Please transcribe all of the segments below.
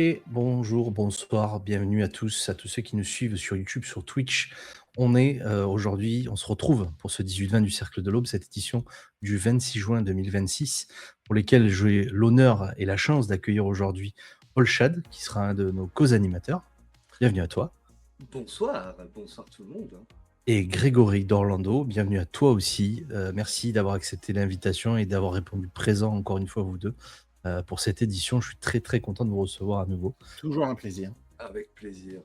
Et bonjour, bonsoir, bienvenue à tous ceux qui nous suivent sur YouTube, sur Twitch. On est aujourd'hui, on se retrouve pour ce 18-20 du Cercle de l'Aube, cette édition du 26 juin 2026, pour lesquelles j'ai l'honneur et la chance d'accueillir aujourd'hui Paul Chad, qui sera un de nos co-animateurs. Bienvenue à toi. Bonsoir, bonsoir tout le monde. Et Grégory d'Orlando, bienvenue à toi aussi. Merci d'avoir accepté l'invitation et d'avoir répondu présent encore une fois vous deux. Pour cette édition, je suis très très content de vous recevoir à nouveau. Toujours un plaisir. Avec plaisir.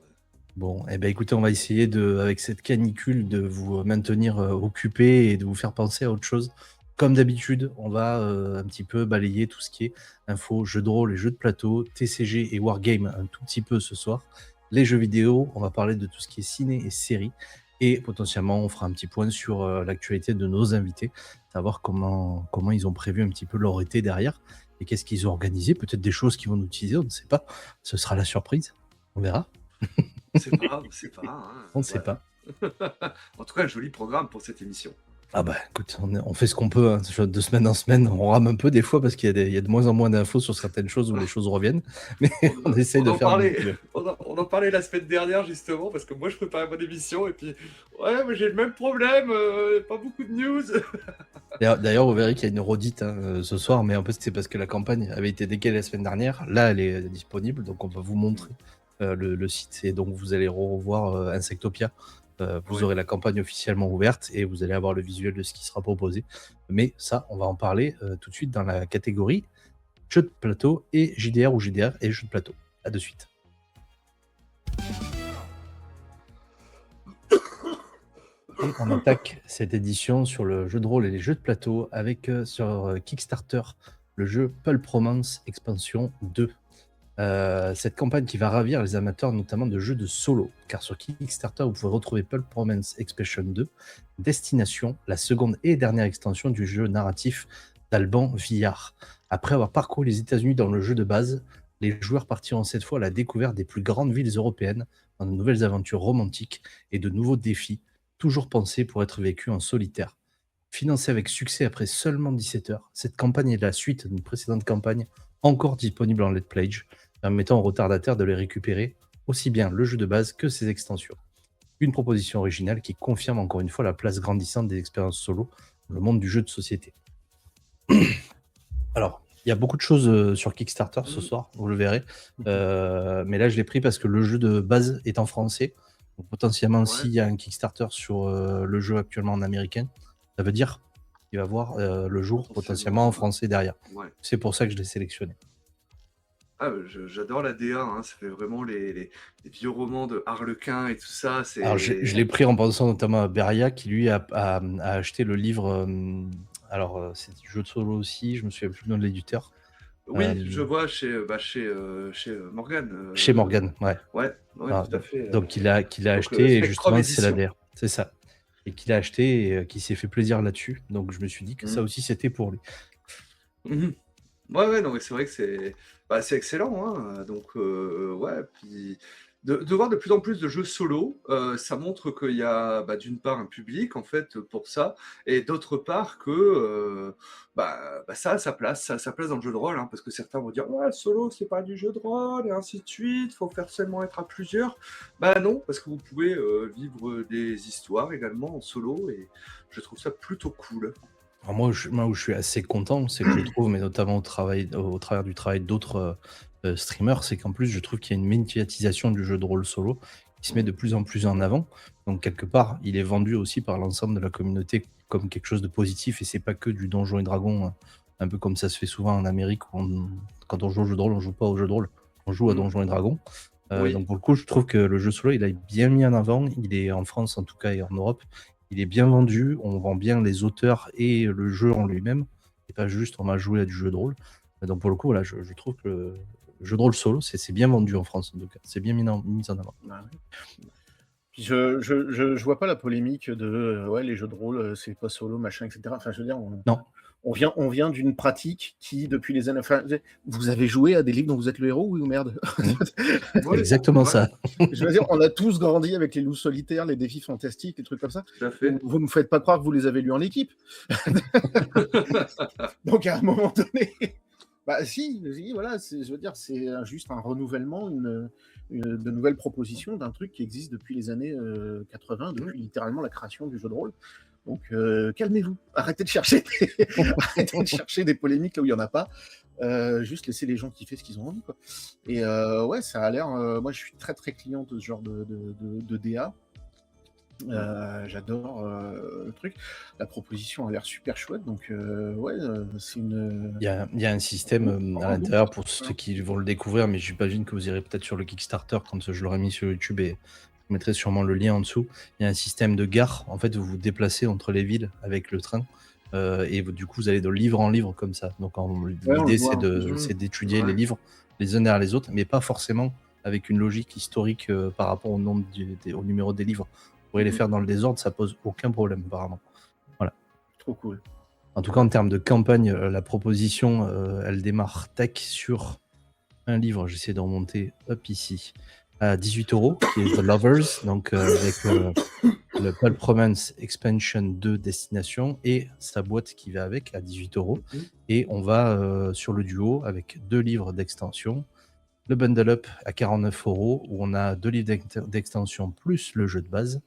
Bon, eh ben écoutez, on va essayer avec cette canicule de vous maintenir occupés et de vous faire penser à autre chose. Comme d'habitude, on va un petit peu balayer tout ce qui est info, jeux de rôle et jeux de plateau, TCG et Wargame un tout petit peu ce soir. Les jeux vidéo, on va parler de tout ce qui est ciné et séries. Et potentiellement, on fera un petit point sur l'actualité de nos invités, savoir comment ils ont prévu un petit peu leur été derrière et qu'est-ce qu'ils ont organisé. Peut-être des choses qu'ils vont nous utiliser, on ne sait pas. Ce sera la surprise. On verra. On sait pas. Hein, on ne sait pas. En tout cas, un joli programme pour cette émission. Ah bah écoute, on fait ce qu'on peut, hein, de semaine en semaine. On rame un peu des fois parce qu'il y a de moins en moins d'infos sur certaines choses où les choses reviennent. Mais on essaye de faire mieux. On en parlait la semaine dernière justement parce que moi je préparais mon émission et puis ouais, mais j'ai le même problème, pas beaucoup de news. D'ailleurs, vous verrez qu'il y a une redite ce soir, mais en fait c'est parce que la campagne avait été décalée la semaine dernière. Là, elle est disponible, donc on va vous montrer le site et donc vous allez revoir Insectopia. Vous aurez la campagne officiellement ouverte et vous allez avoir le visuel de ce qui sera proposé. Mais ça, on va en parler tout de suite dans la catégorie jeux de plateau et JDR ou JDR et jeux de plateau. À de suite. Et on attaque cette édition sur le jeu de rôle et les jeux de plateau avec sur Kickstarter le jeu Pulp Romance Expansion 2. Cette campagne qui va ravir les amateurs notamment de jeux de solo, car sur Kickstarter vous pouvez retrouver Pulp Romance Expansion 2, Destination, la seconde et dernière extension du jeu narratif d'Alban Villard. Après avoir parcouru les États-Unis dans le jeu de base, les joueurs partiront cette fois à la découverte des plus grandes villes européennes dans de nouvelles aventures romantiques et de nouveaux défis, toujours pensés pour être vécus en solitaire. Financée avec succès après seulement 17 heures, cette campagne est la suite d'une précédente campagne encore disponible en Let's Play, permettant aux retardataires de les récupérer aussi bien le jeu de base que ses extensions. Une proposition originale qui confirme encore une fois la place grandissante des expériences solo dans le monde du jeu de société. Alors, il y a beaucoup de choses sur Kickstarter ce soir, vous le verrez, mais là je l'ai pris parce que le jeu de base est en français, donc potentiellement s'il y a un Kickstarter sur le jeu actuellement en américain, ça veut dire qu'il va voir le jour potentiellement en français derrière. Ouais. C'est pour ça que je l'ai sélectionné. Ah, j'adore la DA, hein, ça fait vraiment les vieux romans de Harlequin et tout ça. Alors je l'ai pris en pensant notamment à Beria qui lui a acheté le livre, c'est du jeu de solo aussi, je me souviens plus du nom de l'éditeur. Oui, je vois chez Morgan. Chez Morgan, ouais. Ouais, tout à fait. Donc il a acheté et justement c'est la DA, c'est ça. Et qu'il a acheté et qui s'est fait plaisir là-dessus. Donc je me suis dit que ça aussi c'était pour lui. Ouais, non, mais c'est vrai que c'est excellent, hein. Donc, ouais, puis de voir de plus en plus de jeux solo, ça montre qu'il y a d'une part un public en fait pour ça, et d'autre part que ça a sa place, dans le jeu de rôle, hein, parce que certains vont dire ouais, solo c'est pas du jeu de rôle et ainsi de suite, faut faire seulement être à plusieurs. Bah non, parce que vous pouvez vivre des histoires également en solo, et je trouve ça plutôt cool. Alors moi où je suis assez content, c'est que je trouve, mais notamment au travers du travail d'autres streamers, c'est qu'en plus je trouve qu'il y a une médiatisation du jeu de rôle solo qui se met de plus en plus en avant. Donc quelque part, il est vendu aussi par l'ensemble de la communauté comme quelque chose de positif, et c'est pas que du Donjons et Dragons, un peu comme ça se fait souvent en Amérique où quand on joue au jeu de rôle, on joue pas au jeu de rôle, on joue à Donjons et Dragons. Oui. Donc pour le coup, je trouve que le jeu solo, il a bien mis en avant, il est en France en tout cas et en Europe. Il est bien vendu, on vend bien les auteurs et le jeu en lui-même, et pas juste on va jouer à du jeu de rôle. Donc pour le coup, voilà, je trouve que le jeu de rôle solo, c'est bien vendu en France en tout cas, c'est bien mis en avant. Puis je vois pas la polémique de ouais, les jeux de rôle c'est pas solo machin, etc. Enfin je veux dire, non. On vient d'une pratique qui, depuis les années... Enfin, vous avez joué à des livres dont vous êtes le héros, oui ou merde? C'est exactement ça. Je veux dire, on a tous grandi avec les loups solitaires, les défis fantastiques, les trucs comme ça. Tout à fait. Vous me faites pas croire que vous les avez lus en équipe. Donc, à un moment donné... Bah si, voilà, je veux dire, c'est juste un renouvellement, de nouvelles propositions d'un truc qui existe depuis les années 80, Mmh. depuis littéralement la création du jeu de rôle. Donc calmez-vous, arrêtez de chercher arrêtez de chercher des polémiques là où il n'y en a pas. Juste laisser les gens kiffer ce qu'ils ont envie, quoi. Et ouais, ça a l'air. Moi, je suis très très client de ce genre de DA. J'adore le truc. La proposition a l'air super chouette, donc ouais, c'est une. Il y a un système à Bon, l'intérieur pour voilà. ceux qui vont le découvrir, mais j'imagine que vous irez peut-être sur le Kickstarter quand je l'aurai mis sur YouTube et je mettrai sûrement le lien en dessous. Il y a un système de gare. En fait, vous vous déplacez entre les villes avec le train et du coup, vous allez de livre en livre comme ça. Donc, Ouais, on le l'idée, voit. c'est d'étudier les Ouais. livres les uns derrière les autres, mais pas forcément avec une logique historique par rapport au nombre au numéro des livres. Vous pourrez les Mmh. faire dans le désordre, ça pose aucun problème apparemment. Trop cool. En tout cas, en termes de campagne, la proposition, elle démarre tac sur un livre. J'essaie de remonter hop ici à 18 €, qui est The Lovers, donc avec le Pulp Romance Expansion 2 Destination et sa boîte qui va avec à 18 €. Mmh. Et on va sur le duo avec 2 livres d'extension. Le Bundle Up à 49 € où on a 2 livres d'extension plus le jeu de base.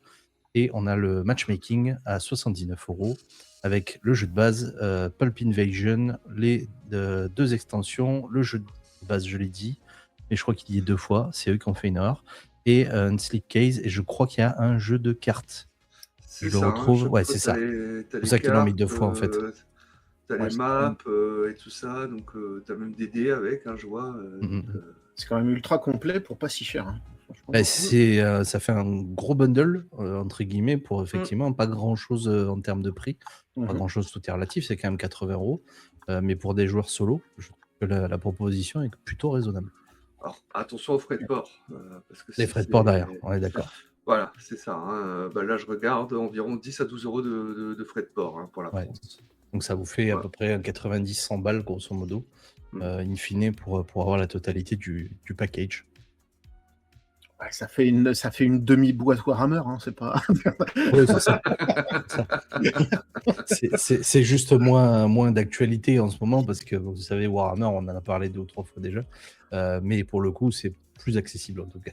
Et on a le matchmaking à 79 € avec le jeu de base, Pulp Invasion, les 2 extensions, le jeu de base, je l'ai dit, mais je crois qu'il y est 2 fois, c'est eux qui ont fait une erreur, et un slipcase, et je crois qu'il y a un jeu de cartes. C'est Je le ça, hein, retrouve, chaque ouais, fois c'est tu as ça. les C'est pour ça qu'ils l'ont mis 2 cartes, fois en fait. tu as Ouais, les maps, et tout ça, donc tu as même des dés avec, hein, je vois, donc c'est quand même ultra complet pour pas si cher, hein, franchement. Bah, ça fait un gros bundle, entre guillemets, pour effectivement pas grand-chose en termes de prix. Pas Mhm. grand-chose, tout est relatif, c'est quand même 80 €. Mais pour des joueurs solo, je trouve que la proposition est plutôt raisonnable. Alors attention aux frais de port, parce que Les frais de port derrière, on est d'accord. voilà, c'est ça, hein, bah, là je regarde environ 10 à 12 € de frais de port, hein, pour la Ouais. France. Donc ça vous fait à Voilà. peu près 90-100 balles, grosso modo, Mmh. in fine, pour avoir la totalité du package. Ouais, ça fait une demi-boîte Warhammer, hein, c'est pas. Oui, c'est ça. C'est juste moins d'actualité en ce moment parce que vous savez, Warhammer, on en a parlé 2 ou 3 fois déjà, mais pour le coup, c'est plus accessible en tout cas.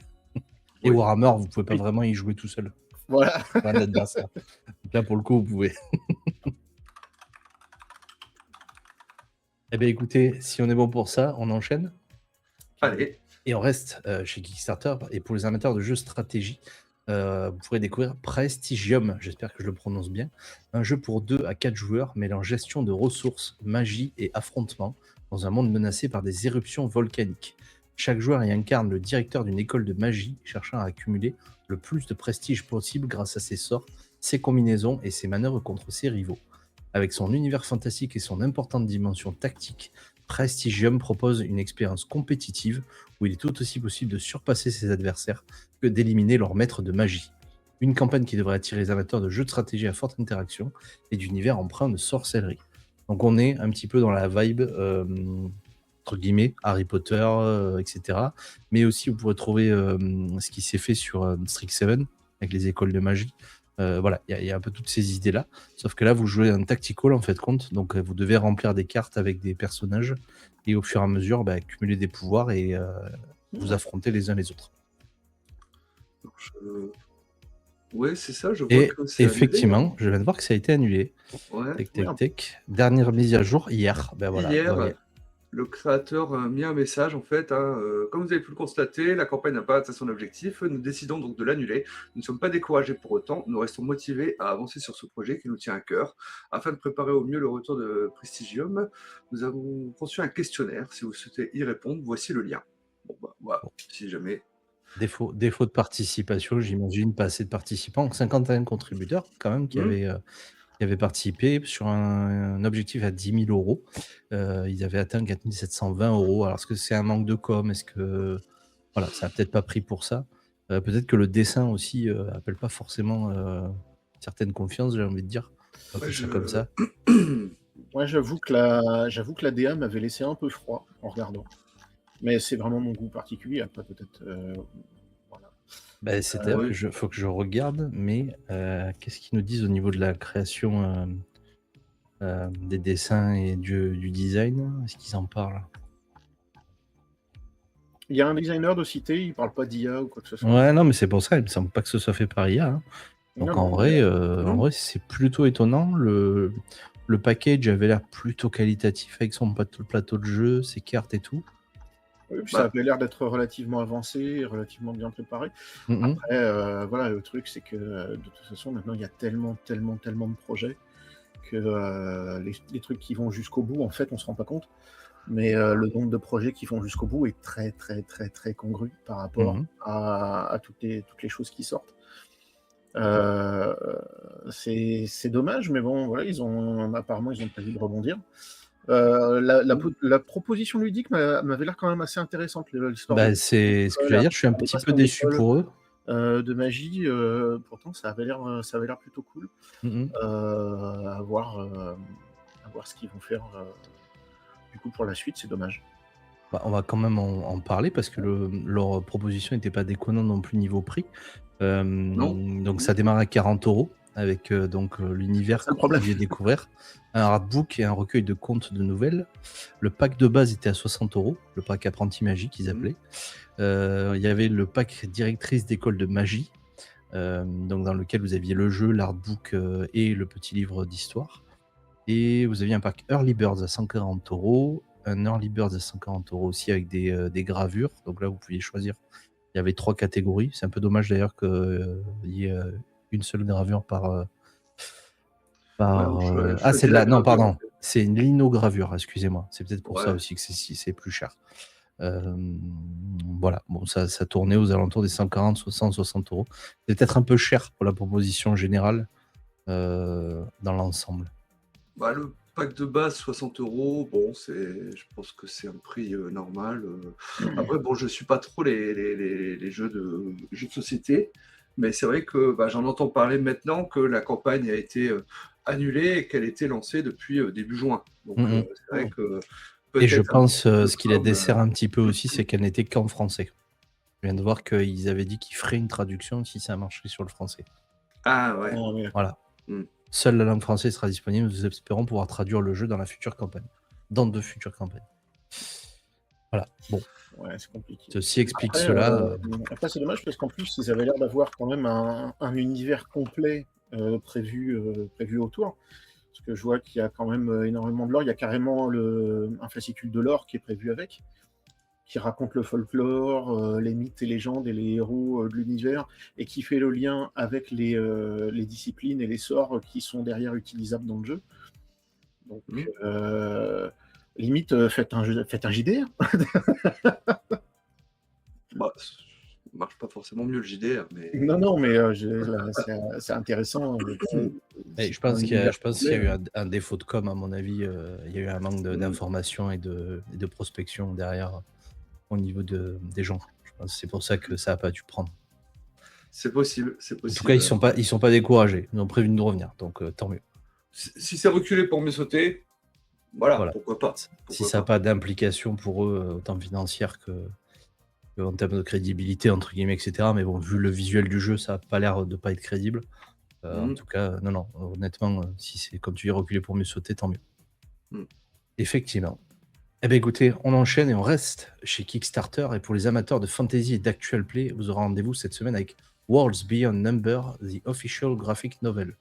Et Oui. Warhammer, vous pouvez pas Oui. vraiment y jouer tout seul. Voilà. Pas d'adversaire. Donc là, pour le coup, vous pouvez. Eh bien, écoutez, si on est bon pour ça, on enchaîne. Allez, Et on reste chez Kickstarter. Et pour les amateurs de jeux stratégie, vous pourrez découvrir Prestigium, j'espère que je le prononce bien. Un jeu pour 2 à 4 joueurs mêlant gestion de ressources, magie et affrontement dans un monde menacé par des éruptions volcaniques. Chaque joueur y incarne le directeur d'une école de magie cherchant à accumuler le plus de prestige possible grâce à ses sorts, ses combinaisons et ses manœuvres contre ses rivaux. Avec son univers fantastique et son importante dimension tactique, Prestigium propose une expérience compétitive où il est tout aussi possible de surpasser ses adversaires que d'éliminer leur maître de magie. Une campagne qui devrait attirer les amateurs de jeux de stratégie à forte interaction et d'univers empreint de sorcellerie. Donc on est un petit peu dans la vibe, entre guillemets, Harry Potter, etc. Mais aussi vous pourrez trouver ce qui s'est fait sur Strixhaven avec les écoles de magie. Voilà, il y a un peu toutes ces idées-là. Sauf que là, vous jouez un tactical en fait compte. Donc vous devez remplir des cartes avec des personnages et au fur et à mesure accumuler des pouvoirs et vous affronter les uns les autres. ouais, c'est ça, je vois Et que c'est annulé, hein. effectivement, je viens de voir que ça a été annulé. Ouais. Tac, tac, Merde. tac. Dernière mise à jour hier. Ben voilà. Hier, Vous voyez. le créateur a mis un message en fait, hein, comme vous avez pu le constater, la campagne n'a pas atteint son objectif, nous décidons donc de l'annuler. Nous ne sommes pas découragés pour autant, nous restons motivés à avancer sur ce projet qui nous tient à cœur. Afin de préparer au mieux le retour de Prestigium, nous avons conçu un questionnaire. Si vous souhaitez y répondre, voici le lien. Bon bah voilà, Bon. si jamais. Défaut de participation, j'imagine, pas assez de participants. 51 contributeurs quand même qui avaient participé sur un objectif à 10 000 €. Ils avaient atteint 4 720 €. Alors, est-ce que c'est un manque de com? Est-ce que voilà, ça a peut-être pas pris pour ça? Peut-être que le dessin aussi appelle pas forcément certaine confiance, j'ai envie de dire. On va Ouais, appeler ça comme ça. Ouais, j'avoue que la DA m'avait laissé un peu froid en regardant. Mais c'est vraiment mon goût particulier. Après, peut-être. Voilà. Bah, c'est-à-dire oui. faut que je regarde, mais qu'est-ce qu'ils nous disent au niveau de la création des dessins et du design. Est-ce qu'ils en parlent? Il y a un designer de cité, il parle pas d'IA ou quoi que ce soit. Ouais, non, mais c'est pour ça, il me semble pas que ce soit fait par IA, hein. Non, Donc non, en vrai, c'est plutôt étonnant. Le package avait l'air plutôt qualitatif avec son plateau de jeu, ses cartes et tout. oui, puis ça Bah, avait l'air d'être relativement avancé, et relativement bien préparé. Mhm. Après, voilà, le truc, c'est que de toute façon, maintenant, il y a tellement de projets que les trucs qui vont jusqu'au bout, en fait, on se rend pas compte. Mais le nombre de projets qui vont jusqu'au bout est très, très, très, très congru par rapport Mhm. à toutes les choses qui sortent. Euh, c'est dommage, mais bon, voilà, apparemment, ils ont prévu de rebondir. La proposition ludique m'avait l'air quand même assez intéressante. L'histoire Bah, c'est ce que j'allais dire, je suis un les petit peu passions déçu d'école, pour eux. de magie, pourtant ça avait l'air plutôt cool. Mhm. À voir ce qu'ils vont faire du coup pour la suite, c'est dommage. Bah, on va quand même en parler parce que leur proposition n'était pas déconnante non plus niveau prix. non. Donc ça démarre à 40 € avec l'univers C'est le que vous problème. pouviez découvrir, un artbook et un recueil de contes de nouvelles. Le pack de base était à 60 €, le pack apprenti magie qu'ils appelaient. Il y avait le pack directrice d'école de magie, donc dans lequel vous aviez le jeu, l'artbook et le petit livre d'histoire. Et vous aviez un pack Early Birds à 140 €, un Early Birds à 140 € aussi avec des gravures. Donc là, vous pouviez choisir. Il y avait 3 catégories. C'est un peu dommage d'ailleurs qu'il y ait une seule gravure par. Ouais, on Ah, c'est choisit de la la. Non, gravure, en pardon. fait. C'est une linogravure, excusez-moi. C'est peut-être pour ça Ouais. aussi que c'est plus cher. Voilà. Bon, ça tournait aux alentours des 140, 60 €. C'est peut-être un peu cher pour la proposition générale dans l'ensemble. Bah, le pack de base, 60 €, bon, je pense que c'est un prix normal. Après, bon, je suis pas trop les jeux de société, mais c'est vrai que bah, j'en entends parler maintenant que la campagne a été annulée et qu'elle était lancée depuis début juin. Donc, Mhm. c'est vrai que Et je peut-être un pense petit peu ce qui la comme. dessert un petit peu aussi, c'est qu'elle n'était qu'en français. Je viens de voir qu'ils avaient dit qu'ils feraient une traduction si ça marcherait sur le français. Ah ouais. Ah, oui. Voilà. Hmm. Seule la langue française sera disponible. Nous espérons pouvoir traduire le jeu dans la future campagne. Dans de futures campagnes. Voilà. Bon, Ouais, c'est compliqué. ceci explique Après, cela. après, c'est dommage parce qu'en plus, ils avaient l'air d'avoir quand même un univers complet prévu autour. Parce que je vois qu'il y a quand même énormément de lore. Il y a carrément un fascicule de lore qui est prévu avec, qui raconte le folklore, les mythes et légendes et les héros de l'univers, et qui fait le lien avec les disciplines et les sorts qui sont derrière utilisables dans le jeu. Donc, Hmm. limite, faites un JDR. Bah, ça marche pas forcément mieux le JDR, mais Non, non, mais c'est intéressant. Et je Un pense qu'il y a univers eu complet. un défaut de com, à mon avis. Il y a eu un manque d'information et de prospection derrière au niveau des gens. Je pense que c'est pour ça que ça n'a pas dû prendre. c'est possible, c'est En possible. tout cas, ils sont pas découragés. Ils ont prévu de revenir, donc tant mieux. Si c'est reculé pour mieux sauter, voilà, Voilà. pourquoi pas. Si ça n'a pas d'implication pour eux, autant financière que en termes de crédibilité, entre guillemets, etc. Mais bon, vu le visuel du jeu, ça n'a pas l'air de pas être crédible. En tout cas, non, honnêtement, si c'est comme tu dis, reculer pour mieux sauter, tant mieux. Effectivement. Eh bien écoutez, on enchaîne et on reste chez Kickstarter. Et pour les amateurs de fantasy et d'actual play, vous aurez rendez-vous cette semaine avec Worlds Beyond Number, the official graphic novel.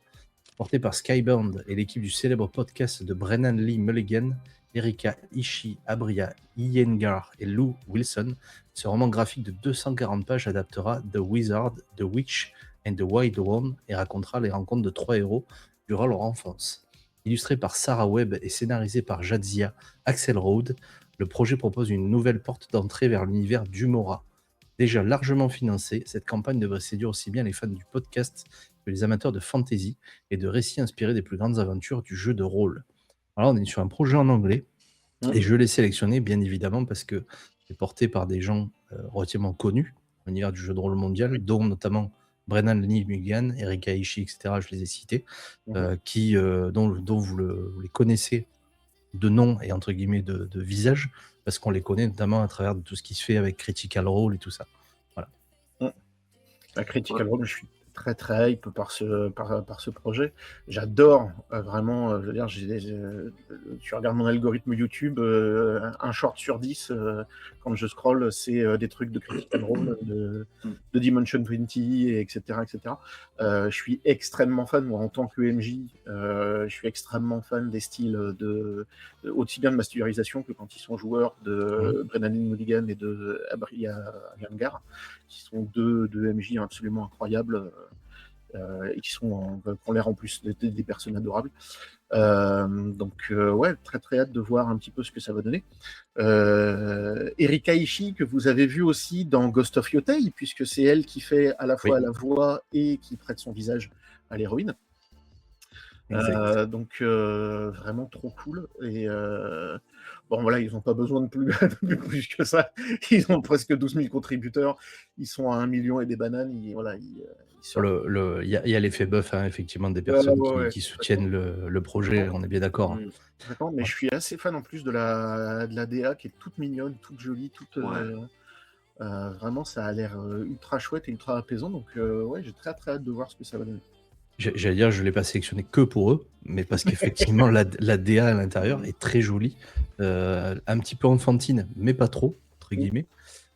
Porté par Skybound et l'équipe du célèbre podcast de Brennan Lee Mulligan, Erika Ishii, Abria Iyengar et Lou Wilson, ce roman graphique de 240 pages adaptera The Wizard, The Witch and the Wild One et racontera les rencontres de 3 héros durant leur enfance. Illustré par Sarah Webb et scénarisé par Jadzia Axelrod, le projet propose une nouvelle porte d'entrée vers l'univers d'Umora. Déjà largement financée, cette campagne devrait séduire aussi bien les fans du podcast que les amateurs de fantasy et de récits inspirés des plus grandes aventures du jeu de rôle. Alors on est sur un projet en anglais, et je l'ai sélectionné bien évidemment parce que c'est porté par des gens relativement connus dans l'univers du jeu de rôle mondial, dont notamment Brennan Lee Mulligan, Erika Ishii, etc. Je les ai cités, dont vous les connaissez de nom et entre guillemets de visage, parce qu'on les connaît notamment à travers de tout ce qui se fait avec Critical Role et tout ça. Voilà. La Critical Role, je suis très très hype par ce projet. J'adore vraiment, je veux dire, tu regardes mon algorithme YouTube, un short sur 10, quand je scroll, c'est des trucs de Critical Role, de Dimension 20, etc. etc. Je suis extrêmement fan, moi, en tant que MJ, je suis extrêmement fan des styles aussi bien de masterisation que quand ils sont joueurs, de Brennan Mulligan et de Abria Yangar, qui sont deux MJ absolument incroyables et qui ont l'air en plus des personnes adorables. Donc ouais, très très hâte de voir un petit peu ce que ça va donner. Erika Ishii, que vous avez vu aussi dans Ghost of Yotei, puisque c'est elle qui fait à la fois la voix et qui prête son visage à l'héroïne. Donc vraiment trop cool. Et bon voilà, ils n'ont pas besoin de plus que ça. Ils ont presque 12 000 contributeurs. Ils sont à 1 million et des bananes. Il y a l'effet buff, hein, effectivement, des personnes qui soutiennent le projet, on est bien d'accord. D'accord, mais je suis assez fan en plus de la DA qui est toute mignonne, toute jolie, vraiment ça a l'air ultra chouette et ultra apaisant. Donc ouais, j'ai très très hâte de voir ce que ça va donner. J'allais dire, je ne l'ai pas sélectionné que pour eux, mais parce qu'effectivement, la DA à l'intérieur est très jolie, un petit peu enfantine, mais pas trop, entre guillemets.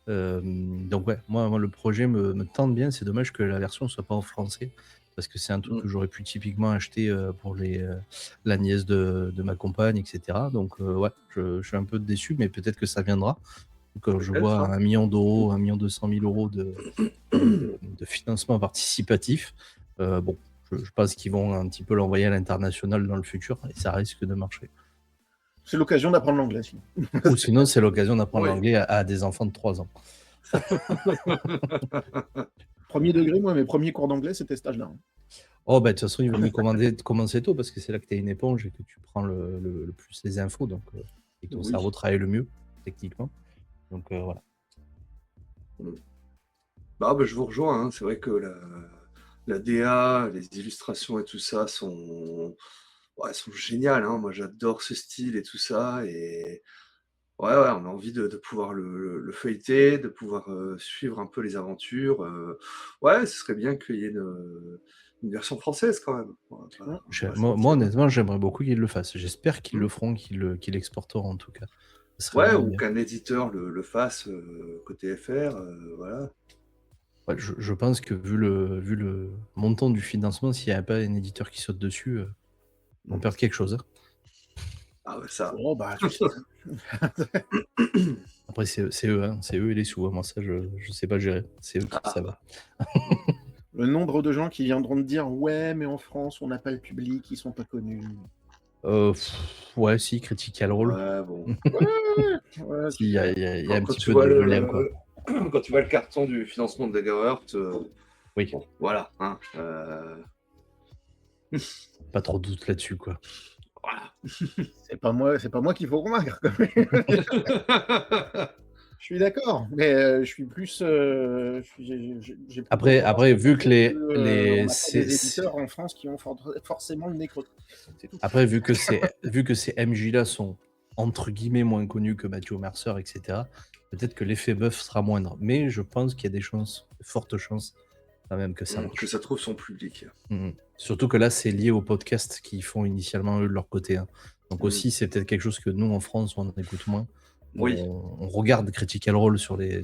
Donc ouais, moi, le projet me tente bien. C'est dommage que la version ne soit pas en français, parce que c'est un truc que j'aurais pu typiquement acheter pour la nièce de ma compagne, etc. Donc ouais, je suis un peu déçu, mais peut-être que ça viendra. Quand je vois 1 million d'euros, 1 200 000 euros de financement participatif, bon, je pense qu'ils vont un petit peu l'envoyer à l'international dans le futur, et ça risque de marcher. C'est l'occasion d'apprendre l'anglais, sinon. Ou sinon, c'est l'occasion d'apprendre l'anglais à des enfants de 3 ans. Premier degré, moi, mes premiers cours d'anglais, c'était ce stage-là. Oh, bah, de toute façon, il vaut mieux commencer tôt, parce que c'est là que tu as une éponge et que tu prends le plus les infos, donc, et que ton cerveau travaille le mieux, techniquement. Donc, voilà. Bah, je vous rejoins, hein. C'est vrai que la DA, les illustrations et tout ça sont géniales, hein. Moi, j'adore ce style et tout ça. Et ouais, on a envie de pouvoir le feuilleter, de pouvoir suivre un peu les aventures. Ouais, ce serait bien qu'il y ait une version française quand même. Moi, honnêtement, j'aimerais beaucoup qu'ils le fassent. J'espère qu'ils le feront, qu'ils l'exporteront en tout cas. Ouais, ou qu'un éditeur le fasse côté FR, voilà. Ouais, je pense que vu le montant du financement, s'il n'y avait pas un éditeur qui saute dessus, on perd quelque chose. Hein. Ah ouais, ça. Oh, bah, tu sais. Après, c'est eux, hein. C'est eux et les sous. Hein. Moi, ça, je sais pas gérer. C'est eux qui savent. Le nombre de gens qui viendront te dire ouais, mais en France, on n'a pas le public, ils sont pas connus. Ouais, si, Critical Role. Ouais, bon. Ouais, si, il y a un petit peu de lien, quoi. Quand tu vois le carton du financement de Daggerheart, oui. Bon, voilà. Hein, pas trop de doute là-dessus, quoi. Voilà. C'est pas moi qu'il faut convaincre. Je suis d'accord, mais je suis plus. Après, vu que les on a pas des éditeurs en France qui ont forcément le nez creux. Après, vu que ces MJ-là sont entre guillemets moins connus que Matthew Mercer, etc., peut-être que l'effet buff sera moindre. Mais je pense qu'il y a des chances, fortes chances, quand même que ça marche. Que ça trouve son public. Surtout que là, c'est lié au podcast qu'ils font initialement eux de leur côté. Hein. Donc aussi, c'est peut-être quelque chose que nous, en France, on écoute moins. Oui. On regarde Critical Role sur les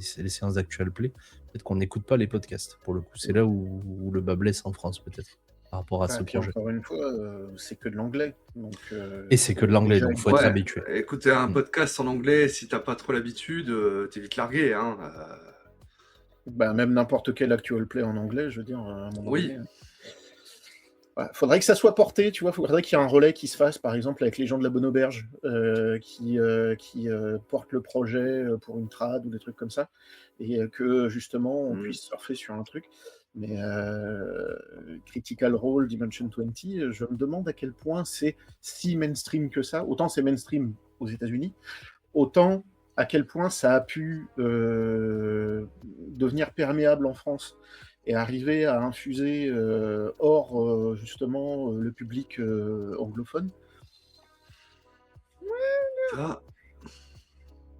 séances d'Actual Play. Peut-être qu'on n'écoute pas les podcasts. Pour le coup, c'est là où le bas blesse en France, peut-être, par rapport à ce projet. Encore une fois, c'est que de l'anglais. Et c'est que de l'anglais, donc il faut être habitué. Écouter un podcast en anglais, si t'as pas trop l'habitude, t'es vite largué. Hein. Bah, même n'importe quel Actual Play en anglais, je veux dire, à un moment donné. Faudrait que ça soit porté, tu vois. Faudrait qu'il y ait un relais qui se fasse, par exemple, avec les gens de la Bonne Auberge, qui portent le projet pour une trad ou des trucs comme ça, et que justement on puisse surfer sur un truc. Mais Critical Role, Dimension 20, je me demande à quel point c'est si mainstream que ça. Autant c'est mainstream aux États-Unis, autant à quel point ça a pu devenir perméable en France et arriver à infuser hors justement le public anglophone.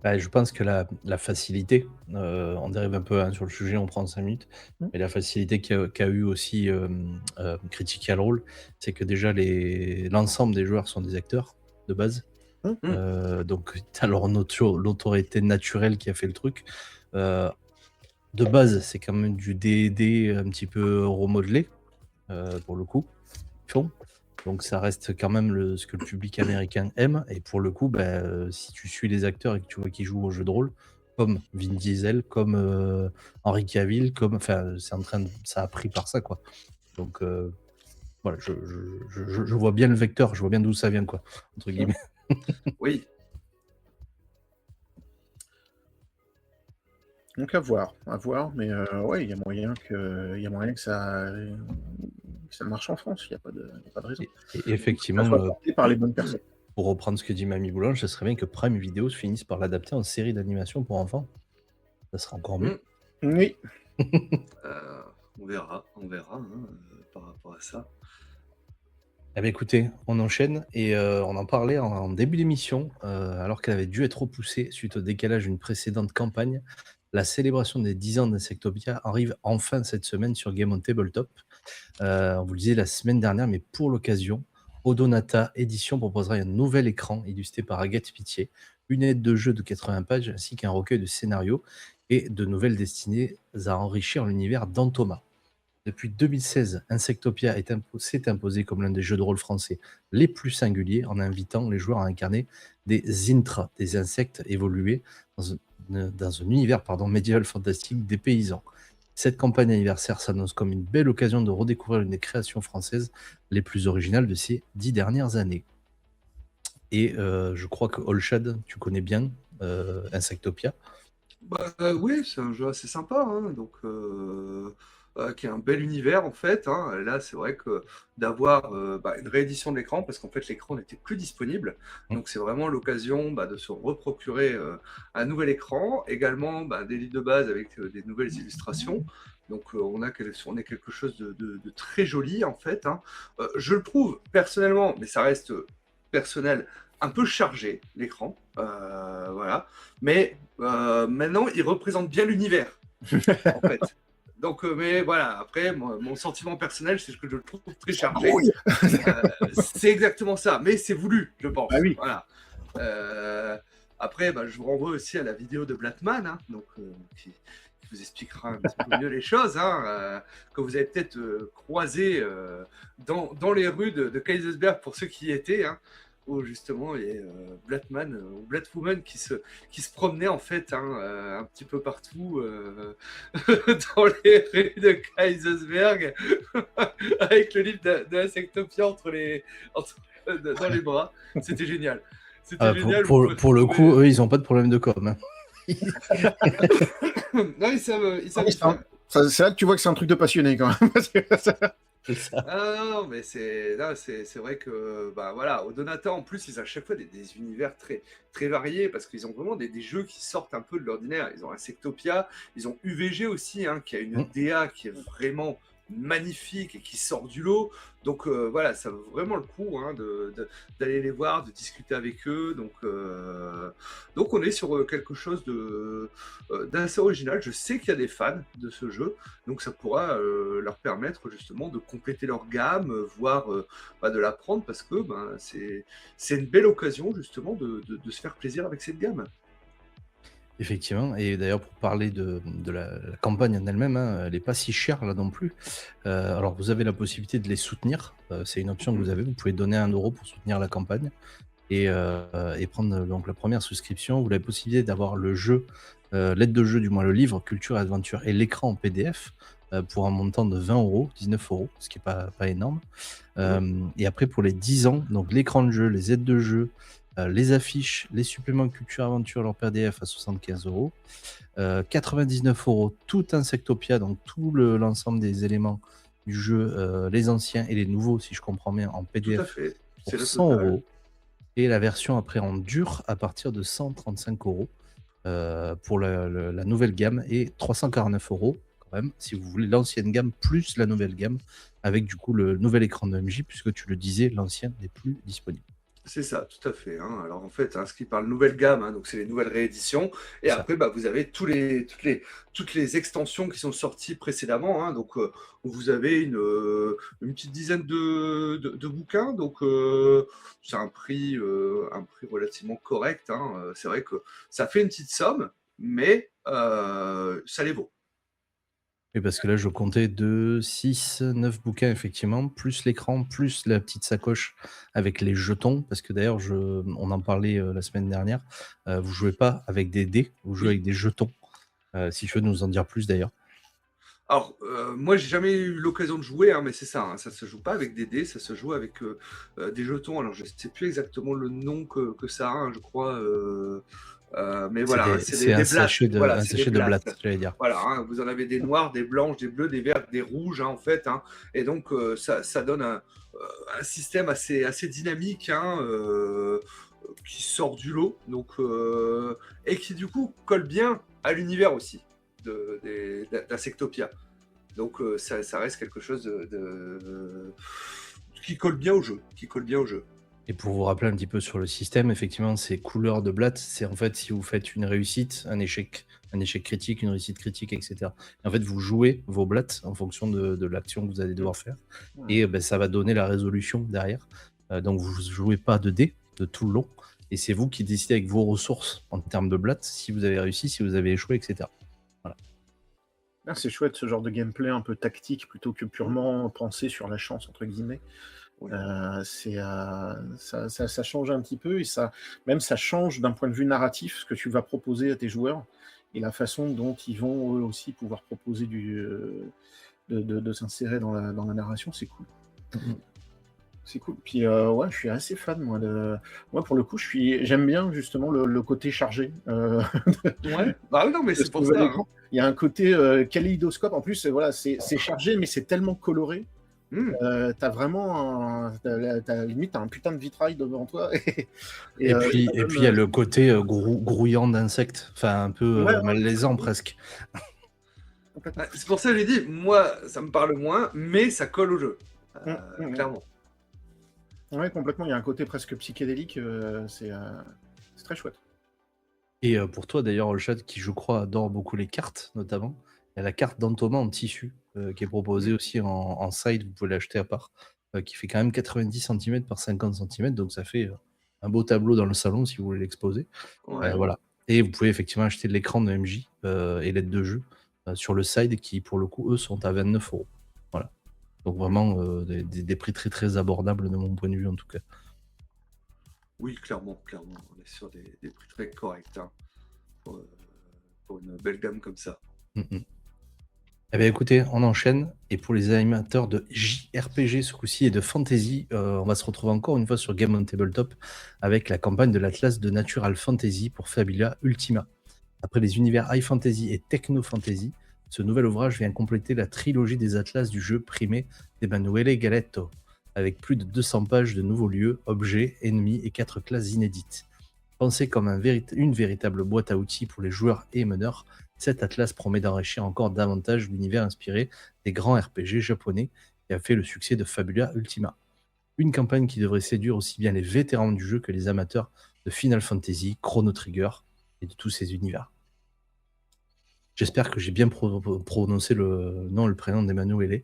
Bah, je pense que la facilité, on dérive un peu, hein, sur le sujet, on prend 5 minutes, Mmh. mais la facilité qu'a eu aussi, Critical Role, c'est que déjà l'ensemble des joueurs sont des acteurs, de base. Mmh. Donc tu as leur notoriété naturelle qui a fait le truc. Heu, de base, c'est quand même du D&D un petit peu remodelé, pour le coup, ils font. Donc ça reste quand même ce que le public américain aime et pour le coup, bah, si tu suis les acteurs et que tu vois qu'ils jouent au jeu de rôle, comme Vin Diesel, comme, Henry Cavill, comme enfin, ça a pris par ça, quoi. Donc voilà, je vois bien le vecteur, je vois bien d'où ça vient, quoi, entre guillemets. Oui. Donc à voir, mais ouais, il y a moyen que ça marche en France, il y a pas de raison. Et Que ça effectivement, soit porté par les bonnes personnes. pour reprendre ce que dit Mamie Boulange, ce serait bien que Prime Video se finisse par l'adapter en série d'animation pour enfants. Ça serait encore mieux. Oui. On verra hein, par rapport à ça. Eh bien, écoutez, on enchaîne et on en parlait en début d'émission, alors qu'elle avait dû être repoussée suite au décalage d'une précédente campagne. La célébration des 10 ans d'Insectopia arrive enfin cette semaine sur Game on Tabletop. On vous le disait la semaine dernière, mais pour l'occasion, Odonata Édition proposera un nouvel écran illustré par Agathe Pitié, une aide de jeu de 80 pages ainsi qu'un recueil de scénarios et de nouvelles destinées à enrichir l'univers d'Antoma. Depuis 2016, Insectopia s'est imposé comme l'un des jeux de rôle français les plus singuliers en invitant les joueurs à incarner des intras, des insectes évolués dans un univers médiéval fantastique des paysans. Cette campagne anniversaire s'annonce comme une belle occasion de redécouvrir une des créations françaises les plus originales de ces 10 dernières années. Et je crois que Olshad, tu connais bien Insectopia. Bah, oui, c'est un jeu assez sympa, hein, donc qui a un bel univers en fait. Hein. Là, c'est vrai que d'avoir une réédition de l'écran, parce qu'en fait l'écran n'était plus disponible, donc c'est vraiment l'occasion de se reprocurer un nouvel écran, également des livres de base avec des nouvelles illustrations. Donc on est quelque chose de très joli en fait. Hein. Je le trouve personnellement, mais ça reste personnel, un peu chargé l'écran, voilà. Mais maintenant, il représente bien l'univers, en fait. Donc, mais voilà, après, mon sentiment personnel, c'est que je le trouve très chargé. C'est exactement ça, mais c'est voulu, je pense. Ah oui. Voilà. Après, je vous renvoie aussi à la vidéo de Blattman, hein, donc, qui vous expliquera un petit peu mieux les choses, hein, que vous avez peut-être croisé dans les rues de Kaisersberg pour ceux qui y étaient, hein, où justement il y a Blattman ou Blattwoman qui se promenait en fait un petit peu partout dans les rues de Kaisersberg avec le livre de Insectopia dans les bras. C'était génial. Pour le coup, eux, ils n'ont pas de problème de com. Hein. Non, ils savent c'est là que tu vois que c'est un truc de passionné quand même. C'est ça. Non, mais c'est vrai que voilà, Odonata en plus ils ont à chaque fois des univers très très variés parce qu'ils ont vraiment des jeux qui sortent un peu de l'ordinaire. Ils ont Insectopia, ils ont UVG aussi, hein, qui a une DA qui est vraiment magnifique et qui sort du lot. Donc voilà, ça vaut vraiment le coup hein, d'aller les voir, de discuter avec eux. Donc on est sur quelque chose d'assez original. Je sais qu'il y a des fans de ce jeu, donc ça pourra leur permettre justement de compléter leur gamme, voire de l'apprendre parce que c'est une belle occasion justement de se faire plaisir avec cette gamme. Effectivement, et d'ailleurs pour parler de la campagne en elle-même, hein, elle n'est pas si chère là non plus. Alors vous avez la possibilité de les soutenir, c'est une option que vous avez, vous pouvez donner 1 euro pour soutenir la campagne et prendre donc la première souscription. Vous avez la possibilité d'avoir le jeu, l'aide de jeu du moins le livre Culture et Aventure et l'écran en PDF pour un montant de 20 euros, 19 euros, ce qui n'est pas énorme. Et après pour les 10 ans, donc l'écran de jeu, les aides de jeu, les affiches, les suppléments Culture Aventure, leur PDF à 75 euros. 99 euros, tout Insectopia, donc tout l'ensemble des éléments du jeu, les anciens et les nouveaux, si je comprends bien, en Tout à PDF fait. pour 100 euros. Et la version après en dur à partir de 135 euros pour la nouvelle gamme et 349 euros quand même si vous voulez l'ancienne gamme plus la nouvelle gamme avec du coup le nouvel écran de MJ puisque tu le disais, l'ancien n'est plus disponible. C'est ça, tout à fait, hein. Alors en fait, inscrit par la nouvelle gamme, hein, donc c'est les nouvelles rééditions. Et Ça. après, vous avez toutes les extensions qui sont sorties précédemment, hein. Donc vous avez une petite dizaine de bouquins. Donc c'est un prix relativement correct, hein. C'est vrai que ça fait une petite somme, mais ça les vaut. Oui, parce que là, je comptais 2, 6, 9 bouquins, effectivement, plus l'écran, plus la petite sacoche avec les jetons. Parce que d'ailleurs, on en parlait la semaine dernière. Vous jouez pas avec des dés, vous jouez Oui. avec des jetons. Si tu veux nous en dire plus d'ailleurs. Alors, moi, j'ai jamais eu l'occasion de jouer, hein, mais c'est ça, hein, ça se joue pas avec des dés, ça se joue avec des jetons. Alors, je sais plus exactement le nom que ça a, hein, je crois, mais voilà, hein, c'est C'est des blasts. Voilà, un c'est des sachet de blasts. blatt, j'allais dire. Voilà, hein, vous en avez des noirs, des blanches, des bleus, des verts, des rouges, hein, en fait, hein. Et donc, ça donne un système assez dynamique, hein, qui sort du lot, donc, et qui, du coup, colle bien à l'univers aussi d'Insectopia. Donc ça reste quelque chose qui colle bien au jeu, Et pour vous rappeler un petit peu sur le système, effectivement, ces couleurs de blatt, c'est en fait si vous faites une réussite, un échec critique, une réussite critique, etc. Et en fait, vous jouez vos blatts en fonction de l'action que vous allez devoir faire. Et ça va donner la résolution derrière. Donc vous ne jouez pas de dés de tout le long. Et c'est vous qui décidez avec vos ressources en termes de blatts si vous avez réussi, si vous avez échoué, etc. Voilà. Ah, c'est chouette ce genre de gameplay un peu tactique plutôt que purement pensé sur la chance, entre guillemets. Oui. Ça change un petit peu et ça change d'un point de vue narratif ce que tu vas proposer à tes joueurs et la façon dont ils vont eux aussi pouvoir proposer de s'insérer dans la narration, c'est cool. C'est cool. Puis ouais, je suis assez fan moi pour le coup, j'aime bien justement le côté chargé. Ouais. Bah oui, non, mais c'est pour ça, hein. Il y a un côté kaléidoscope. En plus, voilà, c'est chargé, mais c'est tellement coloré. T'as vraiment t'as limite un putain de vitrail devant toi. Et puis il y a le côté grouillant d'insectes, enfin un peu malaisant presque. C'est pour ça que j'ai dit, moi, ça me parle moins, mais ça colle au jeu, clairement. Ouais, complètement. Il y a un côté presque psychédélique. C'est très chouette. Et pour toi d'ailleurs, le chat qui je crois adore beaucoup les cartes notamment, il y a la carte d'Antoma en tissu qui est proposée aussi en side, vous pouvez l'acheter à part, qui fait quand même 90 cm par 50 cm, donc ça fait un beau tableau dans le salon si vous voulez l'exposer. Ouais. Voilà. Et vous pouvez effectivement acheter de l'écran de MJ et l'aide de jeu sur le side qui pour le coup eux sont à 29 €. Voilà. Donc vraiment des prix très très abordables de mon point de vue en tout cas. Oui, clairement. On est sur des prix très corrects, hein, pour une belle gamme comme ça. Eh bien écoutez, on enchaîne, et pour les animateurs de JRPG ce coup-ci et de Fantasy, on va se retrouver encore une fois sur Game on Tabletop avec la campagne de l'Atlas de Natural Fantasy pour Fabula Ultima. Après les univers High Fantasy et Techno Fantasy, ce nouvel ouvrage vient compléter la trilogie des atlas du jeu primé d'Emanuele Galetto, avec plus de 200 pages de nouveaux lieux, objets, ennemis et 4 classes inédites. Pensé comme une véritable boîte à outils pour les joueurs et meneurs, cet atlas promet d'enrichir encore davantage l'univers inspiré des grands RPG japonais et a fait le succès de Fabula Ultima. Une campagne qui devrait séduire aussi bien les vétérans du jeu que les amateurs de Final Fantasy, Chrono Trigger et de tous ces univers. J'espère que j'ai bien prononcé le prénom d'Emmanuel.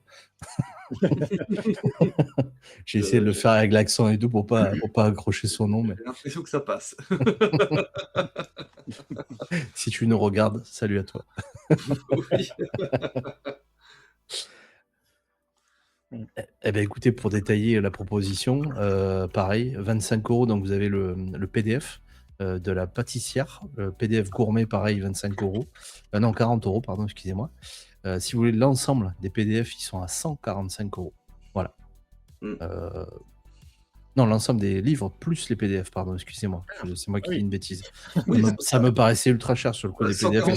J'ai essayé de le faire avec l'accent et tout pour pas accrocher son nom. Mais... J'ai l'impression que ça passe. Si tu nous regardes, salut à toi. Oui. Eh bien, écoutez, pour détailler la proposition, pareil, 25 €, donc vous avez le PDF de la pâtissière, le PDF gourmet, pareil, 25 €. Non, 40 €, pardon, excusez-moi. Si vous voulez l'ensemble des PDF, ils sont à 145 €. Voilà. Non, l'ensemble des livres plus les PDF, pardon, excusez-moi. C'est moi qui dis une bêtise. Ça me paraissait ultra cher sur le coup des PDF.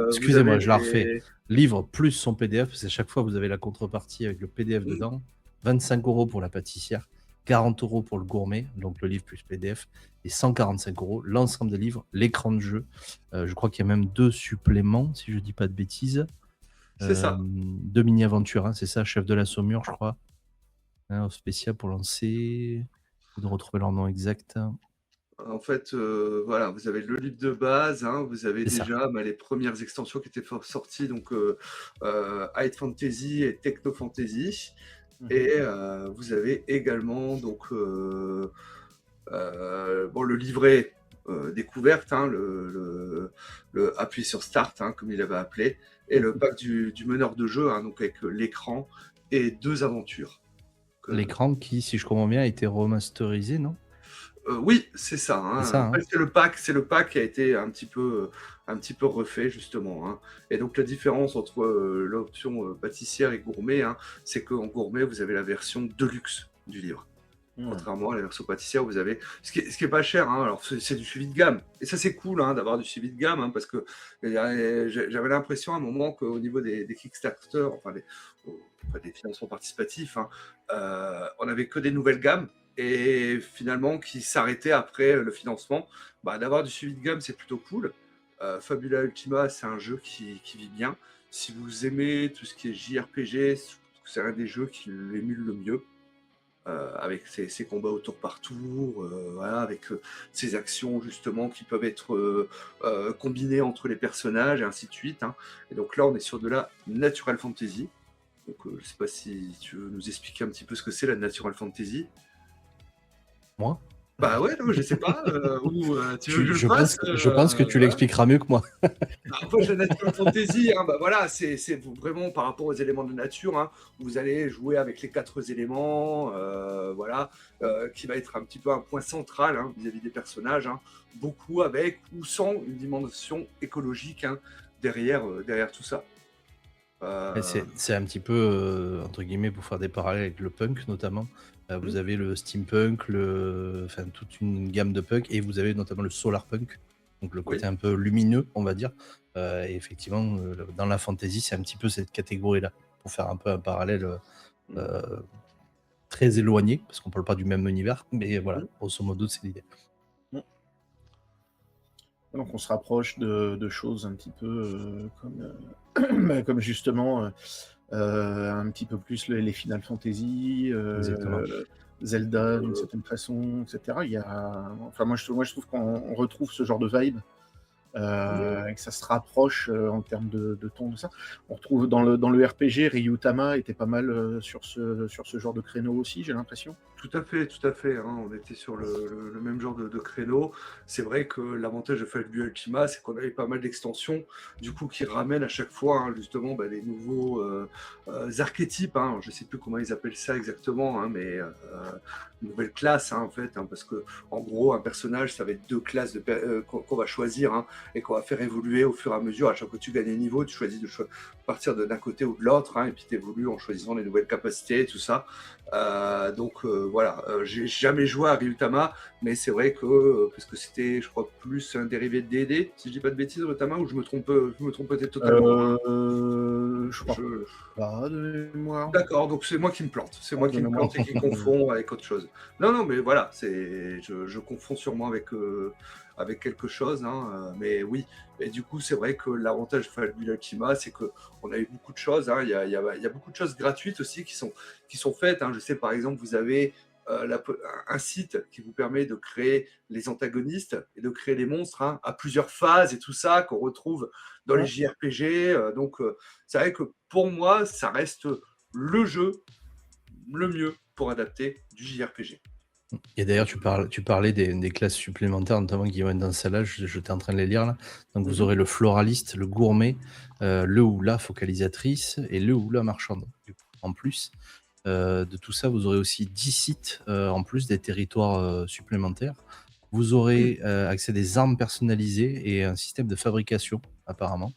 Excusez-moi, je la refais. Livre plus son PDF, parce qu'à chaque fois, vous avez la contrepartie avec le PDF dedans. 25 € pour la pâtissière, 40 € pour le gourmet, donc le livre plus PDF, et 145 € l'ensemble des livres, l'écran de jeu. Je crois qu'il y a même 2 suppléments, si je ne dis pas de bêtises. C'est ça. 2 mini-aventures, hein, c'est ça, chef de la Saumure, je crois. Spécial pour lancer. de retrouver leur nom exact. En fait, voilà, vous avez le livre de base, hein, vous avez C'est ça. déjà les premières extensions qui étaient sorties, donc High Fantasy et Techno Fantasy. Et vous avez également donc bon, le livret découverte, hein, le appui sur Start, hein, comme il avait appelé, et le pack du meneur de jeu, hein, donc avec l'écran et 2 aventures. L'écran qui, si je comprends bien, a été remasterisé, non? Oui, c'est ça, hein. C'est ça, En fait, hein? c'est le pack qui a été un petit peu refait justement, hein. Et donc la différence entre l'option pâtissière et gourmet, hein, c'est qu'en gourmet, vous avez la version deluxe du livre. Contrairement à la version pâtissière, vous avez ce qui est pas cher, hein. Alors c'est du suivi de gamme. Et ça, c'est cool, hein, d'avoir du suivi de gamme, hein, parce que j'avais l'impression à un moment qu'au niveau des Kickstarter, enfin des financements participatifs, hein, on avait que des nouvelles gammes et finalement qui s'arrêtaient après le financement. Bah, d'avoir du suivi de gamme, c'est plutôt cool. Fabula Ultima, c'est un jeu qui vit bien. Si vous aimez tout ce qui est JRPG, c'est un des jeux qui l'émule le mieux. Avec ses combats au tour par tour, voilà, avec ses actions justement qui peuvent être combinées entre les personnages et ainsi de suite, hein. Et donc là, on est sur de la Natural Fantasy. Donc je sais pas si tu veux nous expliquer un petit peu ce que c'est la Natural Fantasy. Moi? Bah ouais, non, je sais pas, ou tu veux que je le Je fasse, pense que tu voilà. l'expliqueras mieux que moi. Après, la Natural Fantasy, hein, bah voilà, c'est vraiment par rapport aux éléments de nature, hein. Vous allez jouer avec les 4 éléments, voilà, qui va être un petit peu un point central, hein, vis-à-vis des personnages, hein. Beaucoup avec ou sans une dimension écologique, hein, derrière tout ça. Et Euh, c'est un petit peu, entre guillemets, pour faire des parallèles avec le punk notamment. Vous hmm, avez le steampunk, enfin, toute une gamme de punk, et vous avez notamment le solar punk, donc le côté oui. un peu lumineux, on va dire. Et effectivement, dans la fantasy, c'est un petit peu cette catégorie-là, pour faire un peu un parallèle Hmm, euh, très éloigné, parce qu'on parle pas du même univers, mais voilà, hmm. grosso modo, c'est l'idée. Donc on se rapproche de choses un petit peu comme justement un petit peu plus les Final Fantasy, Exactement. Zelda d'une certaine façon, etc. Enfin moi je trouve qu'on retrouve ce genre de vibe. Et que ça se rapproche en termes de ton, de ça. On retrouve dans le RPG, Ryutama était pas mal sur ce genre de créneau aussi, j'ai l'impression. Tout à fait, hein. On était sur le même genre de créneau. C'est vrai que l'avantage de Fabio Ultima, c'est qu'on avait pas mal d'extensions, du coup, qui ramènent à chaque fois, hein, justement, les nouveaux archétypes, hein. Je sais plus comment ils appellent ça exactement, hein, mais nouvelles classes, hein, en fait, hein, parce que en gros, un personnage, ça va être 2 classes qu'on va choisir, hein, et qu'on va faire évoluer au fur et à mesure. À chaque fois que tu gagnes des niveaux, tu choisis de partir d'un côté ou de l'autre, hein, et puis tu évolues en choisissant les nouvelles capacités, tout ça. Donc voilà, j'ai jamais joué à Ryutama, mais c'est vrai que parce que c'était, je crois, plus un dérivé de D&D, si je dis pas de bêtises, Ryutama, ou je me trompe peut-être totalement, hein. Je crois Je... pas de mémoire. D'accord, donc c'est moi qui me plante, c'est moi De qui me mémoire. plante et qui confond avec autre chose. Non, non, mais voilà, je confonds sûrement avec quelque chose, hein, mais oui. Et du coup, c'est vrai que l'avantage de Fabula Ultima, c'est qu'on a eu beaucoup de choses, hein. Il y a beaucoup de choses gratuites aussi qui sont faites, hein. Je sais, par exemple, vous avez un site qui vous permet de créer les antagonistes et de créer les monstres, hein, à plusieurs phases et tout ça qu'on retrouve dans les Ouais. JRPG. Donc, c'est vrai que pour moi, ça reste le jeu le mieux pour adapter du JRPG. Et d'ailleurs, tu parlais des classes supplémentaires, notamment qui vont être dans celle-là. J'étais en train de les lire là. Donc, vous aurez le floraliste, le gourmet, le ou la focalisatrice et le ou la marchande. Du coup, en plus de tout ça, vous aurez aussi 10 sites en plus des territoires supplémentaires. Vous aurez accès à des armes personnalisées et un système de fabrication, apparemment.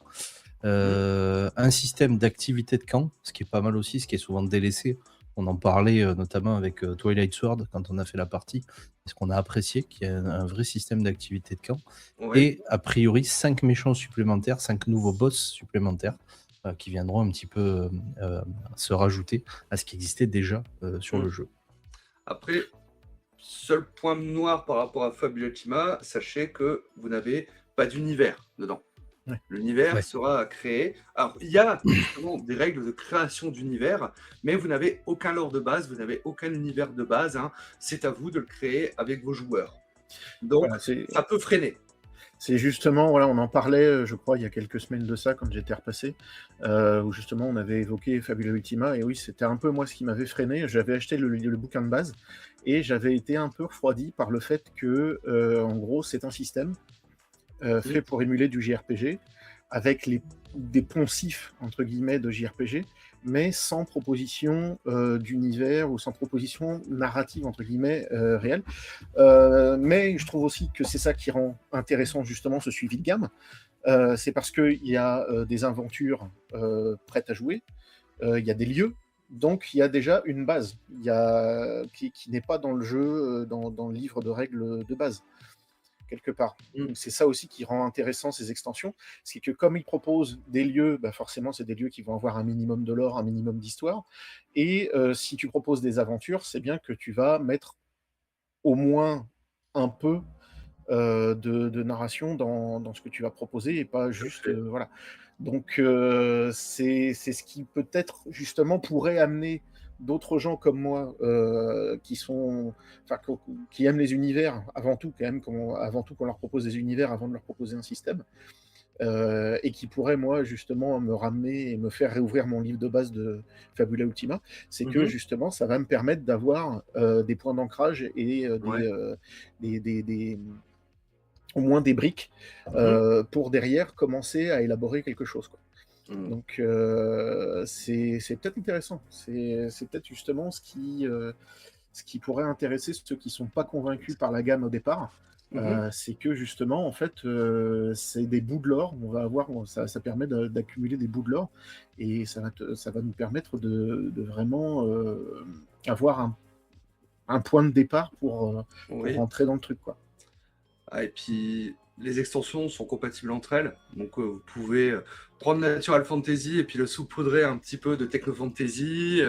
Un système d'activité de camp, ce qui est pas mal aussi, ce qui est souvent délaissé. On en parlait notamment avec Twilight Sword quand on a fait la partie. Et ce qu'on a apprécié, qu'il y a un vrai système d'activité de camp. Oui. Et a priori, 5 méchants supplémentaires, 5 nouveaux boss supplémentaires qui viendront un petit peu se rajouter à ce qui existait déjà sur le jeu. Après, seul point noir par rapport à Fabula Ultima, sachez que vous n'avez pas d'univers dedans. Ouais. L'univers Ouais. sera créé. Alors, il y a justement des règles de création d'univers, mais vous n'avez aucun lore de base, vous n'avez aucun univers de base, hein. C'est à vous de le créer avec vos joueurs. Donc, Voilà, ça peut freiner. c'est justement, voilà, on en parlait, je crois, il y a quelques semaines de ça, quand j'étais repassé, où justement on avait évoqué Fabula Ultima, et oui, c'était un peu moi ce qui m'avait freiné. J'avais acheté le bouquin de base, et j'avais été un peu refroidi par le fait que, en gros, c'est un système fait pour émuler du JRPG, avec des poncifs, entre guillemets, de JRPG, mais sans proposition d'univers ou sans proposition narrative, entre guillemets, réelle. Mais je trouve aussi que c'est ça qui rend intéressant justement ce suivi de gamme. C'est parce qu'il y a des aventures prêtes à jouer, il y a des lieux, donc il y a déjà une base qui n'est pas dans le jeu, dans le livre de règles de base, quelque part. Mm. Donc c'est ça aussi qui rend intéressant ces extensions, c'est que comme ils proposent des lieux, bah forcément c'est des lieux qui vont avoir un minimum de lore, un minimum d'histoire, et si tu proposes des aventures, c'est bien que tu vas mettre au moins un peu de narration dans ce que tu vas proposer et pas juste fait. voilà. Donc c'est ce qui peut-être justement pourrait amener d'autres gens comme moi qui aiment les univers avant tout quand même, avant tout qu'on leur propose des univers avant de leur proposer un système, et qui pourrait moi justement me ramener et me faire réouvrir mon livre de base de Fabula Ultima, c'est que Mhm. justement ça va me permettre d'avoir des points d'ancrage et Ouais. au moins des briques Mhm. pour derrière commencer à élaborer quelque chose, quoi. Mm. Donc c'est peut-être intéressant. C'est peut-être justement ce qui pourrait intéresser ceux qui sont pas convaincus par la gamme au départ. Mhm. C'est que justement, en fait, c'est des bouts de l'or. On va avoir, ça permet d'accumuler des bouts de l'or, et ça va nous permettre de vraiment avoir un point de départ pour Oui. rentrer dans le truc, quoi. Ah, et puis, les extensions sont compatibles entre elles. Donc, vous pouvez prendre Natural Fantasy et puis le saupoudrer un petit peu de Techno Fantasy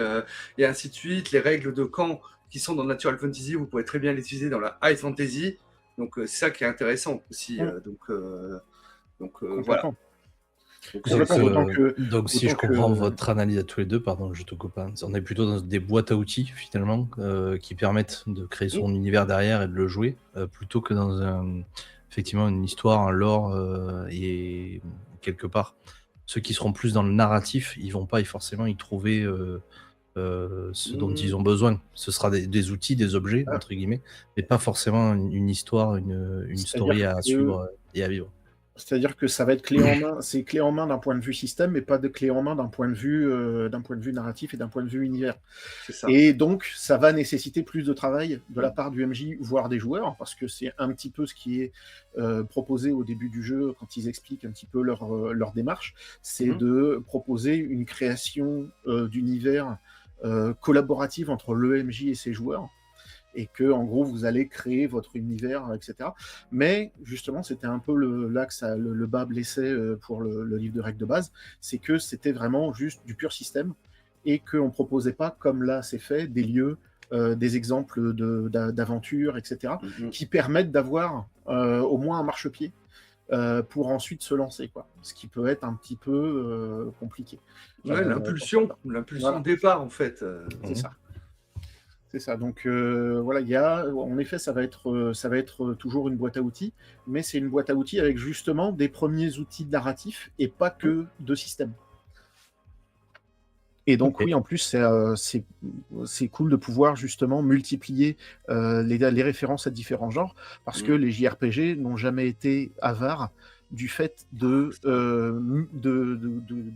et ainsi de suite. Les règles de camp qui sont dans Natural Fantasy, vous pouvez très bien les utiliser dans la High Fantasy. Donc, c'est ça qui est intéressant aussi. Mm. Voilà. Complètement. Donc, Complètement, Donc, si je comprends votre analyse à tous les deux, pardon, je te coupe, hein, on est plutôt dans des boîtes à outils, finalement, qui permettent de créer son univers derrière et de le jouer, plutôt que dans effectivement une histoire, un lore, et quelque part, ceux qui seront plus dans le narratif, ils vont pas forcément y trouver ce dont ils ont besoin. Ce sera des outils, des objets, entre guillemets, mais pas forcément une histoire, une story à suivre et à vivre. C'est-à-dire que ça va être clé en main, c'est clé en main d'un point de vue système, mais pas de clé en main d'un point de vue narratif et d'un point de vue univers. c'est ça. Et donc, ça va nécessiter plus de travail de la part du MJ, voire des joueurs, parce que c'est un petit peu ce qui est proposé au début du jeu, quand ils expliquent un petit peu leur démarche, c'est de proposer une création d'univers collaborative entre le MJ et ses joueurs, et que en gros vous allez créer votre univers, etc. Mais justement, c'était un peu là que le bas blessait pour le livre de règles de base, c'est que c'était vraiment juste du pur système, et qu'on ne proposait pas, comme là c'est fait, des lieux, des exemples d'aventures, etc., qui permettent d'avoir au moins un marchepied pour ensuite se lancer, quoi. Ce qui peut être un petit peu compliqué. Ouais, l'impulsion voilà. de départ, en fait. C'est ça. C'est ça. Donc voilà, en effet, ça va être toujours une boîte à outils, mais c'est une boîte à outils avec justement des premiers outils narratifs et pas que de système. Et donc oui, en plus, c'est cool de pouvoir justement multiplier les références à différents genres, parce que les JRPG n'ont jamais été avares du fait de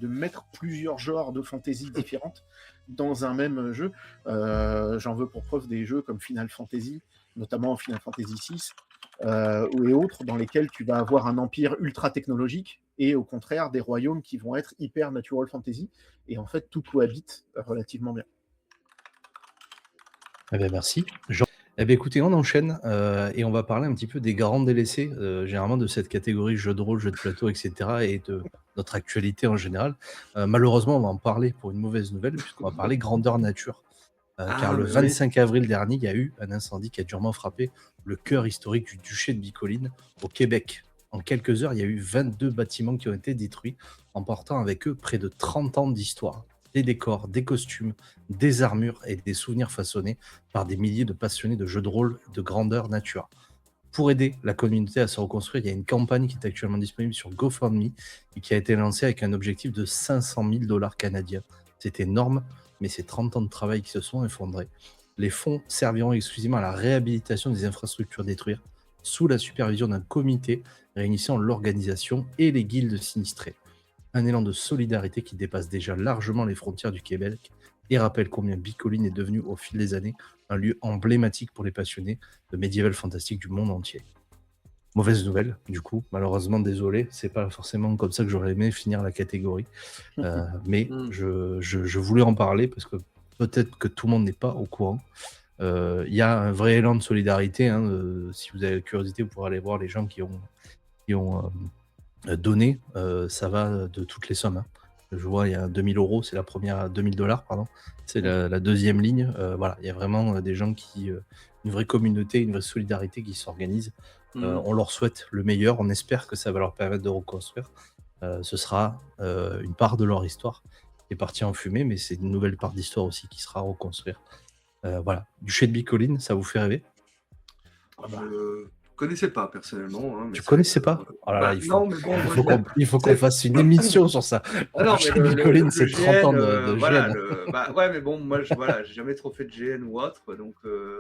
mettre plusieurs genres de fantasy différentes dans un même jeu. J'en veux pour preuve des jeux comme Final Fantasy, notamment Final Fantasy VI, et autres, dans lesquels tu vas avoir un empire ultra technologique et au contraire des royaumes qui vont être hyper natural fantasy, et en fait tout cohabite relativement bien. Eh bien, merci. Eh bien, écoutez, on enchaîne et on va parler un petit peu des grands délaissés, généralement de cette catégorie jeux de rôle, jeux de plateau, etc., et de notre actualité en général. Malheureusement, on va en parler pour une mauvaise nouvelle, puisqu'on va parler grandeur nature. Car le 25 avril dernier, il y a eu un incendie qui a durement frappé le cœur historique du duché de Bicoline au Québec. En quelques heures, il y a eu 22 bâtiments qui ont été détruits, emportant avec eux près de 30 ans d'histoire. Des décors, des costumes, des armures et des souvenirs façonnés par des milliers de passionnés de jeux de rôle de grandeur nature. Pour aider la communauté à se reconstruire, il y a une campagne qui est actuellement disponible sur GoFundMe et qui a été lancée avec un objectif de 500 000 dollars canadiens. C'est énorme, mais c'est 30 ans de travail qui se sont effondrés. Les fonds serviront exclusivement à la réhabilitation des infrastructures détruites sous la supervision d'un comité réunissant l'organisation et les guildes sinistrées. Un élan de solidarité qui dépasse déjà largement les frontières du Québec et rappelle combien Bicoline est devenu au fil des années un lieu emblématique pour les passionnés de médiéval fantastique du monde entier. Mauvaise nouvelle, du coup, malheureusement, désolé, c'est pas forcément comme ça que j'aurais aimé finir la catégorie, mais je voulais en parler parce que peut-être que tout le monde n'est pas au courant. Il y a un vrai élan de solidarité, si vous avez la curiosité, vous pourrez aller voir les gens qui ont donné, ça va de toutes les sommes. Je vois, il y a 2000 euros, c'est la première, 2000 dollars, pardon, c'est la deuxième ligne. Voilà, il y a vraiment des gens une vraie communauté, une vraie solidarité qui s'organise. On leur souhaite le meilleur, on espère que ça va leur permettre de reconstruire. Ce sera une part de leur histoire qui est partie en fumée, mais c'est une nouvelle part d'histoire aussi qui sera à reconstruire. Voilà, Duché de Bicoline, ça vous fait rêver? Je connaissais pas personnellement. Mais tu connaissais pas? Oh là là, non, mais bon, il faut qu'on fasse une émission sur ça. Ah non, Duché mais de Bicoline, c'est GN, 30 ans de voilà, GN. ouais, mais bon, moi, j'ai jamais trop fait de GN ou autre, donc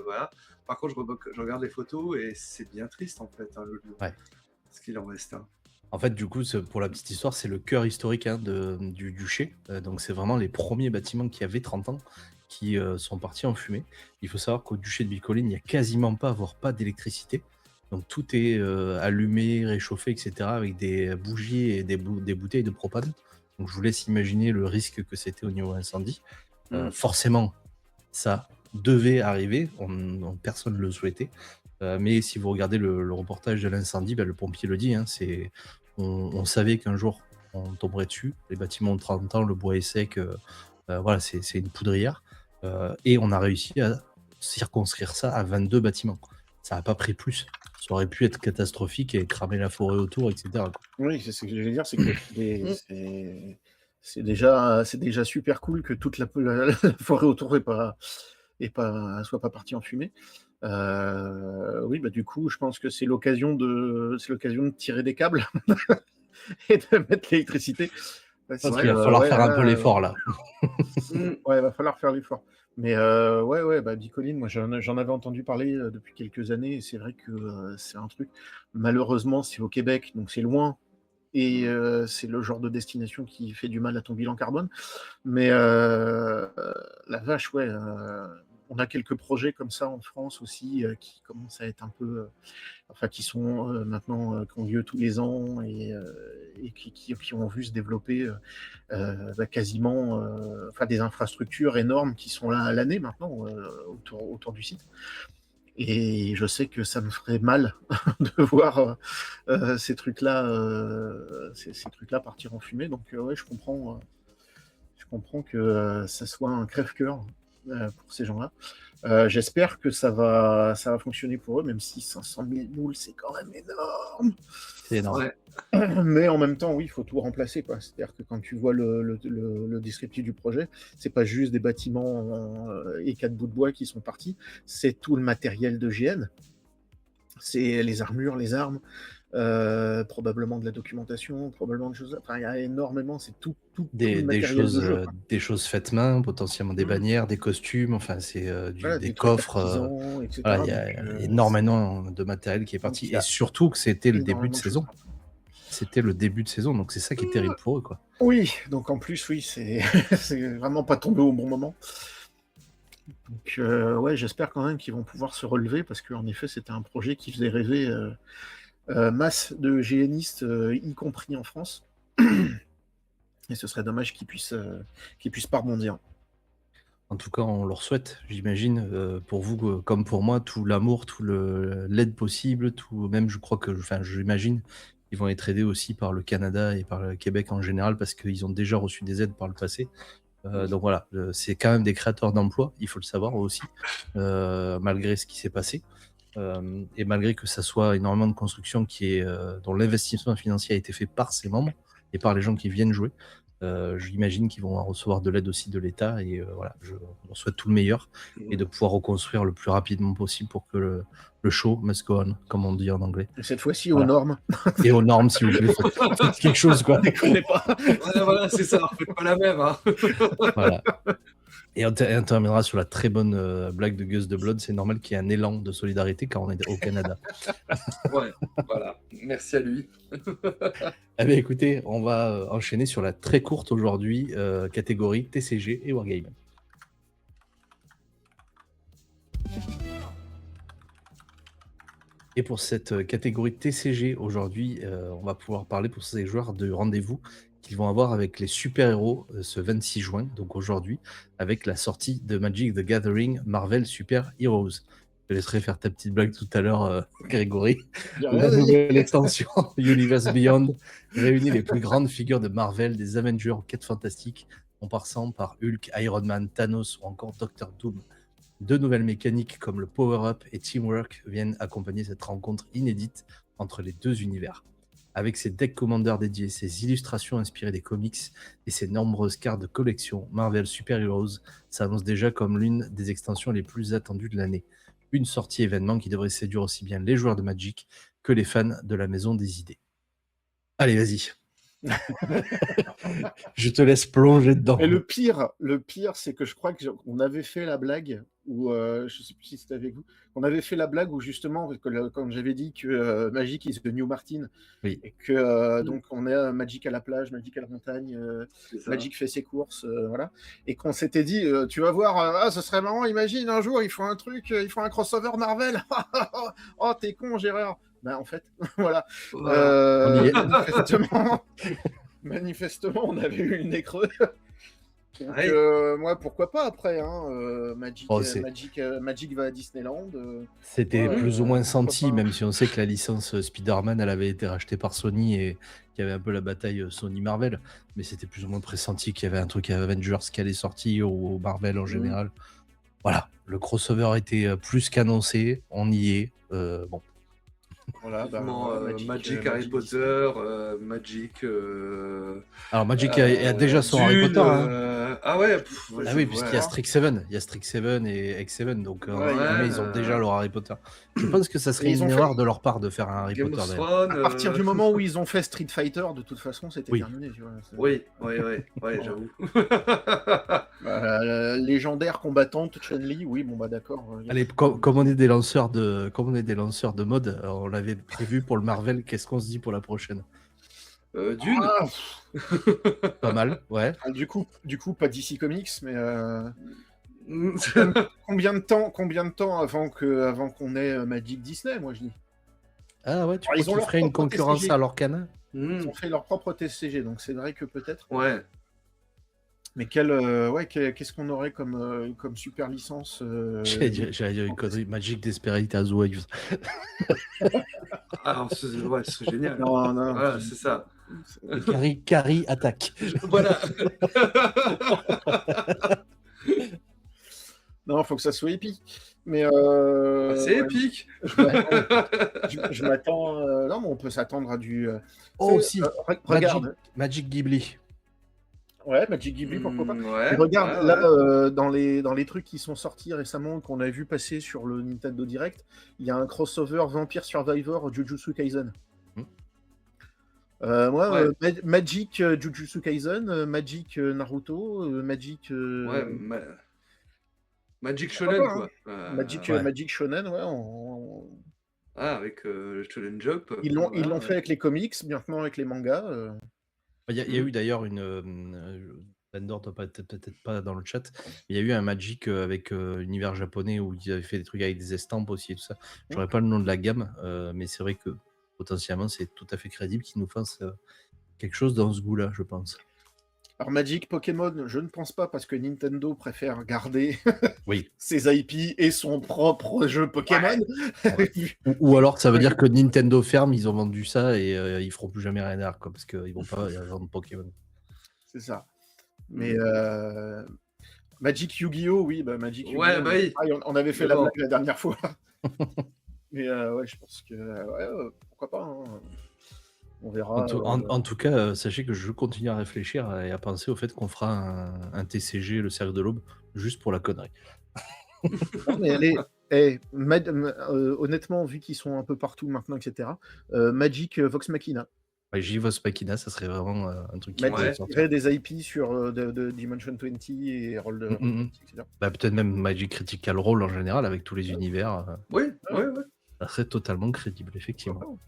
voilà. Par contre, je regarde les photos et c'est bien triste en fait, le lieu. Ouais. Ce qu'il en reste. En fait, du coup, pour la petite histoire, c'est le cœur historique du duché. Donc, c'est vraiment les premiers bâtiments qui avaient 30 ans qui sont partis en fumée. Il faut savoir qu'au duché de Bicoline, il n'y a quasiment voire pas d'électricité. Donc, tout est allumé, réchauffé, etc. avec des bougies et des bouteilles de propane. Donc, je vous laisse imaginer le risque que c'était au niveau incendie. Forcément, ça devait arriver. Personne ne le souhaitait. Mais si vous regardez le reportage de l'incendie, le pompier le dit, on savait qu'un jour on tomberait dessus. Les bâtiments ont 30 ans, le bois est sec, voilà, c'est une poudrière. Et on a réussi à circonscrire ça à 22 bâtiments. Ça n'a pas pris plus. Ça aurait pu être catastrophique et cramer la forêt autour, etc. quoi. Oui, c'est ce que je vais dire, c'est que c'est déjà super cool que toute la forêt autour soit pas partie en fumée. Oui, du coup, je pense que c'est l'occasion de tirer des câbles et de mettre l'électricité. Il va falloir faire un peu l'effort là. Ouais, il va falloir faire l'effort. Mais Bicoline, moi j'en avais entendu parler depuis quelques années et c'est vrai que c'est un truc. Malheureusement, c'est au Québec, donc c'est loin et c'est le genre de destination qui fait du mal à ton bilan carbone. Mais la vache, ouais. On a quelques projets comme ça en France aussi qui commencent à être un peu, qui sont maintenant, qui ont lieu tous les ans et qui ont vu se développer quasiment des infrastructures énormes qui sont là à l'année maintenant autour du site. Et je sais que ça me ferait mal de voir ces trucs-là partir en fumée. Donc ouais, je comprends que ça soit un crève-cœur pour ces gens-là. J'espère que ça va fonctionner pour eux, même si 500 000 boules, c'est quand même énorme. C'est énorme. Ouais. Mais en même temps, oui, il faut tout remplacer, quoi. C'est-à-dire que quand tu vois le descriptif du projet, c'est pas juste des bâtiments et 4 bouts de bois qui sont partis, c'est tout le matériel de GN. C'est les armures, les armes, probablement de la documentation, probablement des choses. Enfin, il y a énormément, c'est tout le matériel de jeu, quoi. Des choses faites main, potentiellement des bannières, des costumes, enfin c'est des coffres. etc. Voilà, il y a énormément de matériel qui est parti. Et surtout que c'était le début de saison. C'était le début de saison, donc c'est ça qui est terrible pour eux, quoi. Oui, donc en plus, oui, c'est vraiment pas tombé au bon moment. Donc ouais, j'espère quand même qu'ils vont pouvoir se relever parce qu'en effet, c'était un projet qui faisait rêver masse de GNistes, y compris en France. Et ce serait dommage qu'ils puissent pas rebondir. En tout cas, on leur souhaite, j'imagine, pour vous comme pour moi, tout l'amour, tout l'aide possible, tout même je crois que, j'imagine, ils vont être aidés aussi par le Canada et par le Québec en général parce qu'ils ont déjà reçu des aides par le passé. Donc voilà, c'est quand même des créateurs d'emplois, il faut le savoir aussi, malgré ce qui s'est passé. Et malgré que ça soit énormément de construction dont l'investissement financier a été fait par ses membres et par les gens qui viennent jouer, j'imagine qu'ils vont recevoir de l'aide aussi de l'État. Et voilà, je leur souhaite tout le meilleur et de pouvoir reconstruire le plus rapidement possible pour que le show must go on, comme on dit en anglais. Et cette fois-ci aux Voilà. normes. Et aux normes, s'il vous plaît, faites quelque chose, quoi. Déconnez pas. Ouais, voilà, c'est ça, faites pas la même. Hein. Voilà. Et on terminera sur la très bonne blague de Gus de Blood. C'est normal qu'il y ait un élan de solidarité quand on est au Canada. Ouais, voilà. Merci à lui. Eh bien, écoutez, on va enchaîner sur la très courte aujourd'hui catégorie TCG et Wargame. Et pour cette catégorie TCG aujourd'hui, on va pouvoir parler pour ces joueurs de rendez-vous qu'ils vont avoir avec les super-héros ce 26 juin, donc aujourd'hui, avec la sortie de Magic the Gathering Marvel Super Heroes. Je te laisserai faire ta petite blague tout à l'heure, Grégory. La nouvelle extension Universe Beyond réunit les plus grandes figures de Marvel, des Avengers aux quêtes fantastiques, en passant par Hulk, Iron Man, Thanos ou encore Doctor Doom. 2 nouvelles mécaniques comme le Power-Up et Teamwork viennent accompagner cette rencontre inédite entre les deux univers. Avec ses decks commanders dédiés, ses illustrations inspirées des comics et ses nombreuses cartes de collection, Marvel Super Heroes s'annonce déjà comme l'une des extensions les plus attendues de l'année. Une sortie événement qui devrait séduire aussi bien les joueurs de Magic que les fans de la Maison des Idées. Allez, vas-y. Je te laisse plonger dedans. Et le pire, c'est que je crois qu'on avait fait la blague, ou je sais plus si c'était avec vous, on avait fait la blague où justement, quand j'avais dit que Magic is the new Martin, Oui. et que donc on est Magic à la plage, Magic à la montagne, Magic fait ses courses, voilà, et qu'on s'était dit, tu vas voir, ce serait marrant, imagine un jour ils font un truc, ils font un crossover Marvel, oh t'es con Gérard. Ben, en fait, voilà. On y est. Manifestement, on avait eu le nez creux. Donc, Ouais. moi, pourquoi pas après, hein, Magic, Oh, Magic va à Disneyland. C'était ouais, plus ou moins senti, pourquoi pas. même si on sait que la licence Spider-Man, elle avait été rachetée par Sony et qu'il y avait un peu la bataille Sony-Marvel. Mais c'était plus ou moins pressenti qu'il y avait un truc à Avengers qui allait sortir ou Marvel en général. Voilà, le crossover était plus qu'annoncé, on y est. Bon. Voilà, Magic Harry Potter, Magic. Alors Magic a déjà son Harry Dune, Potter. Hein. Ah ouais. Ah oui, puisqu'il y a Strixhaven, il y a Strixhaven et X7, donc ils ont déjà leur Harry Potter. Je pense que ça serait une erreur de leur part de faire un Harry Game Potter. of Thrones, À partir du moment où ils ont fait Street Fighter, de toute façon, c'était terminé. Tu vois, oui, j'avoue. Légendaire combattante Chun-Li, oui, bon bah d'accord. Allez, comme on est des lanceurs de mode, on l'avait prévu pour le Marvel. Qu'est-ce qu'on se dit pour la prochaine? Dune. Pas mal, ouais. Du coup, pas DC Comics, mais combien de temps avant qu'on ait Magic Disney, moi je dis. Ah ouais, tu crois Ils ont qu'ils leur feraient une propre concurrence TCG. à l'Orcana? Ils ont fait leur propre TCG, donc c'est vrai que peut-être. Ouais. Mais qu'est-ce qu'on aurait comme super licence J'allais dire une connerie. Magic Desperate as Waves. Alors, c'est génial. Non, voilà, c'est ça. Carrie attaque. Voilà. Non, faut que ça soit épique. Mais c'est épique. Je m'attends. Non, mais on peut s'attendre à du. Si. Regarde. Magic Ghibli. Ouais, Magic Ghibli, pourquoi pas. Ouais, regarde, là, dans les trucs qui sont sortis récemment, qu'on a vu passer sur le Nintendo Direct, il y a un crossover Vampire Survivor Jujutsu Kaisen. Magic Jujutsu Kaisen, Magic Naruto, Magic. Magic Shonen, quoi. Magic Shonen, ouais. Avec le Shonen Jump. Ils l'ont fait avec les comics, maintenant avec les mangas. Il y a eu d'ailleurs Vendor, peut-être pas dans le chat, mais il y a eu un Magic avec univers japonais où ils avaient fait des trucs avec des estampes aussi et tout ça. J'aurais pas le nom de la gamme, mais c'est vrai que potentiellement c'est tout à fait crédible qu'ils nous fassent quelque chose dans ce goût-là, je pense. Alors Magic, Pokémon, je ne pense pas parce que Nintendo préfère garder oui. ses IP et son propre jeu Pokémon. Ouais. ou alors ça veut dire que Nintendo ferme, ils ont vendu ça et ils feront plus jamais rien derrière, quoi, parce qu'ils vont pas vendre Pokémon. C'est ça. Mais Magic Yu-Gi-Oh, oui, Magic Yu-Gi-Oh. Ouais, bah oui. On avait fait la blague la dernière fois. Mais ouais, je pense que ouais, pourquoi pas, hein. On En verra. tout, en tout cas, sachez que je continue à réfléchir et à penser au fait qu'on fera un TCG, le Cercle de l'Aube, juste pour la connerie. Non, mais honnêtement, vu qu'ils sont un peu partout maintenant, etc., Magic Vox Machina. Ouais, J-Vox Machina, ça serait vraiment un truc qui pourrait Magic sortir. tirait des IP sur de Dimension 20 et Roll20, etc. Bah, peut-être même Magic Critical Role en général, avec tous les univers, Oui, Ouais. ouais. ça serait totalement crédible, effectivement. Pourquoi pas.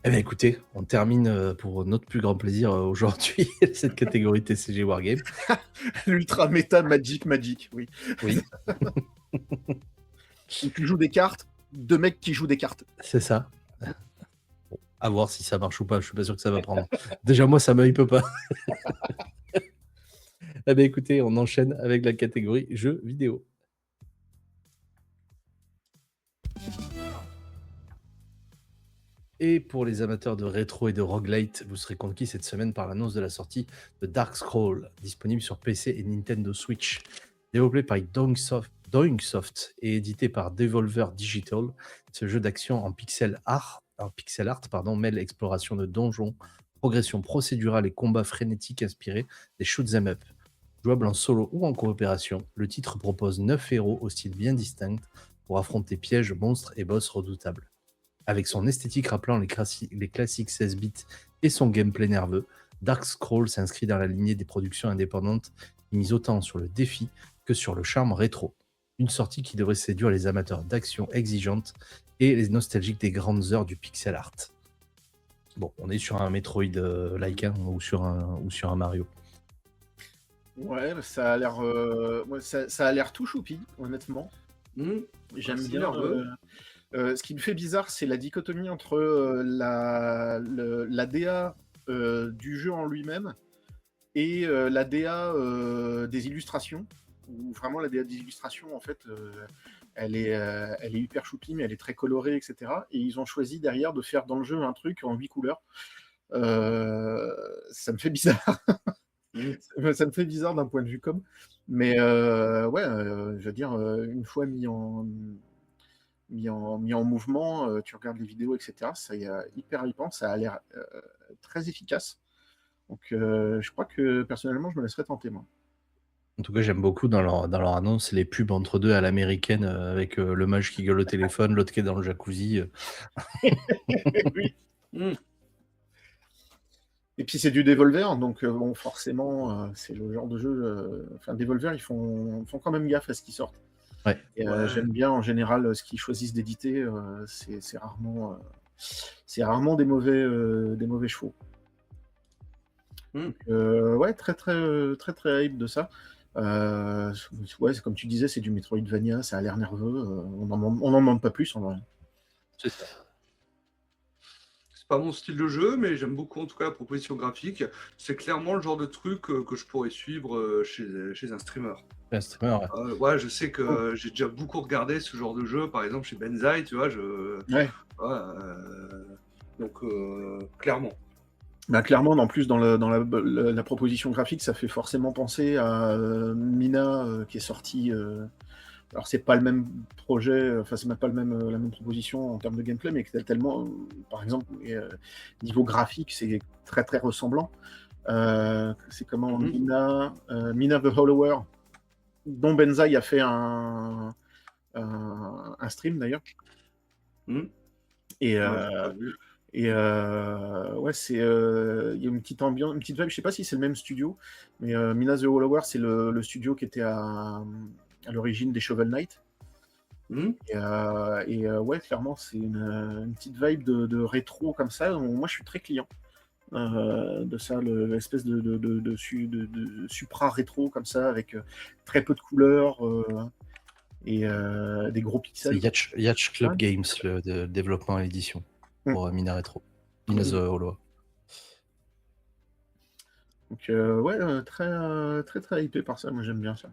Eh bien, écoutez, on termine pour notre plus grand plaisir aujourd'hui cette catégorie TCG Wargame. L'ultra méta Magic, oui. Oui, Où tu joues des cartes, deux mecs qui jouent des cartes. c'est ça. Bon, à voir si ça marche ou pas, je suis pas sûr que ça va prendre. Déjà, moi, ça me hype pas. Eh bien, écoutez, on enchaîne avec la catégorie jeux vidéo. Et pour les amateurs de rétro et de roguelite, vous serez conquis cette semaine par l'annonce de la sortie de Dark Scroll, disponible sur PC et Nintendo Switch. Développé par Doingsoft et édité par Devolver Digital, ce jeu d'action en pixel art mêle exploration de donjons, progression procédurale et combats frénétiques inspirés des shoot'em up. Jouable en solo ou en coopération, le titre propose 9 héros au style bien distinct pour affronter pièges, monstres et boss redoutables. Avec son esthétique rappelant les classiques 16 bits et son gameplay nerveux, Dark Scroll s'inscrit dans la lignée des productions indépendantes qui misent autant sur le défi que sur le charme rétro. Une sortie qui devrait séduire les amateurs d'action exigeante et les nostalgiques des grandes heures du pixel art. Bon, on est sur un Metroid-like ou sur un Mario. Ouais, ça a l'air, ça a l'air tout choupi, honnêtement. J'aime C'est bien. nerveux. Ce qui me fait bizarre, c'est la dichotomie entre la DA du jeu en lui-même et la DA des illustrations. Où vraiment la DA des illustrations, en fait, elle est hyper choupi, mais elle est très colorée, etc. Et ils ont choisi derrière de faire dans le jeu un truc en 8 couleurs. Ça me fait bizarre. Ça me fait bizarre d'un point de vue com. Mais ouais, je veux dire, une fois mis en mouvement, tu regardes les vidéos, etc. Ça y est hyper hypant, ça a l'air très efficace. Donc je crois que personnellement, je me laisserais tenter, moi. En tout cas, j'aime beaucoup dans leur annonce les pubs entre deux à l'américaine avec le mage qui gueule au téléphone, l'autre qui est dans le jacuzzi. Oui. Et puis c'est du Devolver, donc bon, forcément, c'est le genre de jeu. Enfin, Devolver, ils font quand même gaffe à ce qui sort. Ouais. Et j'aime bien en général ce qu'ils choisissent d'éditer. C'est rarement des mauvais chevaux. Donc, ouais, très hype de ça. Ouais, comme tu disais, c'est du Metroidvania, ça a l'air nerveux. On n'en demande pas plus en vrai. C'est ça. C'est pas mon style de jeu, mais j'aime beaucoup en tout cas la proposition graphique. C'est clairement le genre de truc que je pourrais suivre chez un streamer. Un streamer, ouais. Ouais, je sais que j'ai déjà beaucoup regardé ce genre de jeu, par exemple chez Benzaï, tu vois. Ouais. Donc, clairement. Bah, clairement, en plus, dans la proposition graphique, ça fait forcément penser à Mina qui est sorti. Alors, c'est pas le même projet, enfin, c'est même pas la même proposition en termes de gameplay, mais tellement, par exemple, niveau graphique, c'est très très ressemblant. C'est comment Mina the Hollower, dont Benzaï a fait un stream d'ailleurs. Et ouais, c'est il y a une petite ambiance, une petite vibe. Je sais pas si c'est le même studio, mais Mina the Hollower, c'est le studio qui était à l'origine des Shovel Knight. Et ouais, clairement, c'est une petite vibe de rétro comme ça. Moi, je suis très client de ça, l'espèce de supra rétro comme ça, avec très peu de couleurs et des gros pixels. C'est Yacht Club Games, le développement et l'édition pour Mina Retro. Mina the Hollower. Donc ouais, très hypé par ça. Moi, j'aime bien ça.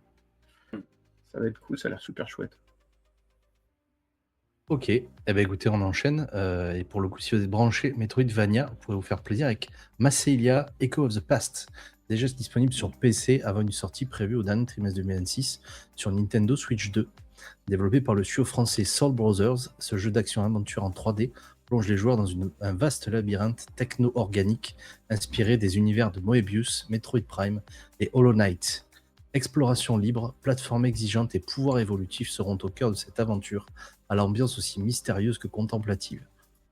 Ça va être cool, ça a l'air super chouette. Ok, eh ben écoutez, on enchaîne. Et pour le coup, si vous êtes branché Metroidvania, vous pourrez vous faire plaisir avec Massilia Echo of the Past, déjà disponible sur PC avant une sortie prévue au dernier trimestre 2026 sur Nintendo Switch 2. Développé par le studio français Soul Brothers, ce jeu d'action-aventure en 3D plonge les joueurs dans un vaste labyrinthe techno-organique inspiré des univers de Moebius, Metroid Prime et Hollow Knight. Exploration libre, plateforme exigeante et pouvoir évolutif seront au cœur de cette aventure, à l'ambiance aussi mystérieuse que contemplative.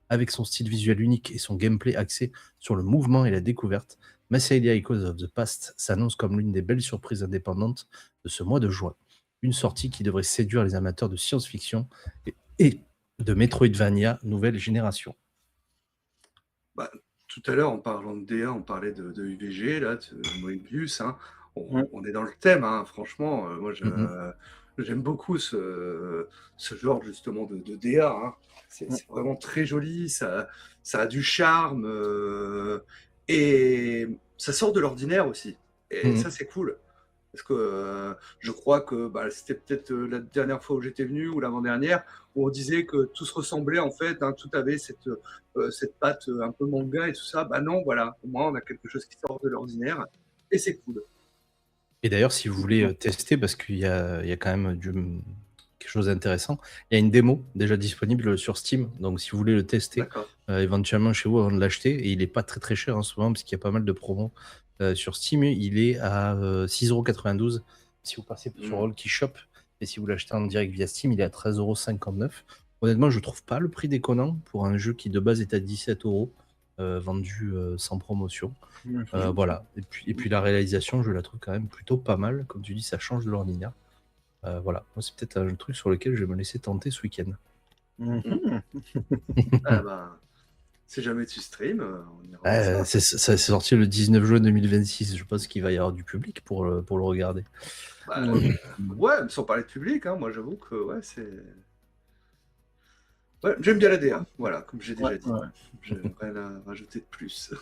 Avec son style visuel unique et son gameplay axé sur le mouvement et la découverte, Massalia Echoes of the Past s'annonce comme l'une des belles surprises indépendantes de ce mois de juin. Une sortie qui devrait séduire les amateurs de science-fiction et de Metroidvania nouvelle génération. Bah, tout à l'heure, en parlant de DA, on parlait de UVG, là, de Moebius. Hein. On est dans le thème, hein, franchement. Moi, j'aime beaucoup ce genre, justement, de DA. Hein. C'est vraiment très joli, ça a du charme, et ça sort de l'ordinaire aussi. Et ça, c'est cool. Parce que je crois que c'était peut-être la dernière fois où j'étais venu ou l'avant-dernière où on disait que tout se ressemblait en fait, hein, tout avait cette patte un peu manga et tout ça. Bah non, voilà, au moins on a quelque chose qui sort de l'ordinaire et c'est cool. Et d'ailleurs, si vous voulez tester, parce qu'il y a quand même quelque chose d'intéressant, il y a une démo déjà disponible sur Steam. Donc si vous voulez le tester, éventuellement chez vous avant de l'acheter, et il n'est pas très très cher en ce moment parce qu'il y a pas mal de promos sur Steam, il est à 6,92€ si vous passez sur Rollkey Shop, et si vous l'achetez en direct via Steam, il est à 13,59€. Honnêtement, je trouve pas le prix déconnant pour un jeu qui de base est à 17€, vendu sans promotion. Voilà. Et puis la réalisation, je la trouve quand même plutôt pas mal. Comme tu dis, ça change de l'ordinaire. Voilà. Moi, c'est peut-être un truc sur lequel je vais me laisser tenter ce week-end. Ah bah, si jamais tu stream, on ira c'est sorti le 19 juin 2026. Je pense qu'il va y avoir du public pour le regarder. Ouais, sans parler de public, hein, moi j'avoue que ouais, c'est. Ouais, j'aime bien la DA, voilà, comme j'ai déjà dit. Je n'ai rien à rajouter de plus.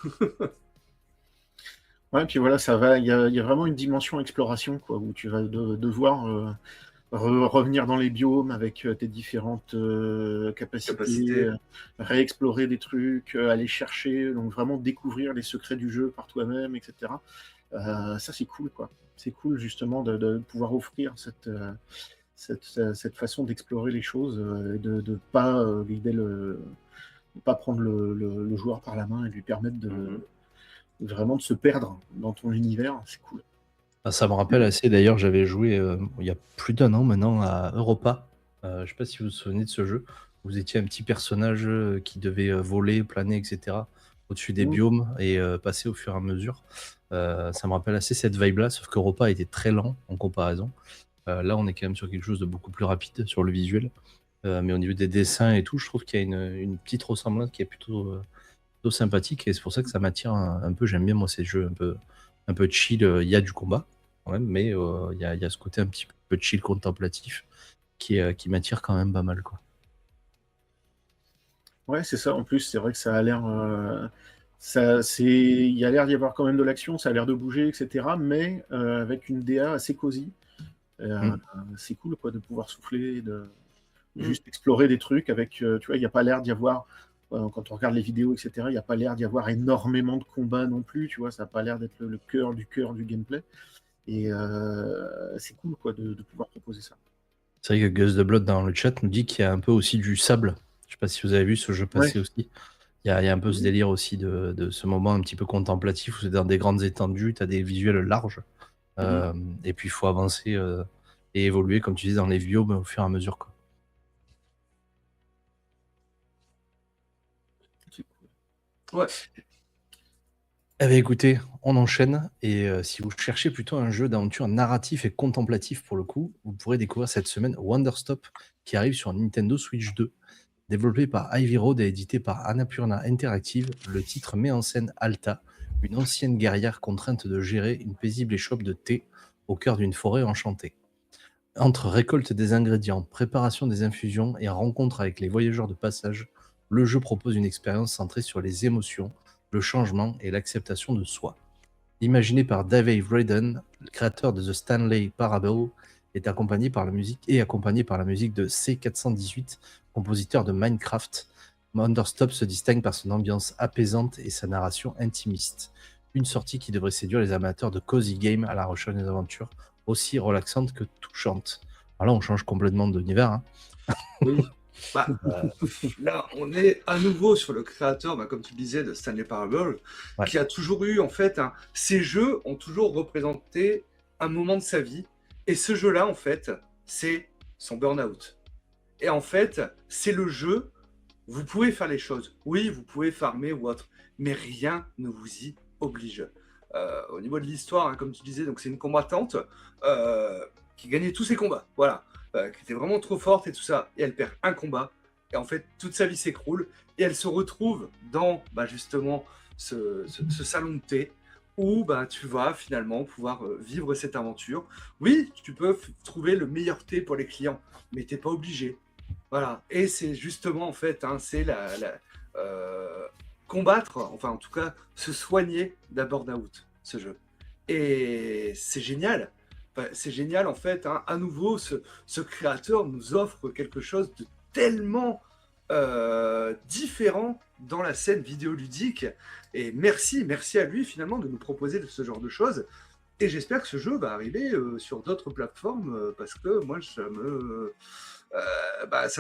Ouais, puis voilà, ça va. Il y a vraiment une dimension exploration, quoi, où tu vas devoir revenir dans les biomes avec tes différentes capacités, réexplorer des trucs, aller chercher, donc vraiment découvrir les secrets du jeu par toi-même, etc. Ça, c'est cool, quoi. C'est cool, justement, de pouvoir offrir cette façon d'explorer les choses, et de ne pas guider pas prendre le joueur par la main et lui permettre vraiment de se perdre dans ton univers. C'est cool. Ça me rappelle assez, d'ailleurs, j'avais joué il y a plus d'1 an maintenant à Europa. Je ne sais pas si vous vous souvenez de ce jeu. Vous étiez un petit personnage qui devait voler, planer, etc. au-dessus des biomes et passer au fur et à mesure. Ça me rappelle assez cette vibe-là, sauf qu'Europa était très lent en comparaison. Là, on est quand même sur quelque chose de beaucoup plus rapide sur le visuel. Mais au niveau des dessins et tout, je trouve qu'il y a une petite ressemblance qui est plutôt sympathique, et c'est pour ça que ça m'attire un peu. J'aime bien, moi, ces jeux un peu chill. Il y a du combat quand même, mais il y a ce côté un petit peu chill contemplatif qui m'attire quand même pas mal, quoi. Ouais, c'est ça. En plus, c'est vrai que ça a l'air, il y a l'air d'y avoir quand même de l'action, ça a l'air de bouger, etc. Mais avec une DA assez cosy. C'est cool, quoi, de pouvoir souffler, de juste explorer des trucs avec, tu vois, il n'y a pas l'air d'y avoir, quand on regarde les vidéos, etc., il n'y a pas l'air d'y avoir énormément de combats non plus, tu vois, ça n'a pas l'air d'être le cœur du gameplay. Et c'est cool, quoi, de pouvoir proposer ça. C'est vrai que Gus the Blood dans le chat nous dit qu'il y a un peu aussi du sable. Je sais pas si vous avez vu ce jeu passer aussi. Il y a un peu ce délire aussi de ce moment un petit peu contemplatif où c'est dans des grandes étendues, tu as des visuels larges. Et puis il faut avancer et évoluer, comme tu dis, dans les biomes au fur et à mesure, quoi. Ouais. Eh bien, écoutez, on enchaîne, et si vous cherchez plutôt un jeu d'aventure narratif et contemplatif pour le coup, vous pourrez découvrir cette semaine Wonderstop, qui arrive sur Nintendo Switch 2. Développé par Ivy Road et édité par Annapurna Interactive, le titre met en scène Alta, une ancienne guerrière contrainte de gérer une paisible échoppe de thé au cœur d'une forêt enchantée. Entre récolte des ingrédients, préparation des infusions et rencontre avec les voyageurs de passage, le jeu propose une expérience centrée sur les émotions, le changement et l'acceptation de soi. Imaginé par Dave Braden, le créateur de The Stanley Parable, est accompagné par la musique de C418, compositeur de Minecraft. Wonderstop se distingue par son ambiance apaisante et sa narration intimiste. Une sortie qui devrait séduire les amateurs de cozy game à la recherche des aventures aussi relaxantes que touchantes. Alors là, on change complètement d'univers. Hein. Oui. Bah, là, on est à nouveau sur le créateur, comme tu le disais, de Stanley Parable, Ouais. qui a toujours eu, en fait, ces jeux ont toujours représenté un moment de sa vie. Et ce jeu-là, en fait, c'est son burn-out. Et en fait, c'est le jeu, vous pouvez faire les choses. Oui, vous pouvez farmer ou autre, mais rien ne vous y oblige. Au niveau de l'histoire, comme tu disais, donc c'est une combattante qui gagnait tous ses combats. Voilà. Qui était vraiment trop forte et tout ça, et elle perd un combat, et en fait, toute sa vie s'écroule, et elle se retrouve dans, justement, ce salon de thé, où tu vas finalement pouvoir vivre cette aventure. Oui, tu peux trouver le meilleur thé pour les clients, mais t'es pas obligé. Voilà, et c'est justement, en fait, c'est combattre, enfin, en tout cas, se soigner d'un burn-out, ce jeu. Et c'est génial. C'est génial, en fait. À nouveau, ce créateur nous offre quelque chose de tellement différent dans la scène vidéoludique. Et merci à lui, finalement, de nous proposer ce genre de choses. Et j'espère que ce jeu va arriver sur d'autres plateformes, parce que moi, ça me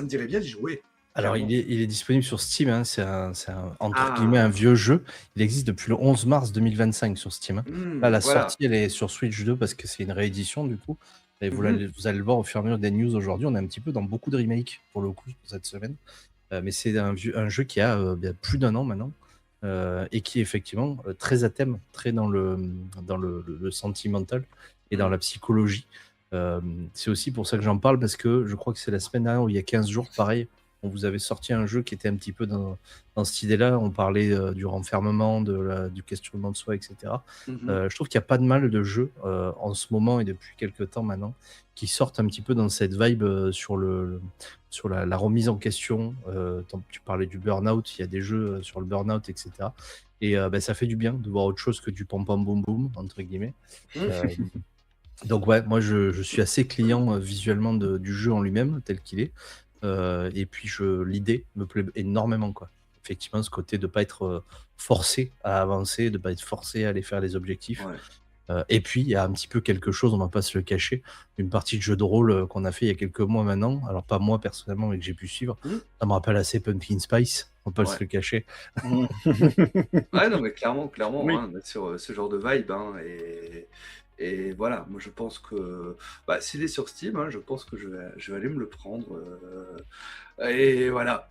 dirait bien d'y jouer. Alors, Clairement. il est disponible sur Steam. Hein, entre guillemets un vieux jeu. Il existe depuis le 11 mars 2025 sur Steam. Hein. Là, la Voilà. sortie, elle est sur Switch 2 parce que c'est une réédition du coup. Et vous allez le voir au fur et à mesure des news aujourd'hui. On est un petit peu dans beaucoup de remakes pour le coup cette semaine. Mais c'est un jeu qui a plus d'1 an maintenant. Et qui est effectivement très à thème, très dans le sentimental et dans la psychologie. C'est aussi pour ça que j'en parle, parce que je crois que c'est la semaine dernière, où il y a 15 jours, pareil, on vous avait sorti un jeu qui était un petit peu dans cette idée-là. On parlait du renfermement, du questionnement de soi, etc. Je trouve qu'il n'y a pas de mal de jeux en ce moment et depuis quelques temps maintenant qui sortent un petit peu dans cette vibe sur la remise en question. Tu parlais du burn-out, il y a des jeux sur le burn-out, etc. Et ça fait du bien de voir autre chose que du pom-pom boum-boum, entre guillemets. Donc ouais, moi je suis assez client visuellement du jeu en lui-même, tel qu'il est. Et puis l'idée me plaît énormément, quoi. Effectivement, ce côté de ne pas être forcé à avancer, de ne pas être forcé à aller faire les objectifs. Ouais. Et puis, il y a un petit peu quelque chose, on ne va pas se le cacher, une partie de jeu de rôle qu'on a fait il y a quelques mois maintenant. Alors, pas moi personnellement, mais que j'ai pu suivre. Ça me rappelle assez Pumpkin Spice, on ne va pas se le cacher. Ouais, non, mais clairement, Oui. on est sur ce genre de vibe. Et voilà, moi je pense que s'il est sur Steam, je pense que je vais aller me le prendre. Et voilà.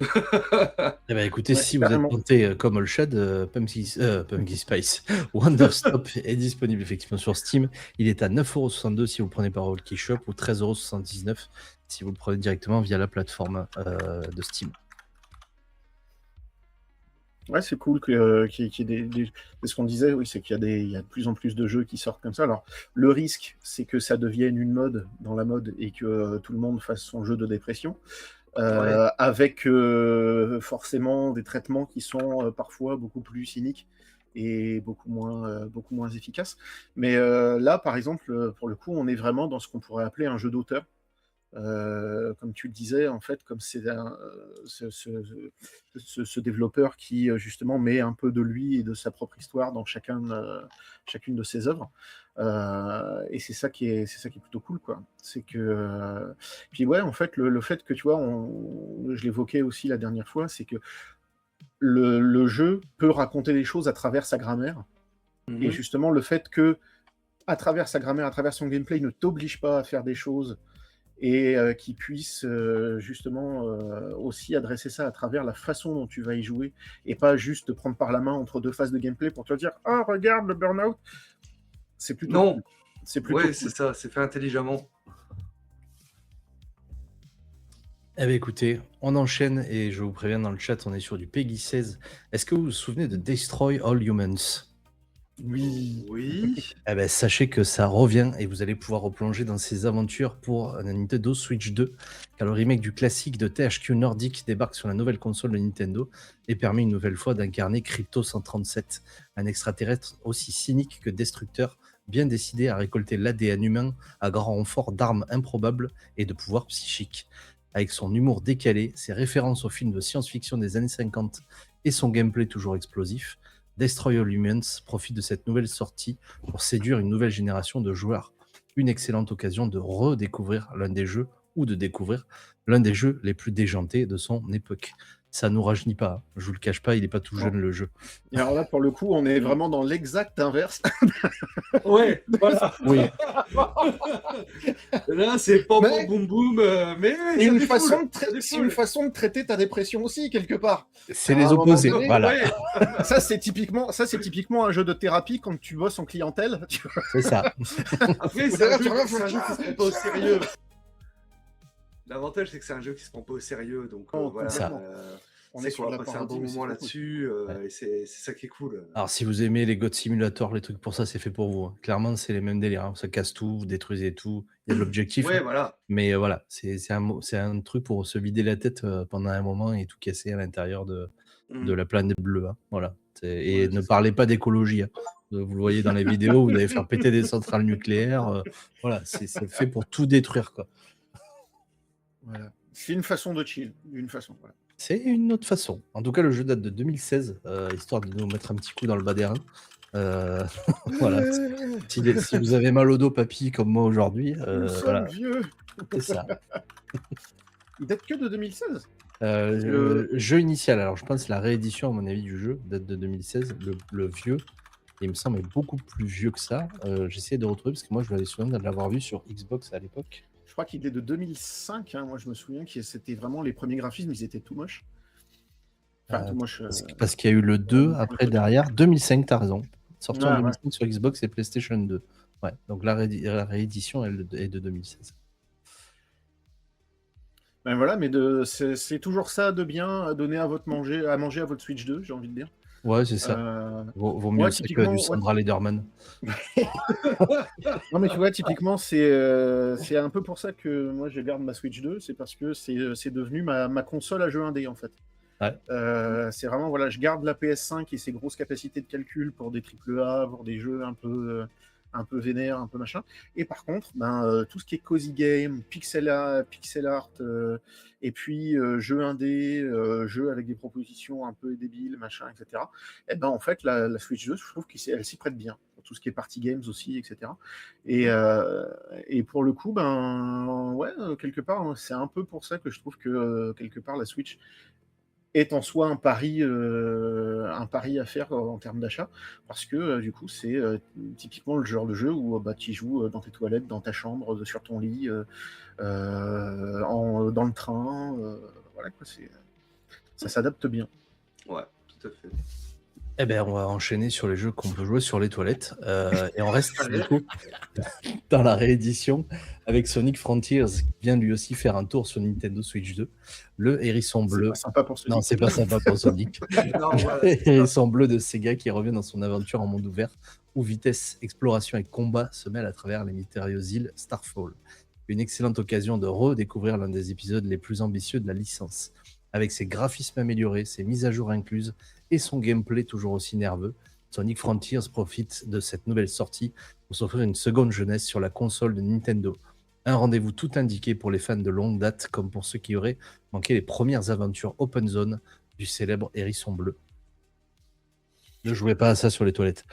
Eh ben, écoutez, Ouais, si vous êtes carrément. tenté comme Allshad, Pumpkin Spice Wonder Stop est disponible effectivement sur Steam. Il est à 9,62€ si vous le prenez par Walkie Shop, ou 13,79€ si vous le prenez directement via la plateforme de Steam. Ouais, c'est cool qu'il y ait des... C'est ce qu'on disait, oui, c'est qu'il y a de plus en plus de jeux qui sortent comme ça. Alors, le risque, c'est que ça devienne une mode dans la mode et que tout le monde fasse son jeu de dépression. Avec forcément des traitements qui sont parfois beaucoup plus cyniques et beaucoup moins efficaces. Mais là, par exemple, pour le coup, on est vraiment dans ce qu'on pourrait appeler un jeu d'auteur. Comme tu le disais, en fait, comme c'est ce développeur qui justement met un peu de lui et de sa propre histoire dans chacune de ses œuvres. Et c'est ça qui est plutôt cool, quoi. C'est que puis ouais, en fait, le fait que tu vois, je l'évoquais aussi la dernière fois, c'est que le jeu peut raconter des choses à travers sa grammaire. Et justement, le fait que à travers sa grammaire, à travers son gameplay, il ne t'oblige pas à faire des choses et qui puisse justement aussi adresser ça à travers la façon dont tu vas y jouer, et pas juste te prendre par la main entre deux phases de gameplay pour te dire « Ah, regarde le burn-out !» C'est plutôt Non, cool. C'est plutôt ouais, cool. c'est ça, c'est fait intelligemment. Eh bien écoutez, on enchaîne, et je vous préviens, dans le chat, on est sur du Peggy 16. Est-ce que vous vous souvenez de Destroy All Humans ? Oui. Eh ben, sachez que ça revient et vous allez pouvoir replonger dans ces aventures pour la Nintendo Switch 2, car le remake du classique de THQ Nordic débarque sur la nouvelle console de Nintendo et permet une nouvelle fois d'incarner Crypto 137, un extraterrestre aussi cynique que destructeur, bien décidé à récolter l'ADN humain à grand renfort d'armes improbables et de pouvoirs psychiques. Avec son humour décalé, ses références aux films de science-fiction des années 50 et son gameplay toujours explosif, Destroy All Humans profite de cette nouvelle sortie pour séduire une nouvelle génération de joueurs. Une excellente occasion de redécouvrir l'un des jeux ou de découvrir l'un des jeux les plus déjantés de son époque. Ça nous rajeunit pas, hein. Je vous le cache pas, il est pas tout jeune le jeu. Et alors là, pour le coup, on est vraiment dans l'exact inverse. Ouais, voilà. Oui, Là, c'est pam Mais- pam boum boum, mais C'est ça une, défoule, façon ça c'est une défoule. façon de traiter ta dépression aussi, quelque part. c'est À les un moment opposés. donné, Voilà, Ouais. Ça, c'est typiquement un jeu de thérapie quand tu bosses en clientèle. Tu vois. c'est ça. Après, Faut c'est un dire, jeu qui se prend pas au sérieux. L'avantage, c'est que c'est un jeu qui se prend pas au sérieux, donc Oh, voilà. ça. On C'est est sur quoi, la passer un parodie, bon mais c'est moment trop cool. là-dessus, et c'est ça qui est cool. Alors, si vous aimez les God Simulator, les trucs pour ça, c'est fait pour vous, hein. Clairement, c'est les mêmes délires, hein. Ça casse tout, vous détruisez tout. Il y a de l'objectif, Ouais, hein. voilà. Mais voilà, c'est un truc pour se vider la tête pendant un moment et tout casser à l'intérieur de la planète bleue, hein. Voilà. Et Ouais, ne c'est ça. parlez pas d'écologie, hein. Vous le voyez dans les vidéos, vous allez faire péter des centrales nucléaires. Voilà, c'est fait pour tout détruire, quoi. Voilà. C'est une façon de chill, d'une façon. Voilà. C'est une autre façon. En tout cas, le jeu date de 2016, histoire de nous mettre un petit coup dans le bas des reins. Voilà. Si vous avez mal au dos, papy, comme moi aujourd'hui, Nous sommes voilà, vieux. c'est ça. Il date que de 2016. Le jeu initial, alors je pense que la réédition, à mon avis, du jeu date de 2016. Le vieux, il me semble, est beaucoup plus vieux que ça. J'essaie de retrouver parce que moi, je l'avais souvenir de l'avoir vu sur Xbox à l'époque. Je crois qu'il est de 2005. Hein. Moi, je me souviens que c'était vraiment les premiers graphismes, ils étaient tout moches. Enfin, tout moche. Parce qu'il y a eu le 2 après derrière. 2005, t'as raison. Sorti en Ouais, 2005 sur Xbox et PlayStation 2. Ouais, donc la réédition elle, est de 2016. Ben voilà, mais c'est toujours ça de bien à donner à manger à votre Switch 2, j'ai envie de dire. Ouais, c'est ça. Vaut mieux ouais, ça que typiquement, du ouais. Sandra Lederman. Non, mais tu vois, typiquement, c'est un peu pour ça que moi je garde ma Switch 2, c'est parce que c'est devenu ma console à jeux indé en fait. Ouais. C'est vraiment, voilà, je garde la PS5 et ses grosses capacités de calcul pour des AAA, pour des jeux un peu vénères, un peu machin. Et par contre, tout ce qui est cozy game, pixel art, et puis jeux indé, jeux avec des propositions un peu débiles, machin, etc. Et ben en fait, la Switch 2, je trouve qu'elle s'y prête bien. Pour tout ce qui est party games aussi, etc. Et pour le coup, ouais, quelque part, c'est un peu pour ça que je trouve que quelque part la Switch est en soi un pari à faire en termes d'achat, parce que du coup c'est typiquement le genre de jeu où tu joues dans tes toilettes, dans ta chambre, sur ton lit, dans le train, voilà quoi, ça s'adapte bien. Ouais, tout à fait. Eh ben, on va enchaîner sur les jeux qu'on peut jouer sur les toilettes. Et on reste du coup dans la réédition avec Sonic Frontiers, qui vient lui aussi faire un tour sur Nintendo Switch 2. Le hérisson bleu. C'est pas sympa pour Sonic. Non, c'est pas sympa pour Sonic. Non, voilà, Le hérisson bleu de Sega qui revient dans son aventure en monde ouvert où vitesse, exploration et combat se mêlent à travers les mystérieuses îles Starfall. Une excellente occasion de redécouvrir l'un des épisodes les plus ambitieux de la licence. Avec ses graphismes améliorés, ses mises à jour incluses et son gameplay toujours aussi nerveux, Sonic Frontiers profite de cette nouvelle sortie pour s'offrir une seconde jeunesse sur la console de Nintendo. Un rendez-vous tout indiqué pour les fans de longue date comme pour ceux qui auraient manqué les premières aventures open zone du célèbre hérisson bleu. Ne jouez pas à ça sur les toilettes.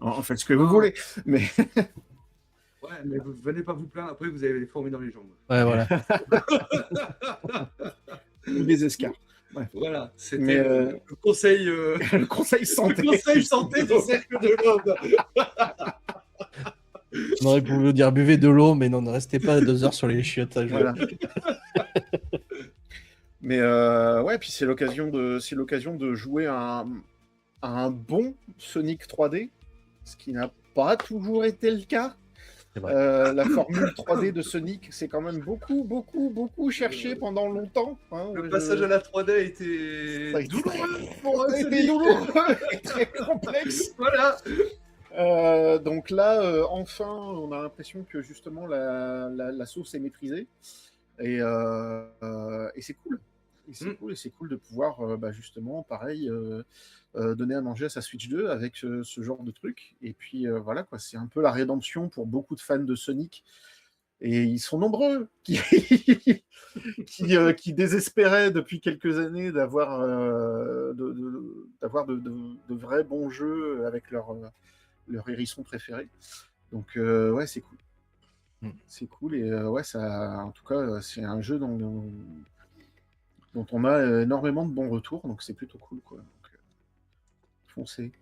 En fait, ce que vous voulez, mais Ouais, mais vous venez pas vous plaindre, après vous avez les fourmis dans les jambes. Ouais, voilà. des escarres. Ouais. Voilà, c'était Mais, le conseil, Le conseil santé. le conseil santé du cercle de l'homme. On aurait pu vous dire buvez de l'eau, mais non, ne restez pas 2 heures sur les chiottes à jouer. Voilà. Mais ouais, puis c'est l'occasion de jouer à un bon Sonic 3D, ce qui n'a pas toujours été le cas. C'est vrai. La formule 3D de Sonic, c'est quand même beaucoup cherché pendant longtemps. Hein. Le passage à la 3D a été Ça a été douloureux pour un Ça a été Sonic. douloureux et très complexe. Voilà. Donc là, enfin, on a l'impression que justement la sauce est maîtrisée. Et c'est cool. Et c'est cool de pouvoir justement, pareil, donner à manger à sa Switch 2 avec ce genre de truc. Et puis voilà, quoi, c'est un peu la rédemption pour beaucoup de fans de Sonic Et ils sont nombreux qui désespéraient depuis quelques années d'avoir de vrais bons jeux avec leur hérisson préféré. Donc, ouais, c'est cool. Mm. C'est cool et ouais, ça, en tout cas, c'est un jeu dont on a énormément de bons retours, donc c'est plutôt cool, quoi. Donc, foncez.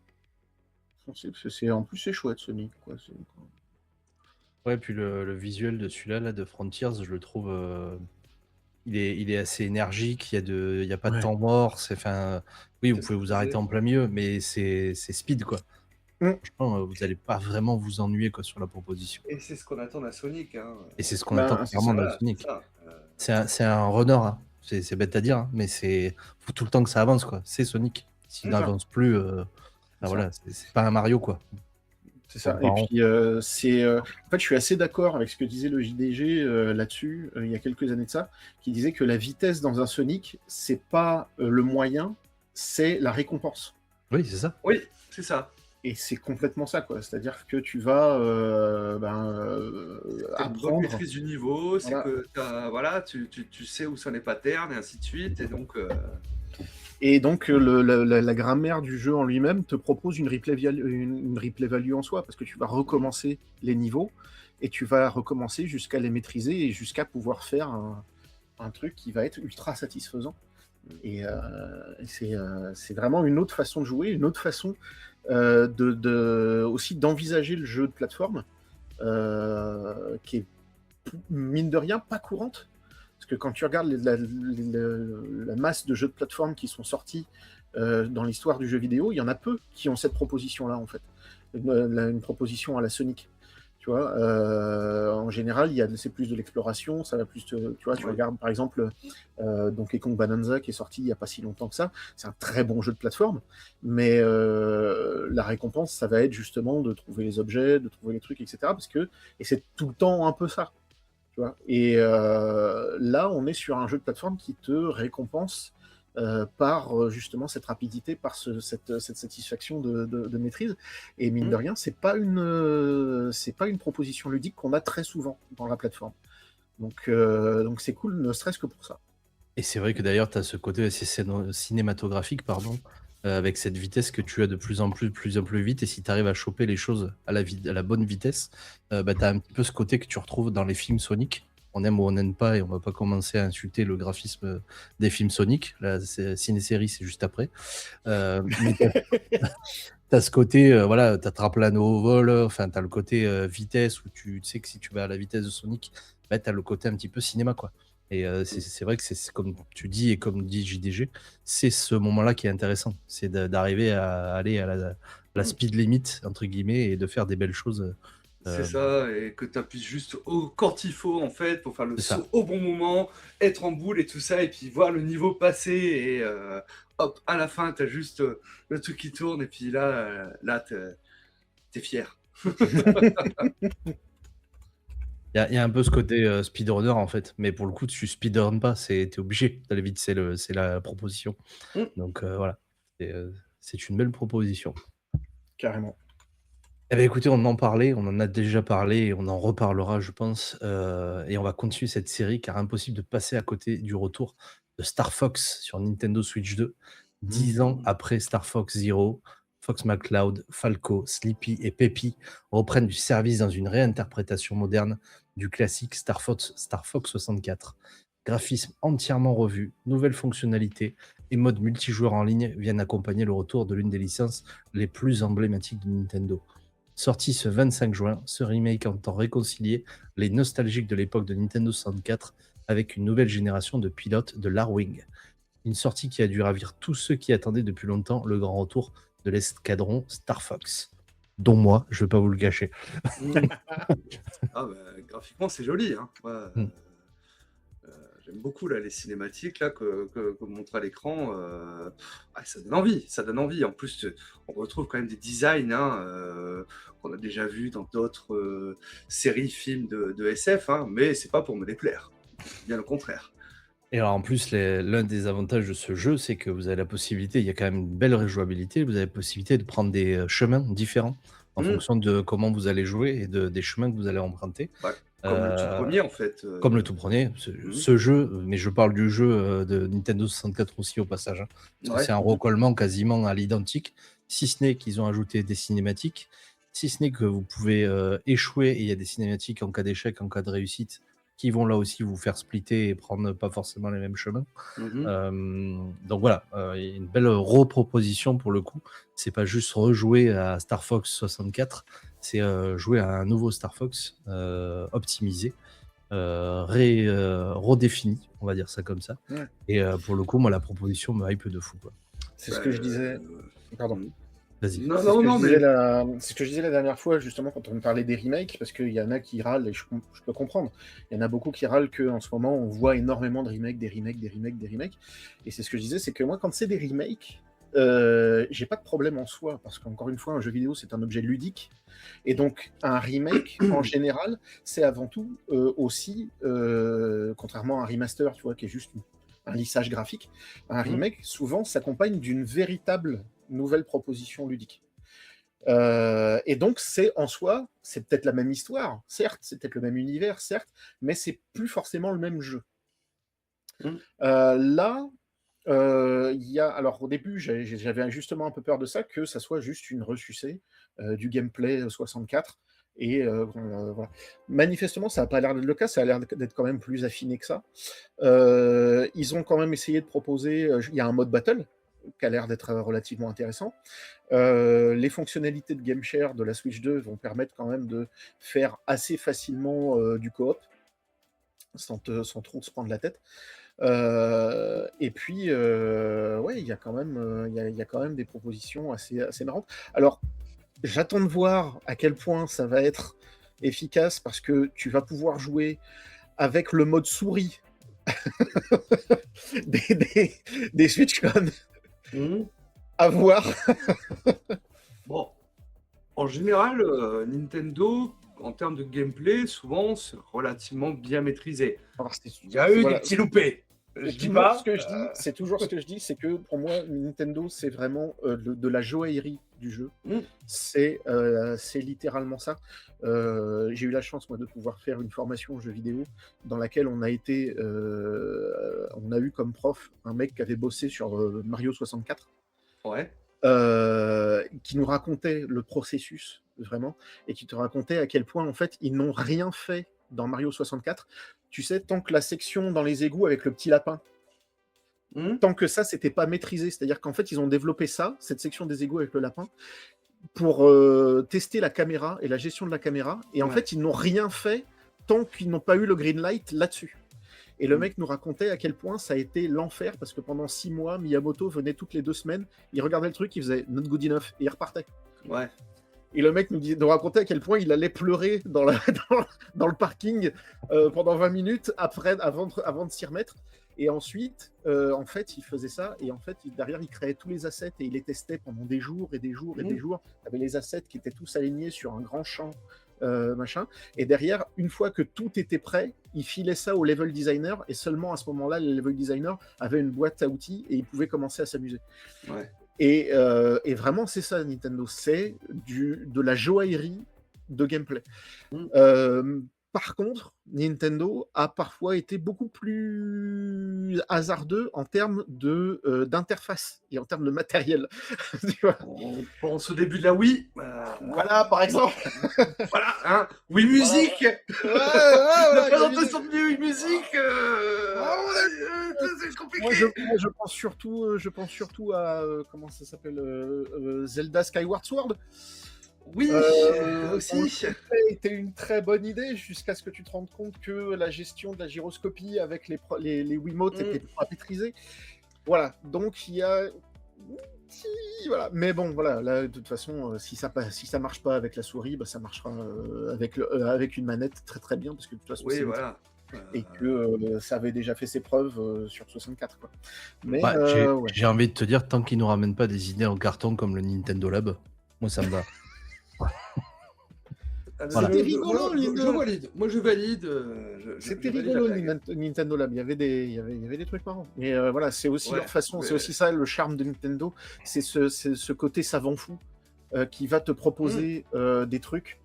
Foncez, parce que en plus, c'est chouette, Sonic, quoi. Ouais, puis le visuel de celui-là, là, de Frontiers, je le trouve, il est assez énergique, il y a pas de Ouais. temps mort, enfin, oui, vous C'est ce pouvez que vous je arrêter disais. en plein milieu, mais c'est speed, quoi. Mm. Franchement, vous n'allez pas vraiment vous ennuyer, quoi, sur la proposition. Et c'est ce qu'on attend d'un Sonic, hein. Et c'est ce qu'on attend Ben, c'est clairement ça. d'un Voilà, c'est Sonic. ça. C'est un runner, hein. C'est bête à dire, hein, mais faut tout le temps que ça avance, quoi. C'est Sonic. S'il C'est ça. n'avance plus, C'est ça. voilà, c'est pas un Mario, quoi. C'est ça. Et Comparant. puis, en fait, je suis assez d'accord avec ce que disait le JDG là-dessus, il y a quelques années de ça, qui disait que la vitesse dans un Sonic, c'est pas le moyen, c'est la récompense. Oui, c'est ça. Oui, c'est ça. Et c'est complètement ça, quoi. C'est-à-dire que tu vas T'as une bonne apprendre. maîtrise du niveau, c'est Voilà. que voilà, tu sais où sont les patterns et ainsi de suite. Et donc, Et donc, la grammaire du jeu en lui-même te propose une replay value en soi, parce que tu vas recommencer les niveaux, et tu vas recommencer jusqu'à les maîtriser, et jusqu'à pouvoir faire un truc qui va être ultra satisfaisant. Et c'est vraiment une autre façon de jouer, une autre façon aussi d'envisager le jeu de plateforme, qui est, mine de rien, pas courante. Parce que quand tu regardes la masse de jeux de plateforme qui sont sortis dans l'histoire du jeu vidéo, il y en a peu qui ont cette proposition-là, en fait. Une proposition à la Sonic. Tu vois, en général, c'est plus de l'exploration, ça va plus, tu vois, tu Oui. regardes par exemple Donkey Kong Bonanza qui est sorti il n'y a pas si longtemps que ça, c'est un très bon jeu de plateforme, mais la récompense, ça va être justement de trouver les objets, de trouver les trucs, etc. Et c'est tout le temps un peu ça. Tu vois. Et là, on est sur un jeu de plateforme qui te récompense par justement cette rapidité, par cette satisfaction de maîtrise. Et mine de rien, c'est pas une proposition ludique qu'on a très souvent dans la plateforme. Donc c'est cool, ne serait-ce que pour ça. Et c'est vrai que d'ailleurs, tu as ce côté assez cinématographique, pardon, avec cette vitesse que tu as de plus en plus vite. Et si tu arrives à choper les choses à la bonne vitesse, tu as un petit peu ce côté que tu retrouves dans les films Sonic. On aime ou on n'aime pas, et on va pas commencer à insulter le graphisme des films Sonic. La ciné-série, c'est juste après. Mais t'as ce côté, voilà, t'attrapes l'anneau au vol, enfin, t'as le côté vitesse où tu sais que si tu vas à la vitesse de Sonic, bah, t'as le côté un petit peu cinéma, quoi. Et c'est vrai que c'est comme tu dis et comme dit JDG, c'est ce moment-là qui est intéressant. C'est d'arriver à aller à la speed limit, entre guillemets, et de faire des belles choses. C'est ça, et que tu appuies juste quand il faut, en fait, pour faire le C'est ça. saut au bon moment, être en boule et tout ça, et puis voir le niveau passer, et hop, à la fin, tu as juste le truc qui tourne, et puis là t'es fier. Il y a un peu ce côté speedrunner, en fait. Mais pour le coup, tu speedrun pas, t'es obligé d'aller vite, c'est la proposition. Mm. Donc voilà, c'est une belle proposition. Carrément. Eh bien, écoutez, on en parlait, on en a déjà parlé et on en reparlera, je pense. Et on va continuer cette série car impossible de passer à côté du retour de Star Fox sur Nintendo Switch 2. 10 ans après Star Fox Zero, Fox McCloud, Falco, Sleepy et Peppy reprennent du service dans une réinterprétation moderne du classique Star Fox 64. Graphisme entièrement revu, nouvelles fonctionnalités et mode multijoueur en ligne viennent accompagner le retour de l'une des licences les plus emblématiques de Nintendo. Sorti ce 25 juin, ce remake entend réconcilier les nostalgiques de l'époque de Nintendo 64 avec une nouvelle génération de pilotes de l'Arwing. Une sortie qui a dû ravir tous ceux qui attendaient depuis longtemps le grand retour de l'escadron Star Fox. Dont moi, je ne vais pas vous le cacher. Ah, graphiquement, c'est joli, hein. Ouais, j'aime beaucoup là, les cinématiques là, que montre à l'écran. Ça donne envie. En plus, on retrouve quand même des designs qu'on a déjà vus dans d'autres séries, films de SF, mais c'est pas pour me déplaire. Bien le contraire. Et alors en plus, l'un des avantages de ce jeu, c'est que vous avez la possibilité, il y a quand même une belle rejouabilité, vous avez la possibilité de prendre des chemins différents en fonction de comment vous allez jouer et des chemins que vous allez emprunter. Ouais. Comme le tout premier, en fait. Comme le tout premier, ce jeu, mais je parle du jeu de Nintendo 64 aussi au passage, hein, parce que c'est un recollement quasiment à l'identique, si ce n'est qu'ils ont ajouté des cinématiques, si ce n'est que vous pouvez échouer et il y a des cinématiques en cas d'échec, en cas de réussite, qui vont là aussi vous faire splitter et prendre pas forcément les mêmes chemins. Donc voilà, il y a une belle reproposition pour le coup. C'est pas juste rejouer à Star Fox 64, c'est jouer à un nouveau Star Fox optimisé, redéfini, on va dire ça comme ça. Ouais. Et pour le coup, moi, la proposition me hype de fou, quoi. C'est ce que je disais. Pardon. Vas-y. Non, C'est non, ce que non, je mais. disais c'est ce que je disais la dernière fois, justement, quand on parlait des remakes, parce qu'il y en a qui râlent, et je peux comprendre. Il y en a beaucoup qui râlent qu'en ce moment, on voit énormément de remakes, des remakes, des remakes, des remakes. Et c'est ce que je disais, c'est que moi, quand c'est des remakes, j'ai pas de problème en soi, parce qu'encore une fois, un jeu vidéo, c'est un objet ludique. Et donc, un remake, en général, c'est avant tout aussi, contrairement à un remaster, tu vois, qui est juste un lissage graphique, un remake, souvent, s'accompagne d'une véritable nouvelle proposition ludique. Et donc, c'est en soi, c'est peut-être la même histoire, certes, c'est peut-être le même univers, certes, mais c'est plus forcément le même jeu. Là, il y a, alors au début, j'avais justement un peu peur de ça, que ça soit juste une ressucée du gameplay 64. Et voilà. Manifestement, ça n'a pas l'air d'être le cas, ça a l'air d'être quand même plus affiné que ça. Ils ont quand même essayé de proposer, il y a un mode battle qui a l'air d'être relativement intéressant. Les fonctionnalités de Game Share de la Switch 2 vont permettre quand même de faire assez facilement du coop, sans trop se prendre la tête. Et puis, ouais, il y a quand même, il y a quand même des propositions assez marrantes. Alors, j'attends de voir à quel point ça va être efficace, parce que tu vas pouvoir jouer avec le mode souris des Switch Con. À voir. Bon, en général, Nintendo, en termes de gameplay, souvent, c'est relativement bien maîtrisé. Alors, Il y a eu des petits loupés. Je dis pas. C'est toujours ce que je dis, c'est que pour moi, Nintendo, c'est vraiment de la joaillerie du jeu. C'est littéralement ça. J'ai eu la chance, moi, de pouvoir faire une formation jeux vidéo dans laquelle on a eu comme prof un mec qui avait bossé sur Mario 64. Ouais. Qui nous racontait le processus, vraiment, et qui te racontait à quel point, en fait, ils n'ont rien fait dans Mario 64. Tu sais, tant que la section dans les égouts avec le petit lapin, tant que ça, c'était pas maîtrisé. C'est-à-dire qu'en fait, ils ont développé ça, cette section des égouts avec le lapin, pour tester la caméra et la gestion de la caméra. Et en fait, ils n'ont rien fait tant qu'ils n'ont pas eu le green light là-dessus. Et le mec nous racontait à quel point ça a été l'enfer, parce que pendant 6 mois, Miyamoto venait toutes les 2 semaines, il regardait le truc, il faisait not good enough, et il repartait. Ouais. Et le mec nous racontait à quel point il allait pleurer dans le parking pendant 20 minutes avant de s'y remettre. Et ensuite, en fait, il faisait ça, et en fait, derrière, il créait tous les assets, et il les testait pendant des jours et des jours et des jours. Il y avait les assets qui étaient tous alignés sur un grand champ, machin. Et derrière, une fois que tout était prêt, il filait ça au level designer, et seulement à ce moment-là, le level designer avait une boîte à outils, et il pouvait commencer à s'amuser. Ouais. Et vraiment, c'est ça, Nintendo, c'est de la joaillerie de gameplay. Par contre, Nintendo a parfois été beaucoup plus hasardeux en termes d'interface et en termes de matériel. Tu vois, On pense au début de la Wii. voilà, par exemple. Voilà, hein. Wii Music. La présentation de Wii Music. C'est compliqué. Moi, je pense surtout à comment ça s'appelle, Zelda Skyward Sword. Oui, aussi. C'était une très bonne idée jusqu'à ce que tu te rendes compte que la gestion de la gyroscopie avec les Wiimotes était pas maîtrisée. Voilà, donc il y a... Voilà. Mais bon, voilà, là, de toute façon, si ça marche pas avec la souris, bah, ça marchera avec une manette très très bien, parce que de toute façon, Oui, voilà. Et que ça avait déjà fait ses preuves sur 64, quoi. Mais j'ai envie de te dire, tant qu'ils nous ramènent pas des idées en carton comme le Nintendo Lab, moi ça me va. C'était rigolo, Moi je valide. C'était rigolo, Nintendo Lab. Il y avait des trucs marrants. Mais voilà, c'est aussi leur façon, c'est aussi ça le charme de Nintendo. C'est ce côté savant fou qui va te proposer des trucs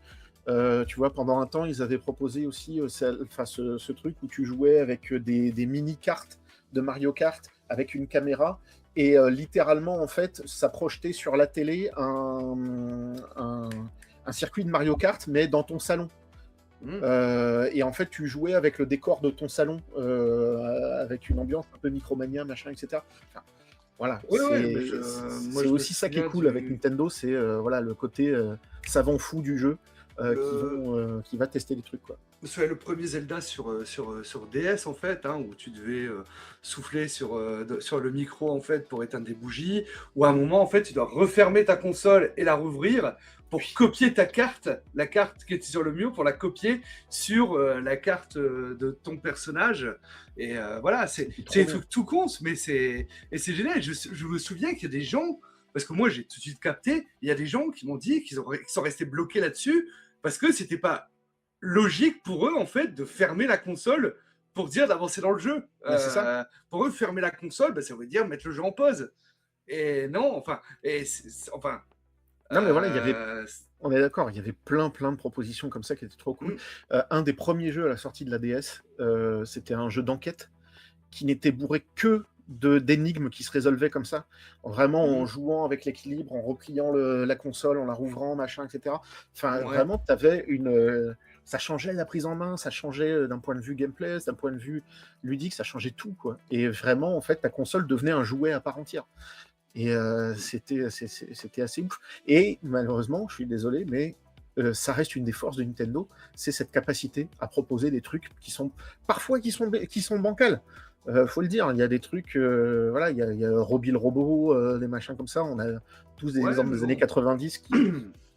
Tu vois, pendant un temps, ils avaient proposé aussi ce truc où tu jouais avec des mini-cartes de Mario Kart avec une caméra et littéralement, en fait, ça projetait sur la télé un circuit de Mario Kart, mais dans ton salon. Et en fait, tu jouais avec le décor de ton salon, avec une ambiance un peu Micromania, machin, etc. Enfin, voilà, Ouais, ouais, c'est mais moi, c'est je me aussi ça qui est souviens cool avec Nintendo, c'est voilà, le côté savant fou du jeu qui va tester les trucs, quoi. C'est le premier Zelda sur DS en fait, hein, où tu devais souffler sur le micro en fait pour éteindre des bougies, ou à un moment en fait tu dois refermer ta console et la rouvrir pour copier ta carte, la carte qui était sur le mur, pour la copier sur la carte de ton personnage. Et voilà, c'est des trucs tout cons, mais c'est génial. Je me souviens qu'il y a des gens, parce que moi j'ai tout de suite capté, il y a des gens qui m'ont dit qu'ils sont restés bloqués là-dessus parce que c'était pas logique pour eux en fait de fermer la console pour dire d'avancer dans le jeu. C'est ça. Pour eux, fermer la console, bah, ça veut dire mettre le jeu en pause. Et non, enfin, Non, mais voilà, euh, on est d'accord, il y avait plein de propositions comme ça qui étaient trop cool. Un des premiers jeux à la sortie de la DS, c'était un jeu d'enquête qui n'était bourré que d'énigmes qui se résolvaient comme ça, vraiment en jouant avec l'équilibre, en repliant la console, en la rouvrant, machin, etc. Enfin, vraiment, t'avais ça changeait la prise en main, ça changeait d'un point de vue gameplay, d'un point de vue ludique, ça changeait tout, quoi. Et vraiment, en fait, ta console devenait un jouet à part entière. Et c'était assez ouf. Et malheureusement, je suis désolé, mais ça reste une des forces de Nintendo, c'est cette capacité à proposer des trucs qui sont parfois qui sont bancals. Faut le dire, il y a des trucs, voilà, il y a Robbie le robot, des machins comme ça. On a tous des exemples des années 90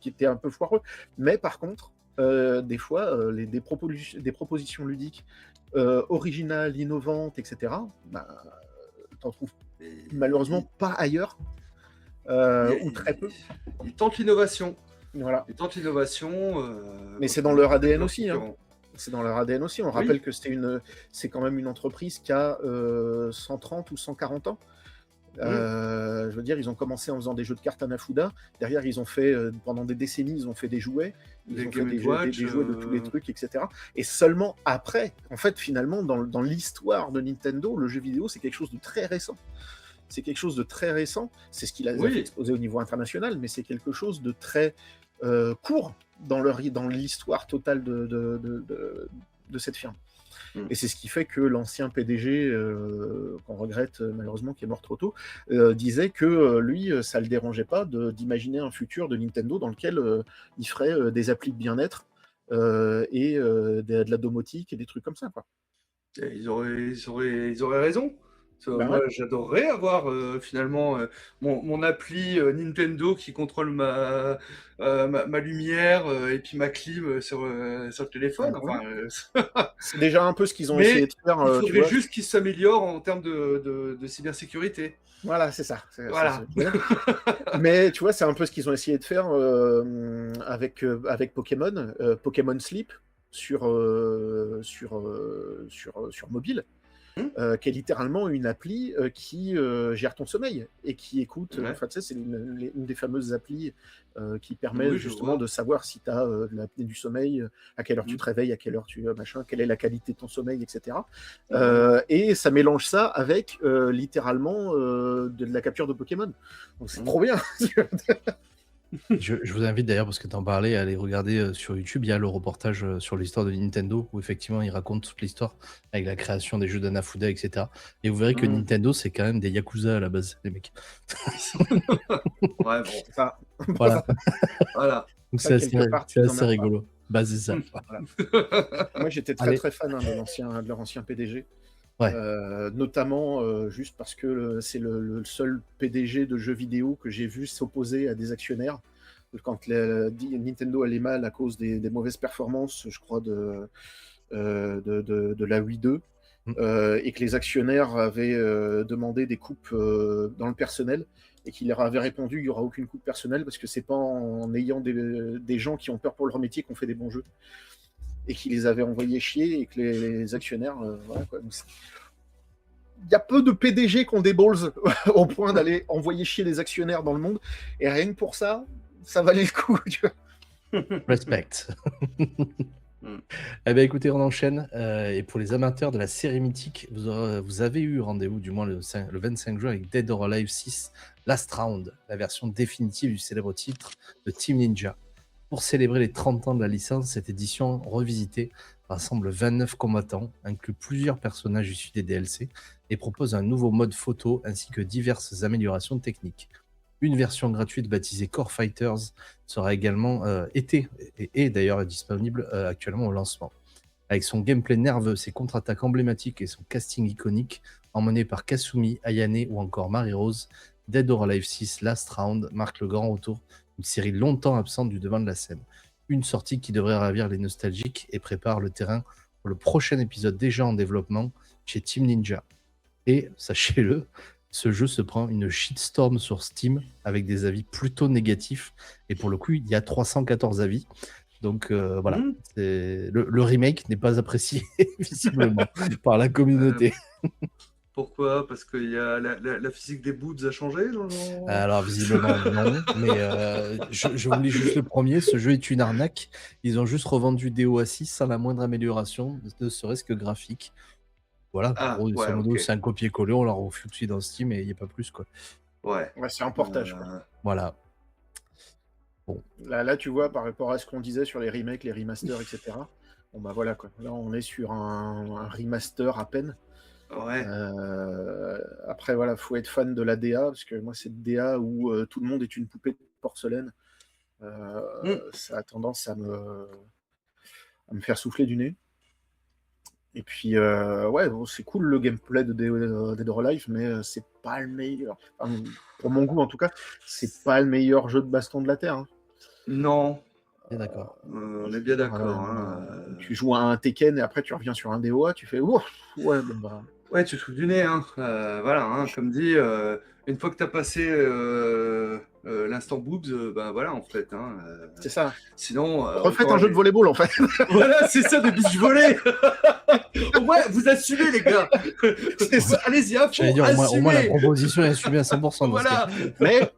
qui étaient un peu foireux. Mais par contre, des fois, des propositions ludiques originales, innovantes, etc. Bah, t'en trouves malheureusement pas ailleurs, ou très peu. Ils tentent l'innovation. Voilà. Ils tentent l'innovation. Mais c'est dans leur ADN aussi. Hein. C'est dans leur ADN aussi. On rappelle que c'est quand même une entreprise qui a 130 ou 140 ans. Je veux dire, ils ont commencé en faisant des jeux de cartes à Nafuda. Derrière, ils ont fait, pendant des décennies, ils ont fait des jouets. Ils ont fait des jouets de tous les trucs, etc. Et seulement après, en fait, finalement, dans l'histoire de Nintendo, le jeu vidéo, c'est quelque chose de très récent. C'est quelque chose de très récent. C'est ce qu'il a exposé au niveau international, mais c'est quelque chose de très court dans l'histoire totale de cette firme. Et c'est ce qui fait que l'ancien PDG, qu'on regrette malheureusement, qui est mort trop tôt, disait que lui, ça ne le dérangeait pas d'imaginer un futur de Nintendo dans lequel il ferait des applis de bien-être et de la domotique et des trucs comme ça, quoi. Ils auraient raison. Moi, j'adorerais avoir finalement mon appli Nintendo qui contrôle ma lumière et puis ma clim sur le téléphone. Enfin, c'est déjà un peu ce qu'ils ont essayé de faire. Il faudrait juste qu'ils s'améliorent en termes de cybersécurité. Voilà, c'est ça. Voilà. Mais tu vois, c'est un peu ce qu'ils ont essayé de faire avec Pokémon, Pokémon Sleep sur mobile. Qui est littéralement une appli qui gère ton sommeil et qui écoute. Enfin, tu sais, c'est une des fameuses applis qui permet justement de savoir si tu as l'apnée du sommeil, à quelle heure tu te réveilles, à quelle heure quelle est la qualité de ton sommeil, etc. Et ça mélange ça avec littéralement de la capture de Pokémon. Donc c'est trop bien. Je vous invite d'ailleurs, parce que tu en parlais, à aller regarder sur YouTube. Il y a le reportage sur l'histoire de Nintendo où effectivement ils racontent toute l'histoire avec la création des jeux d'Anafuda, etc. Et vous verrez que Nintendo, c'est quand même des Yakuza à la base, les mecs. Ouais, bon, ça. Voilà. Voilà. Donc c'est assez rigolo. Bah, c'est ça. Voilà. Moi, j'étais très fan de leur ancien PDG. Ouais. Notamment juste parce que c'est le seul PDG de jeux vidéo que j'ai vu s'opposer à des actionnaires. Quand Nintendo allait mal à cause des mauvaises performances, je crois, de la Wii 2, et que les actionnaires avaient demandé des coupes dans le personnel, et qu'il leur avait répondu il n'y aura aucune coupe personnelle parce que c'est pas en ayant des gens qui ont peur pour leur métier qu'on fait des bons jeux. Et qui les avait envoyés chier, et que les actionnaires... voilà, quoi. Il y a peu de PDG qui ont des balls au point d'aller envoyer chier les actionnaires dans le monde, et rien que pour ça, ça valait le coup. Tu vois. Respect. Mm. Eh bien, écoutez, on enchaîne. Et pour les amateurs de la série mythique, vous avez eu rendez-vous, du moins le 25 juin, avec Dead or Alive 6 Last Round, la version définitive du célèbre titre de Team Ninja. Pour célébrer les 30 ans de la licence, cette édition revisitée rassemble 29 combattants, inclut plusieurs personnages issus des DLC et propose un nouveau mode photo ainsi que diverses améliorations techniques. Une version gratuite baptisée Core Fighters sera également est d'ailleurs disponible actuellement au lancement. Avec son gameplay nerveux, ses contre-attaques emblématiques et son casting iconique, emmené par Kasumi, Ayane ou encore Marie-Rose, Dead or Alive 6 Last Round marque le grand retour d'une série longtemps absente du devant de la scène. Une sortie qui devrait ravir les nostalgiques et prépare le terrain pour le prochain épisode déjà en développement chez Team Ninja. Et, sachez-le, ce jeu se prend une shitstorm sur Steam avec des avis plutôt négatifs. Et pour le coup, il y a 314 avis. Donc voilà, le remake n'est pas apprécié visiblement par la communauté. Pourquoi? Parce que la physique des boobs a changé Alors visiblement non, mais je vous lis juste le premier. Ce jeu est une arnaque. Ils ont juste revendu DOA 6 sans la moindre amélioration, ne serait-ce que graphique. Voilà, Ah, grosso ouais, modo, ok. c'est un copier-coller, on l'a refoutu dans Steam et il n'y a pas plus, quoi. Ouais. Ouais, c'est un portage, quoi. Voilà. Là, tu vois, par rapport à ce qu'on disait sur les remakes, les remasters, etc. Bon, bah voilà, quoi. Là, on est sur un remaster à peine. Ouais. Après, voilà, faut être fan de la DA, parce que moi, cette DA où tout le monde est une poupée de porcelaine, ça a tendance à me faire souffler du nez. Et puis, ouais, bon, c'est cool le gameplay de Dead or Alive, mais c'est pas le meilleur. Enfin, pour mon goût, en tout cas, c'est pas le meilleur jeu de baston de la Terre. Hein. Non. Bien d'accord. On est bien d'accord. Tu joues à un Tekken et après tu reviens sur un DOA, tu fais ouf, ouais, bon bah. Ouais, tu te fous du nez, hein. Voilà, hein, comme dit, une fois que tu as passé l'instant boobs, ben voilà, en fait. Hein, C'est ça. sinon. Refaites un jeu de volleyball, en fait. Voilà, c'est ça, de beach volley. Ouais, vous assumez, les gars. C'est ça. Allez-y, à fond, J'allais dire, au moins la proposition est assumée à 100%. Voilà. Mais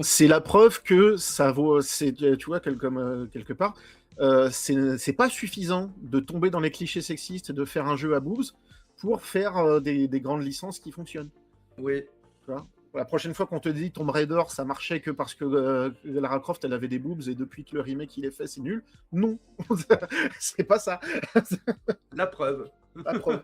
c'est la preuve que ça vaut, tu vois, quelque part, c'est pas suffisant de tomber dans les clichés sexistes et de faire un jeu à boobs pour faire des grandes licences qui fonctionnent. Oui. Tu vois, la prochaine fois qu'on te dit Tomb Raider, ça marchait que parce que Lara Croft, elle avait des boobs et depuis que le remake il est fait, c'est nul. Non, c'est pas ça. La preuve. La preuve.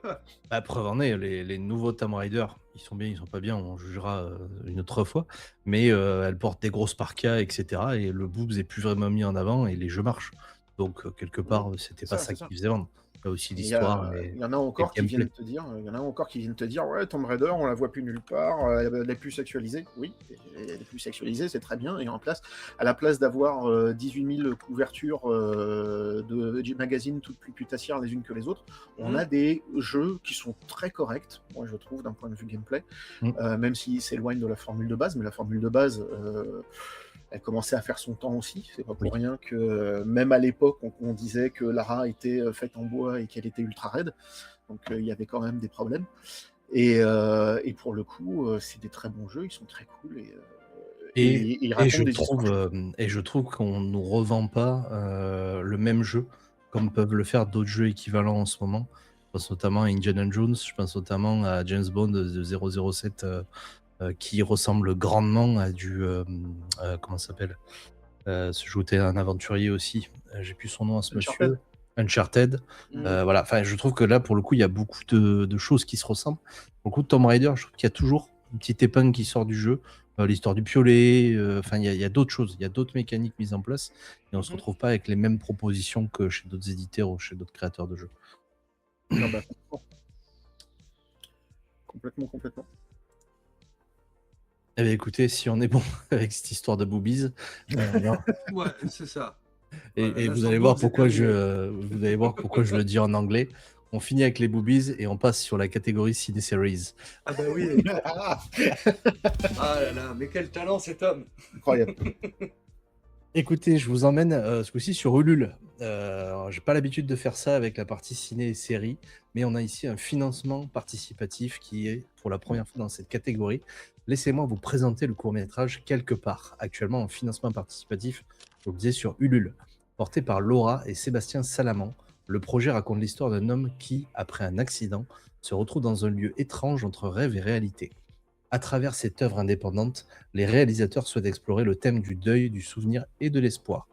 La preuve en est, les nouveaux Tomb Raider, ils sont bien, ils sont pas bien, on jugera une autre fois, mais elles portent des grosses parkas, etc. Et le boobs est plus vraiment mis en avant et les jeux marchent. Donc quelque part, c'était pas ça qui faisait vendre. Il y a aussi l'histoire. Il y en a encore qui viennent te dire, ouais, Tomb Raider, on la voit plus nulle part, elle est plus sexualisée. Oui, elle est plus sexualisée, c'est très bien. Et à la place d'avoir 18 000 couvertures de magazines toutes plus putassières les unes que les autres, on a des jeux qui sont très corrects, moi je trouve, d'un point de vue gameplay, même s'ils s'éloignent de la formule de base, mais la formule de base... elle commençait à faire son temps aussi. C'est pas pour rien que, même à l'époque, on disait que Lara était faite en bois et qu'elle était ultra raide. Donc, il y avait quand même des problèmes. Et pour le coup, c'est des très bons jeux. Ils sont très cool. Ils racontent des histoires. Et je trouve qu'on ne nous revend pas le même jeu comme peuvent le faire d'autres jeux équivalents en ce moment. Je pense notamment à Indiana Jones. Je pense notamment à James Bond de 007 qui ressemble grandement à du comment ça s'appelle ce jeu était un aventurier aussi, j'ai plus son nom à ce monsieur, Uncharted. Voilà, enfin je trouve que là pour le coup il y a beaucoup de choses qui se ressemblent. Beaucoup de Tomb Raider, je trouve qu'il y a toujours une petite épingle qui sort du jeu, l'histoire du piolet, enfin il y a d'autres choses, il y a d'autres mécaniques mises en place et on se retrouve pas avec les mêmes propositions que chez d'autres éditeurs ou chez d'autres créateurs de jeux. Non, bah, complètement. Eh bien, écoutez, si on est bon avec cette histoire de boobies, ouais, c'est ça. Et vous allez voir pourquoi vous allez voir pourquoi je le dis en anglais. On finit avec les boobies et on passe sur la catégorie Ciné Series. Ah bah oui. Ah là là, mais quel talent cet homme. Incroyable. Écoutez, je vous emmène ce coup-ci sur Ulule. J'ai pas l'habitude de faire ça avec la partie ciné et série, mais on a ici un financement participatif qui est pour la première fois dans cette catégorie. Laissez-moi vous présenter le court-métrage Quelque part, actuellement en financement participatif, je vous le disais, sur Ulule. Porté par Laura et Sébastien Salaman, le projet raconte l'histoire d'un homme qui, après un accident, se retrouve dans un lieu étrange entre rêve et réalité. À travers cette œuvre indépendante, les réalisateurs souhaitent explorer le thème du deuil, du souvenir et de l'espoir.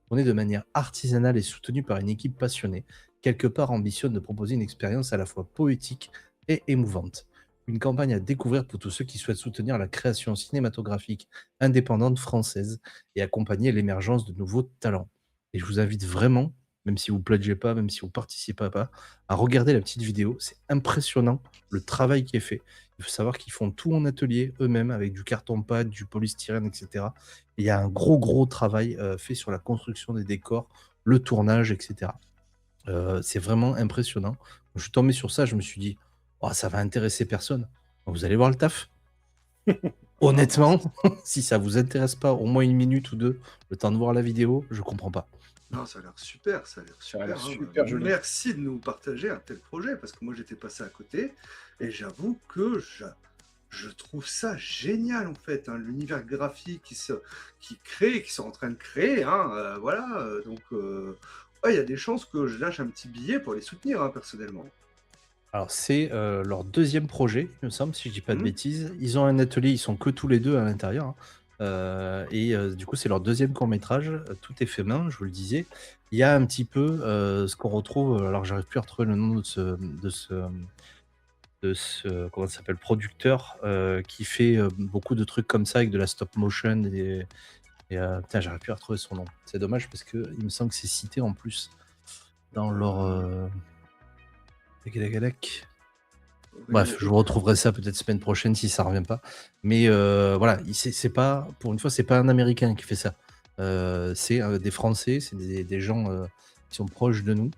Tourné de manière artisanale et soutenu par une équipe passionnée, Quelque part ambitionne de proposer une expérience à la fois poétique et émouvante. Une campagne à découvrir pour tous ceux qui souhaitent soutenir la création cinématographique indépendante française et accompagner l'émergence de nouveaux talents. Et je vous invite vraiment, même si vous ne pledgez pas, même si vous ne participez pas, à regarder la petite vidéo. C'est impressionnant le travail qui est fait. Il faut savoir qu'ils font tout en atelier eux-mêmes avec du carton-pâte, du polystyrène, etc. Et il y a un gros travail fait sur la construction des décors, le tournage, etc. C'est vraiment impressionnant. Quand je suis tombé sur ça, je me suis dit: «Oh, ça va intéresser personne». Vous allez voir le taf. Honnêtement, si ça vous intéresse pas au moins 1 minute ou 2, le temps de voir la vidéo, je comprends pas. Non, ça a l'air super, ça a l'air Ça a l'air super, hein. super joli. Merci de nous partager un tel projet, parce que moi j'étais passé à côté, et j'avoue que je trouve ça génial en fait, hein, l'univers graphique qui sont en train de créer, hein, voilà, donc ouais, il y a des chances que je lâche un petit billet pour les soutenir, hein, personnellement. Alors c'est, leur deuxième projet, il me semble, si je dis pas de Mhm. bêtises. Ils ont un atelier, ils sont que tous les 2 à l'intérieur, hein, du coup, c'est leur deuxième court métrage, tout est fait main, je vous le disais. Il y a un petit peu, ce qu'on retrouve, alors j'arrive plus à retrouver le nom de ce comment ça s'appelle? Producteur, qui fait, beaucoup de trucs comme ça avec de la stop motion putain, j'arrive plus à retrouver son nom. C'est dommage parce qu'il me semble que c'est cité en plus dans leur, tac tac tac. Bref, je vous retrouverai ça peut-être semaine prochaine si ça revient pas. Mais voilà, c'est pas, pour une fois, c'est pas un Américain qui fait ça. C'est des Français, c'est des gens qui sont proches de nous.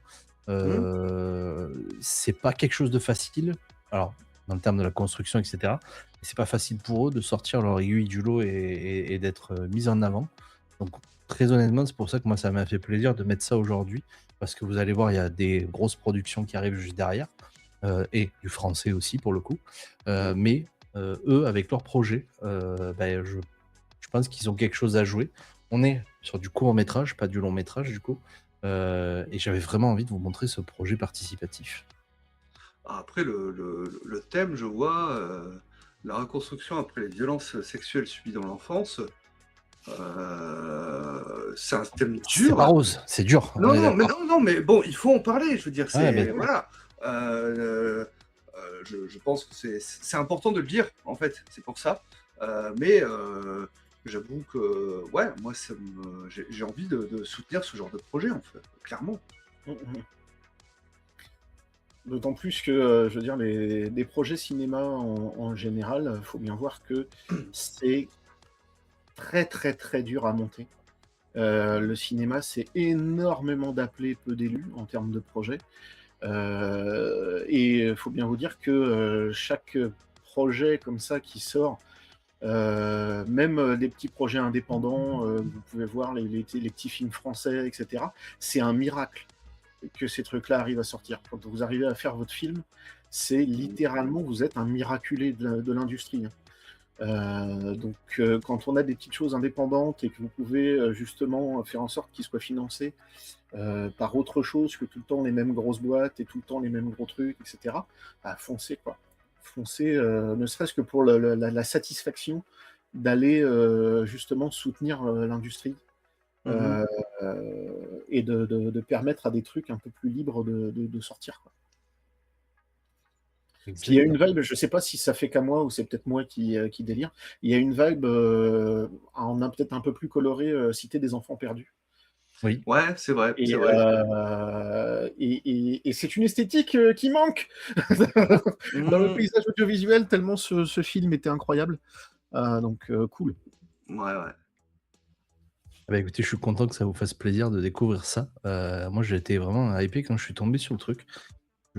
C'est pas quelque chose de facile. Alors, dans le terme de la construction, etc. C'est pas facile pour eux de sortir leur aiguille du lot et d'être mis en avant. Donc, très honnêtement, c'est pour ça que moi, ça m'a fait plaisir de mettre ça aujourd'hui. Parce que vous allez voir, il y a des grosses productions qui arrivent juste derrière et du français aussi pour le coup. Mais eux, avec leur projet, je pense qu'ils ont quelque chose à jouer. On est sur du court métrage, pas du long métrage du coup. Et j'avais vraiment envie de vous montrer ce projet participatif. Après, le thème, je vois, la reconstruction après les violences sexuelles subies dans l'enfance, c'est un thème C'est pas dur. rose, c'est dur, on Non, est non, mais d'accord. non, non, mais bon, il faut en parler. Je veux dire, Ouais, c'est ben, voilà. Euh, je pense que c'est important de le dire, en fait. C'est pour ça. Mais j'avoue que, ouais, moi, j'ai envie de soutenir ce genre de projet, en fait, clairement. Mm, mm. D'autant plus que, je veux dire, les projets cinéma en général, il faut bien voir que c'est très dur à monter. Le cinéma, c'est énormément d'appelés, peu d'élus en termes de projets. Et il faut bien vous dire que chaque projet comme ça qui sort, même des petits projets indépendants, vous pouvez voir les petits films français, etc., c'est un miracle que ces trucs-là arrivent à sortir. Quand vous arrivez à faire votre film, c'est littéralement, vous êtes un miraculé de l'industrie, hein. Donc, quand on a des petites choses indépendantes et que vous pouvez justement faire en sorte qu'ils soient financés par autre chose que tout le temps les mêmes grosses boîtes et tout le temps les mêmes gros trucs, etc., bah, foncez, quoi. Foncez, ne serait-ce que pour la satisfaction d'aller justement soutenir l'industrie Mhm. et de permettre à des trucs un peu plus libres de sortir, quoi. Puis il y a une exactement. vibe, je sais pas si ça fait qu'à moi ou c'est peut-être moi qui délire. Il y a une vibe, on a peut-être un peu plus coloré, Cité des enfants perdus. Oui. Ouais, c'est vrai, c'est Et, vrai. et c'est une esthétique qui manque dans le Mhm. paysage audiovisuel, tellement ce film était incroyable. Donc cool. Ouais, ouais. Bah écoutez, je suis content que ça vous fasse plaisir de découvrir ça. Moi, j'ai été vraiment hypé quand je suis tombé sur le truc.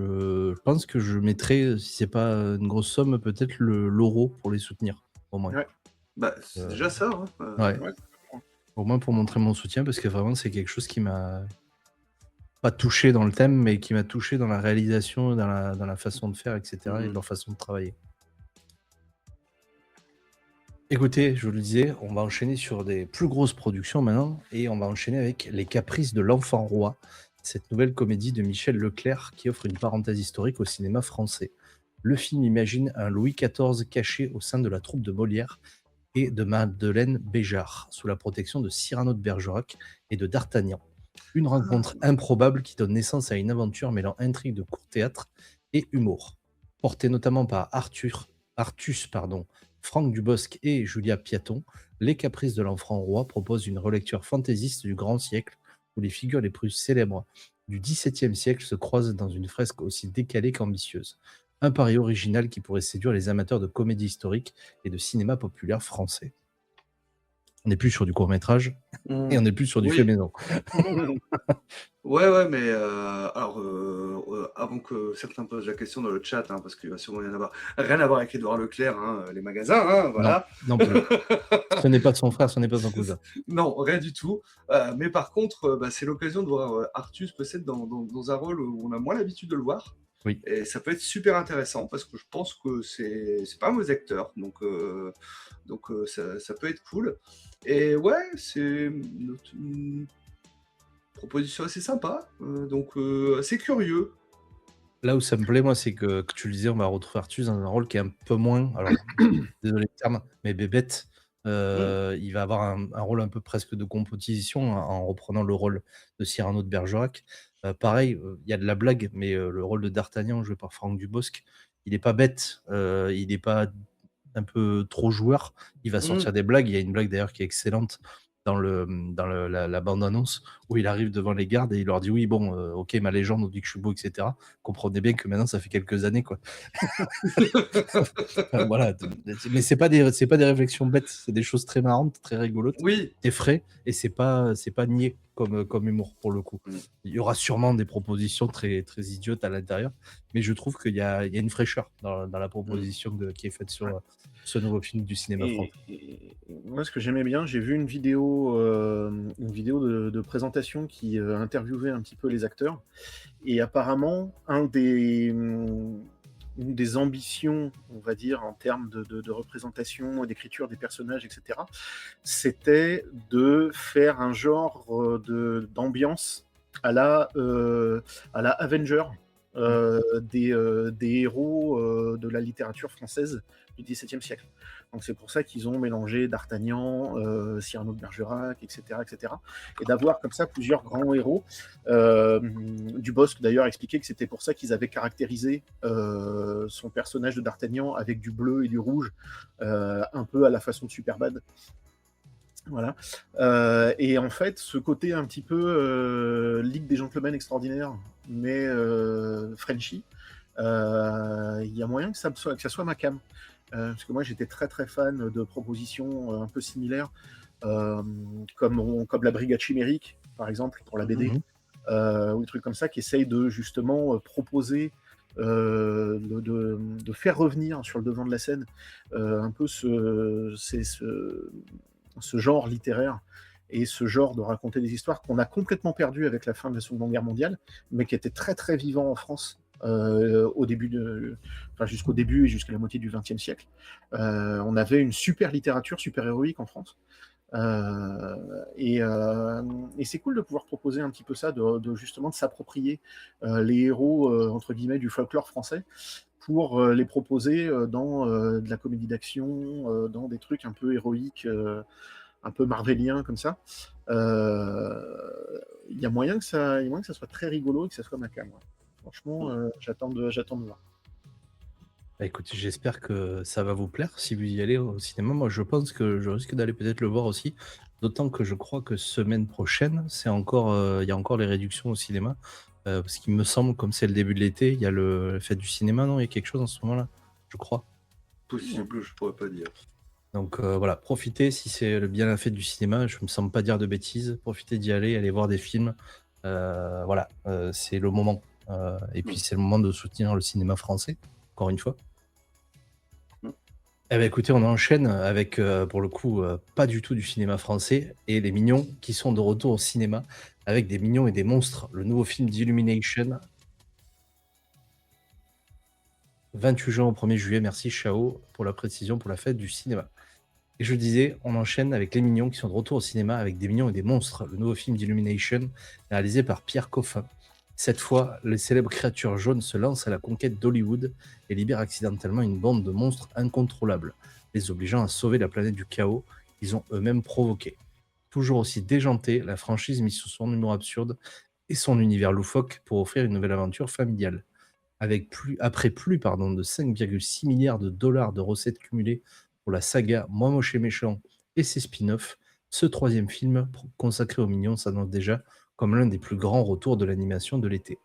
Je pense que je mettrais, si c'est pas une grosse somme, peut-être l'euro pour les soutenir, au moins. Ouais, Bah, c'est Euh, déjà ça, hein. ouais, ouais. au moins pour montrer mon soutien, parce que vraiment, c'est quelque chose qui m'a pas touché dans le thème, mais qui m'a touché dans la réalisation, dans la façon de faire, etc., et de Mhm. leur façon de travailler. Écoutez, je vous le disais, on va enchaîner sur des plus grosses productions maintenant et on va enchaîner avec Les Caprices de l'Enfant Roi, cette nouvelle comédie de Michel Leclerc qui offre une parenthèse historique au cinéma français. Le film imagine un Louis XIV caché au sein de la troupe de Molière et de Madeleine Béjart, sous la protection de Cyrano de Bergerac et de D'Artagnan. Une rencontre improbable qui donne naissance à une aventure mêlant intrigue de court théâtre et humour. Porté notamment par Artus, Franck Dubosc et Julia Piaton, Les Caprices de l'Enfant Roi propose une relecture fantaisiste du grand siècle où les figures les plus célèbres du XVIIe siècle se croisent dans une fresque aussi décalée qu'ambitieuse. Un pari original qui pourrait séduire les amateurs de comédie historique et de cinéma populaire français. On n'est plus sur du court-métrage et on n'est plus sur du fait Oui. maison. Ouais, mais alors, avant que certains posent la question dans le chat, hein, parce qu'il va sûrement y en avoir, rien à voir avec Édouard Leclerc, hein, les magasins, hein, voilà. Non plus. Ce n'est pas de son frère, ce n'est pas son cousin. Non, rien du tout. Mais par contre, c'est l'occasion de voir Artus peut-être dans un rôle où on a moins l'habitude de le voir. Oui. Et ça peut être super intéressant parce que je pense que c'est pas un mauvais acteur. Donc ça peut être cool. Et ouais, c'est une proposition assez sympa. Donc assez curieux. Là où ça me plaît, moi, c'est que tu le disais, on va retrouver Artus dans un rôle qui est un peu moins, alors désolé le terme, mais bébête. Il va avoir un rôle un peu presque de composition en reprenant le rôle de Cyrano de Bergerac. Pareil, il y a de la blague, mais le rôle de D'Artagnan, joué par Franck Dubosc, il n'est pas bête, il n'est pas un peu trop joueur. Il va sortir des blagues. Il y a une blague d'ailleurs qui est excellente dans la bande-annonce où il arrive devant les gardes et il leur dit oui, bon, ok, ma légende nous dit que je suis beau, etc. Comprenez bien que maintenant, ça fait quelques années, quoi. Enfin, voilà. Mais c'est pas des réflexions bêtes, c'est des choses très marrantes, très rigolotes. Oui. C'est frais et c'est pas niais comme humour pour le coup. Il y aura sûrement des propositions très, très idiotes à l'intérieur, mais je trouve qu'il y a une fraîcheur dans la proposition qui est faite sur ce nouveau film du cinéma français. Et moi, ce que j'aimais bien, j'ai vu une vidéo de présentation qui interviewait un petit peu les acteurs. Et apparemment, une des ambitions, on va dire, en termes de représentation, d'écriture des personnages, etc., c'était de faire un genre d'ambiance à la Avenger, des héros de la littérature française du XVIIe siècle. Donc c'est pour ça qu'ils ont mélangé D'Artagnan, Cyrano de Bergerac, etc., etc. Et d'avoir comme ça plusieurs grands héros. Dubosc d'ailleurs expliquait que c'était pour ça qu'ils avaient caractérisé son personnage de D'Artagnan avec du bleu et du rouge, un peu à la façon de Superbad. Voilà. Et en fait, ce côté un petit peu Ligue des Gentlemen extraordinaire, mais Frenchy, il y a moyen que ça soit ma cam. Parce que moi, j'étais très très fan de propositions un peu similaires, comme la Brigade Chimérique, par exemple, pour la BD, ou des trucs comme ça, qui essayent de justement proposer de faire revenir sur le devant de la scène un peu ce genre littéraire et ce genre de raconter des histoires qu'on a complètement perdu avec la fin de la Seconde Guerre mondiale, mais qui était très très vivant en France jusqu'au début et jusqu'à la moitié du XXe siècle. On avait une super littérature, super héroïque en France. Et c'est cool de pouvoir proposer un petit peu ça, justement de s'approprier les héros entre guillemets du folklore français pour les proposer dans de la comédie d'action, dans des trucs un peu héroïques, un peu marveliens comme ça. Il y a moyen que ça soit très rigolo et que ça soit ma cam. Franchement, j'attends de voir. Bah, écoutez, j'espère que ça va vous plaire si vous y allez au cinéma. Moi, je pense que je risque d'aller peut-être le voir aussi. D'autant que je crois que semaine prochaine, il y a encore les réductions au cinéma. Parce qu'il me semble, comme c'est le début de l'été, il y a la fête du cinéma, non? Il y a quelque chose en ce moment-là, je crois. Possible, je pourrais pas dire. Donc voilà, profitez si c'est bien la fête du cinéma. Je me semble pas dire de bêtises. Profitez d'y aller voir des films. Voilà, c'est le moment. Et puis c'est le moment de soutenir le cinéma français, encore une fois. Eh bien, écoutez, on enchaîne avec, pour le coup, pas du tout du cinéma français, et les Mignons qui sont de retour au cinéma avec des Mignons et des monstres, le nouveau film d'Illumination. 28 juin au 1er juillet, merci Chao pour la précision pour la fête du cinéma. Et je disais, on enchaîne avec Les Mignons qui sont de retour au cinéma avec Des Mignons et des Monstres, le nouveau film d'Illumination réalisé par Pierre Coffin. Cette fois, les célèbres créatures jaunes se lancent à la conquête d'Hollywood et libèrent accidentellement une bande de monstres incontrôlables, les obligeant à sauver la planète du chaos qu'ils ont eux-mêmes provoqué. Toujours aussi déjantée, la franchise mise sous son humour absurde et son univers loufoque pour offrir une nouvelle aventure familiale. Après plus de 5,6 milliards de dollars de recettes cumulées pour la saga Moi Moche et Méchant et ses spin-offs, ce troisième film consacré aux mignons s'annonce déjà comme l'un des plus grands retours de l'animation de l'été.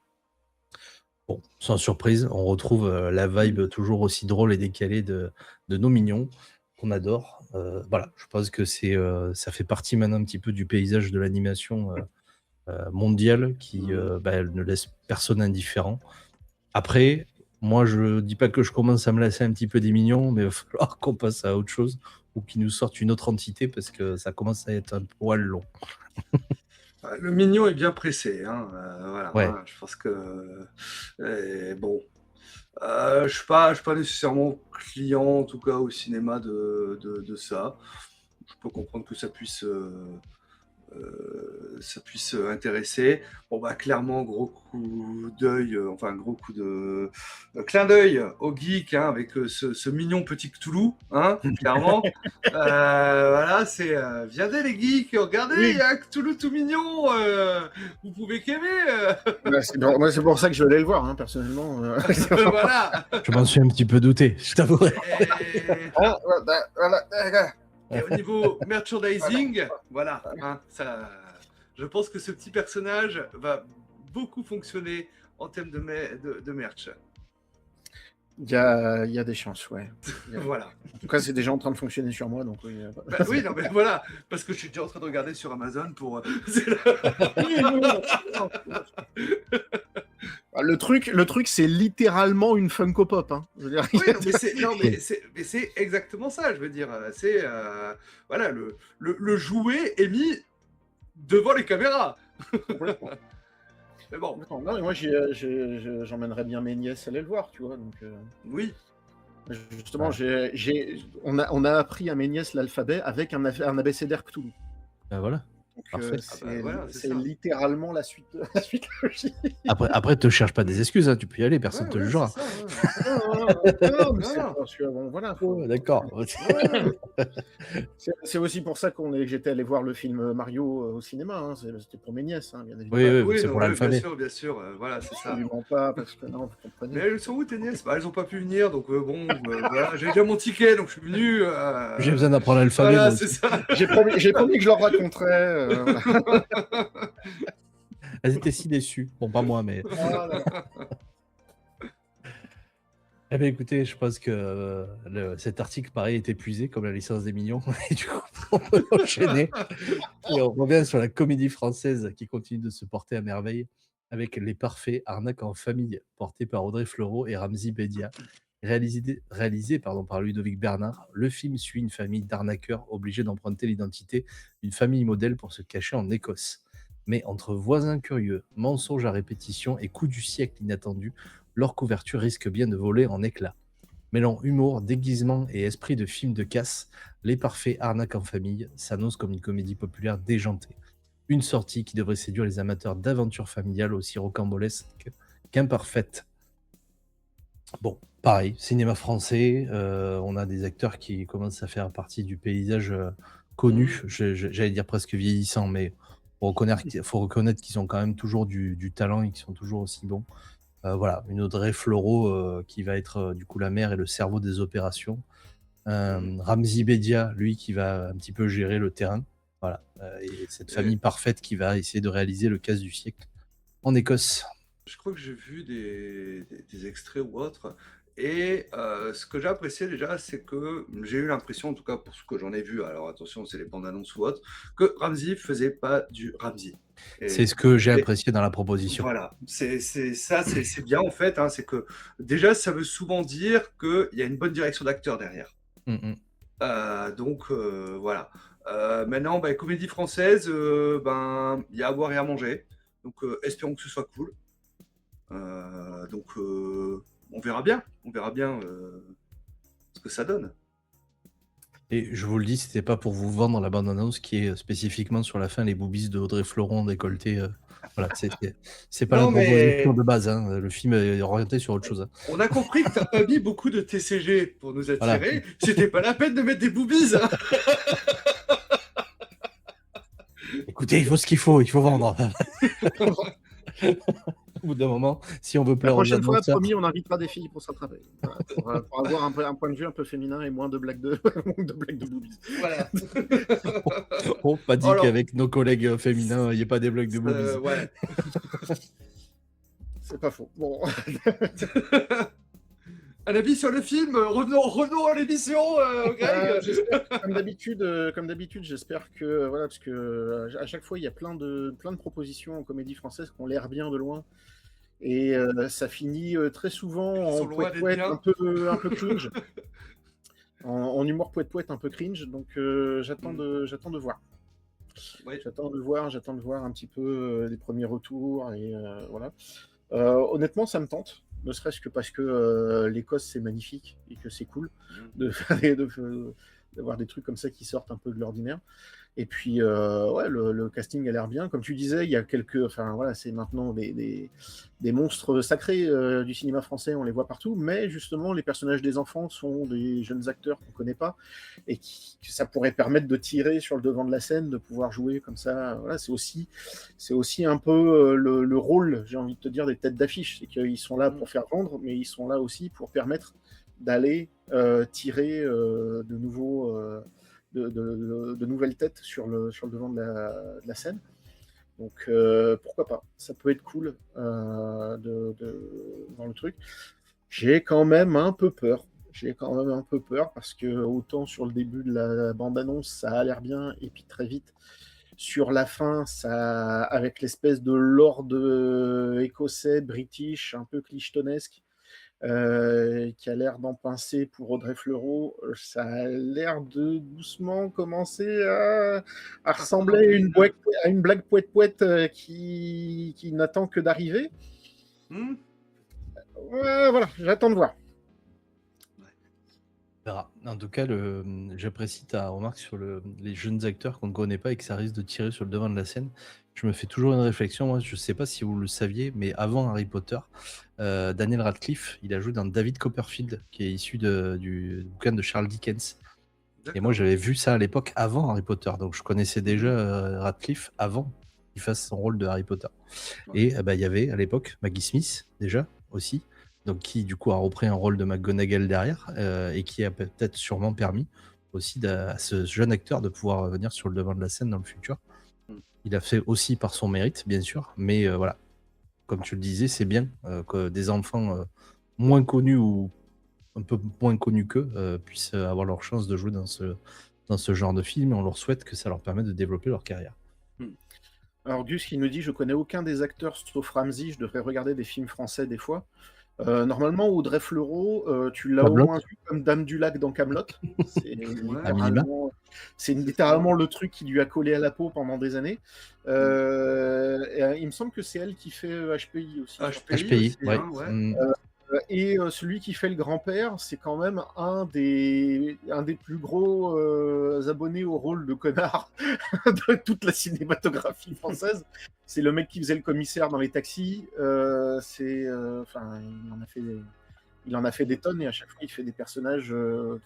Bon, sans surprise, on retrouve la vibe toujours aussi drôle et décalée de nos mignons qu'on adore. Voilà, je pense que ça fait partie maintenant un petit peu du paysage de l'animation mondiale qui ne laisse personne indifférent. Après, moi, je dis pas que je commence à me lasser un petit peu des mignons, mais il va falloir qu'on passe à autre chose ou qu'ils nous sortent une autre entité parce que ça commence à être un poil long. Le mignon est bien pressé, hein, voilà, Ouais. hein, je pense que bon, je suis pas nécessairement client, en tout cas au cinéma de ça. Je peux comprendre que ça puisse intéresser. Bon, bah, clairement, gros coup d'œil, gros coup de clin d'œil au geek, hein, avec ce mignon petit Cthulhu, hein, clairement. Voilà, c'est viendez les geeks, regardez, il y a un Cthulhu tout mignon, vous pouvez qu'aimer. Moi, c'est pour ça que je vais aller le voir, hein, personnellement. Voilà. Je m'en suis un petit peu douté, je t'avouerai. Et au niveau merchandising, voilà, hein, je pense que ce petit personnage va beaucoup fonctionner en termes de merch. Il y a des chances, ouais. Voilà. En tout cas, c'est déjà en train de fonctionner sur moi, donc oui. Oui, non, mais voilà, parce que je suis déjà en train de regarder sur Amazon pour. Le truc, c'est littéralement une Funko Pop. Hein. Je veux dire. Oui, mais c'est exactement ça. Je veux dire, c'est voilà, le jouet est mis devant les caméras. Mais bon. Non, mais moi, j'emmènerais bien mes nièces aller le voir, tu vois. Donc, oui. Justement, on a appris à mes nièces l'alphabet avec un abécédaire Cthulhu. Ben voilà. Donc, c'est littéralement la suite logique. Après, te cherche pas des excuses, hein, tu peux y aller, personne te jugera. Voilà. D'accord. C'est aussi pour ça que j'étais allé voir le film Mario au cinéma. Hein. C'était pour mes nièces, hein, bien évidemment. Oui, c'est pour l'alphabet. Bien sûr, voilà, c'est ça. Absolument pas, parce que non, vous comprenez. Mais elles sont où tes nièces ? Elles ont pas pu venir, donc bon, voilà, j'ai déjà mon ticket, donc je suis venu. J'ai besoin d'apprendre l'alphabet. Voilà, c'est ça. J'ai promis que je leur raconterais. Elles étaient si déçues. Bon, pas moi, mais. Eh bien, écoutez, je pense que cet article, pareil, est épuisé, comme la licence des mignons. Et du coup, on peut enchaîner. Et on revient sur la comédie française qui continue de se porter à merveille avec Les Parfaits, arnaque en famille, porté par Audrey Fleurot et Ramzy Bedia. Réalisé par Ludovic Bernard, le film suit une famille d'arnaqueurs obligés d'emprunter l'identité d'une famille modèle pour se cacher en Écosse. Mais entre voisins curieux, mensonges à répétition et coups du siècle inattendus, leur couverture risque bien de voler en éclats. Mêlant humour, déguisement et esprit de film de casse, Les Parfaits, arnaque en famille s'annonce comme une comédie populaire déjantée. Une sortie qui devrait séduire les amateurs d'aventures familiales aussi rocambolesques qu'imparfaites. Bon, pareil, cinéma français, on a des acteurs qui commencent à faire partie du paysage connu, j'allais dire presque vieillissant, mais faut reconnaître qu'ils ont quand même toujours du talent et qu'ils sont toujours aussi bons. Voilà, une Audrey Fleurot qui va être du coup la mère et le cerveau des opérations. Ramzy Bedia, lui, qui va un petit peu gérer le terrain. Voilà, et cette famille parfaite qui va essayer de réaliser le casse du siècle en Écosse. Je crois que j'ai vu des extraits ou autres. Et ce que j'ai apprécié déjà, c'est que j'ai eu l'impression, en tout cas pour ce que j'en ai vu, alors attention, c'est les bandes annonces ou autres, que Ramzy faisait pas du Ramzy. C'est ce que j'ai apprécié dans la proposition. Voilà, c'est bien en fait, hein, c'est que déjà ça veut souvent dire qu'il y a une bonne direction d'acteur derrière. Donc voilà. Maintenant, comédie française, il y a à boire et à manger. Donc espérons que ce soit cool. Donc on verra bien ce que ça donne. Et je vous le dis, c'était pas pour vous vendre la bande-annonce qui est spécifiquement sur la fin les boobies de Audrey Fleuron décolleté. Voilà, c'est pas la Non, proposition mais de base. Hein. Le film est orienté sur autre chose. Hein. on a compris que t'as pas mis beaucoup de TCG pour nous Voilà. attirer. C'était pas la peine de mettre des boobies. Hein. Écoutez, il faut ce qu'il faut, il faut vendre. Au bout d'un moment, si on veut La plaire aux prochaine fois, annonceurs, promis, on invitera des filles pour se rattraper. Voilà, pour avoir un point de vue un peu féminin et moins de blagues de, de blagues de boobies. Voilà. on pas dit Alors, qu'avec nos collègues féminins, il n'y ait pas des blagues de boobies. ouais. C'est pas faux. Bon. Un avis sur le film. Revenons à l'émission, Greg. Comme d'habitude, j'espère que voilà, parce que à chaque fois il y a plein de propositions en comédie française qui ont l'air bien de loin, et ça finit très souvent Ils sont en loin d'être poète bien. un peu cringe, en humour poète un peu cringe. Donc j'attends de voir. Ouais. J'attends de voir un petit peu les premiers retours, et voilà. Honnêtement, ça me tente, ne serait-ce que parce que l'Écosse c'est magnifique et que c'est cool d'avoir des trucs comme ça qui sortent un peu de l'ordinaire. Et puis ouais, le casting a l'air bien. Comme tu disais, il y a enfin voilà, c'est maintenant des monstres sacrés du cinéma français, on les voit partout. Mais justement, les personnages des enfants sont des jeunes acteurs qu'on connaît pas, et que ça pourrait permettre de tirer sur le devant de la scène, de pouvoir jouer comme ça. Voilà, c'est aussi un peu le rôle, j'ai envie de te dire, des têtes d'affiche. C'est qu'ils sont là pour faire vendre, mais ils sont là aussi pour permettre d'aller tirer de nouveaux de nouvelles têtes sur le devant de la scène. Donc pourquoi pas, ça peut être cool dans le truc. J'ai quand même un peu peur. Parce que autant sur le début de la bande-annonce, ça a l'air bien, et puis très vite, sur la fin, ça, avec l'espèce de lord écossais, british, un peu clichetonesque, qui a l'air d'en pincer pour Audrey Fleurot, ça a l'air de doucement commencer à ressembler à une blague poète-poète qui n'attend que d'arriver. Voilà, j'attends de voir. On verra. En tout cas, j'apprécie ta remarque sur les jeunes acteurs qu'on ne connaît pas et que ça risque de tirer sur le devant de la scène. Je me fais toujours une réflexion. Moi, je ne sais pas si vous le saviez, mais avant Harry Potter, Daniel Radcliffe, il a joué dans David Copperfield, qui est issu du bouquin de Charles Dickens. Et moi, j'avais vu ça à l'époque avant Harry Potter. Donc, je connaissais déjà Radcliffe avant qu'il fasse son rôle de Harry Potter. Ouais. Et il y avait à l'époque Maggie Smith, déjà, aussi. Donc, qui du coup a repris un rôle de McGonagall derrière, et qui a peut-être sûrement permis aussi à ce jeune acteur de pouvoir venir sur le devant de la scène dans le futur. Il a fait aussi par son mérite, bien sûr, mais voilà, comme tu le disais, c'est bien que des enfants moins connus ou un peu moins connus qu'eux puissent avoir leur chance de jouer dans ce genre de film, et on leur souhaite que ça leur permette de développer leur carrière. Alors Gus qui nous dit, je connais aucun des acteurs sauf Ramsey, je devrais regarder des films français des fois. Normalement, Audrey Fleurot, tu l'as au moins vu comme Dame du Lac dans Kaamelott. C'est littéralement le truc qui lui a collé à la peau pendant des années. Et, il me semble que c'est elle qui fait HPI aussi. HPI, ouais. Et celui qui fait le grand-père, c'est quand même un des plus gros abonnés au rôle de connard de toute la cinématographie française. C'est le mec qui faisait le commissaire dans les taxis. Enfin, il en a fait des tonnes, et à chaque fois, il fait des personnages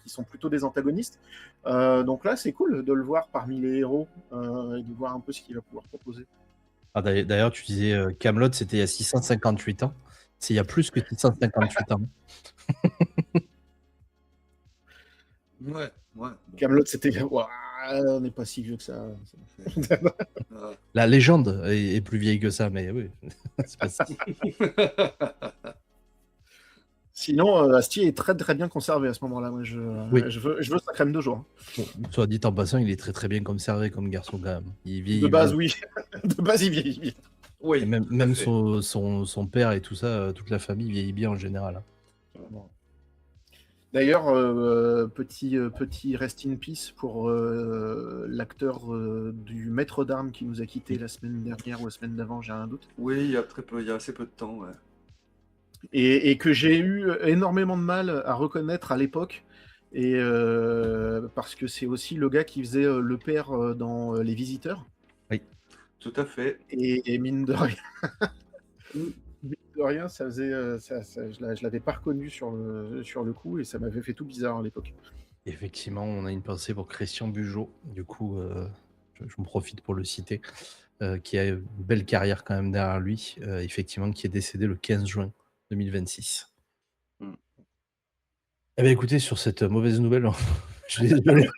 qui sont plutôt des antagonistes. Donc là, c'est cool de le voir parmi les héros et de voir un peu ce qu'il va pouvoir proposer. Ah, d'ailleurs, tu disais Kaamelott, c'était il y a 658 ans. C'est il y a plus que 658 ans. Ouais. Kaamelott, c'était... Ouah, on n'est pas si vieux que ça. La légende est plus vieille que ça, mais oui. C'est pas ça. Sinon, Astier est très très bien conservé à ce moment-là. Moi, je veux sa crème de jour. Soit dit en passant, il est très très bien conservé comme garçon quand même. Il vieillit. De base, oui. De base, il vieillit bien. Oui. Et même son père et tout ça, toute la famille vieillit bien en général. D'ailleurs, petit rest in peace pour l'acteur du maître d'armes qui nous a quitté la semaine dernière ou la semaine d'avant, j'ai un doute. Oui, il y a assez peu de temps. Ouais. Et que j'ai eu énormément de mal à reconnaître à l'époque, Et parce que c'est aussi le gars qui faisait le père dans Les Visiteurs. Oui. Tout à fait. Et mine de rien, Mm. mine de rien, ça faisait, je l'avais pas reconnu sur le coup et ça m'avait fait tout bizarre à l'époque. Effectivement, on a une pensée pour Christian Bugeaud. Du coup, je me profite pour le citer, qui a une belle carrière quand même derrière lui, effectivement, qui est décédé le 15 juin 2026. Mm. Eh bien, écoutez, sur cette mauvaise nouvelle, je suis désolé,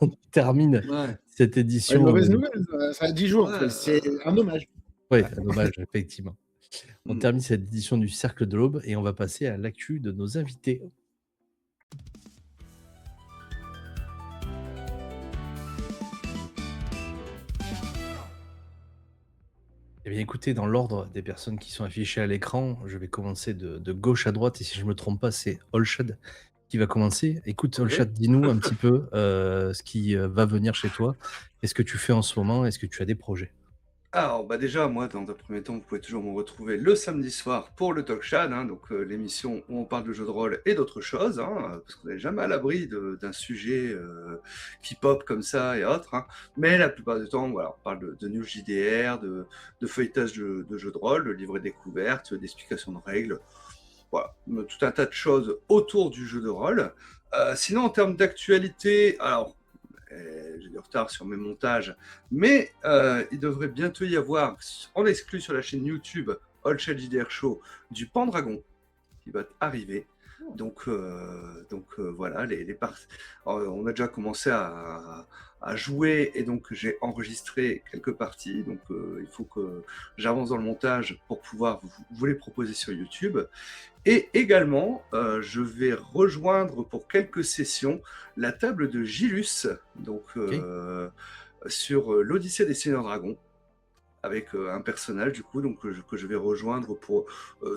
on termine Ouais. cette Une édition. mauvaise nouvelle, ça a 10 jours, Ouais, c'est un hommage. Oui, un hommage, effectivement. On Mm. termine cette édition du Cercle de l'Aube et on va passer à l'actu de nos invités. Eh bien, écoutez, dans l'ordre des personnes qui sont affichées à l'écran, je vais commencer de gauche à droite. Et si je ne me trompe pas, c'est Olshad qui va commencer. Écoute, Ok. Olshad, dis-nous un petit peu ce qui va venir chez toi. Qu'est-ce que tu fais en ce moment? Est-ce que tu as des projets? Alors, bah déjà, moi, dans un premier temps, vous pouvez toujours me retrouver le samedi soir pour le Talk Shad, hein, donc l'émission où on parle de jeux de rôle et d'autres choses, hein, parce qu'on n'est jamais à l'abri d'un sujet qui pop comme ça et autres. Hein. Mais la plupart du temps, voilà, on parle de news JDR, de feuilletage de jeux de rôle, de livrets découvertes, d'explications de règles, voilà, tout un tas de choses autour du jeu de rôle. Sinon, en termes d'actualité, alors, j'ai du retard sur mes montages, mais il devrait bientôt y avoir, en exclu sur la chaîne YouTube All Shad JDR Show, du Pendragon qui va arriver. Donc voilà, on a déjà commencé à jouer et donc j'ai enregistré quelques parties. Donc il faut que j'avance dans le montage pour pouvoir vous les proposer sur YouTube. Et également, je vais rejoindre pour quelques sessions la table de Gilus, donc sur l'Odyssée des Seigneurs Dragons, avec un personnage du coup donc, que je vais rejoindre pour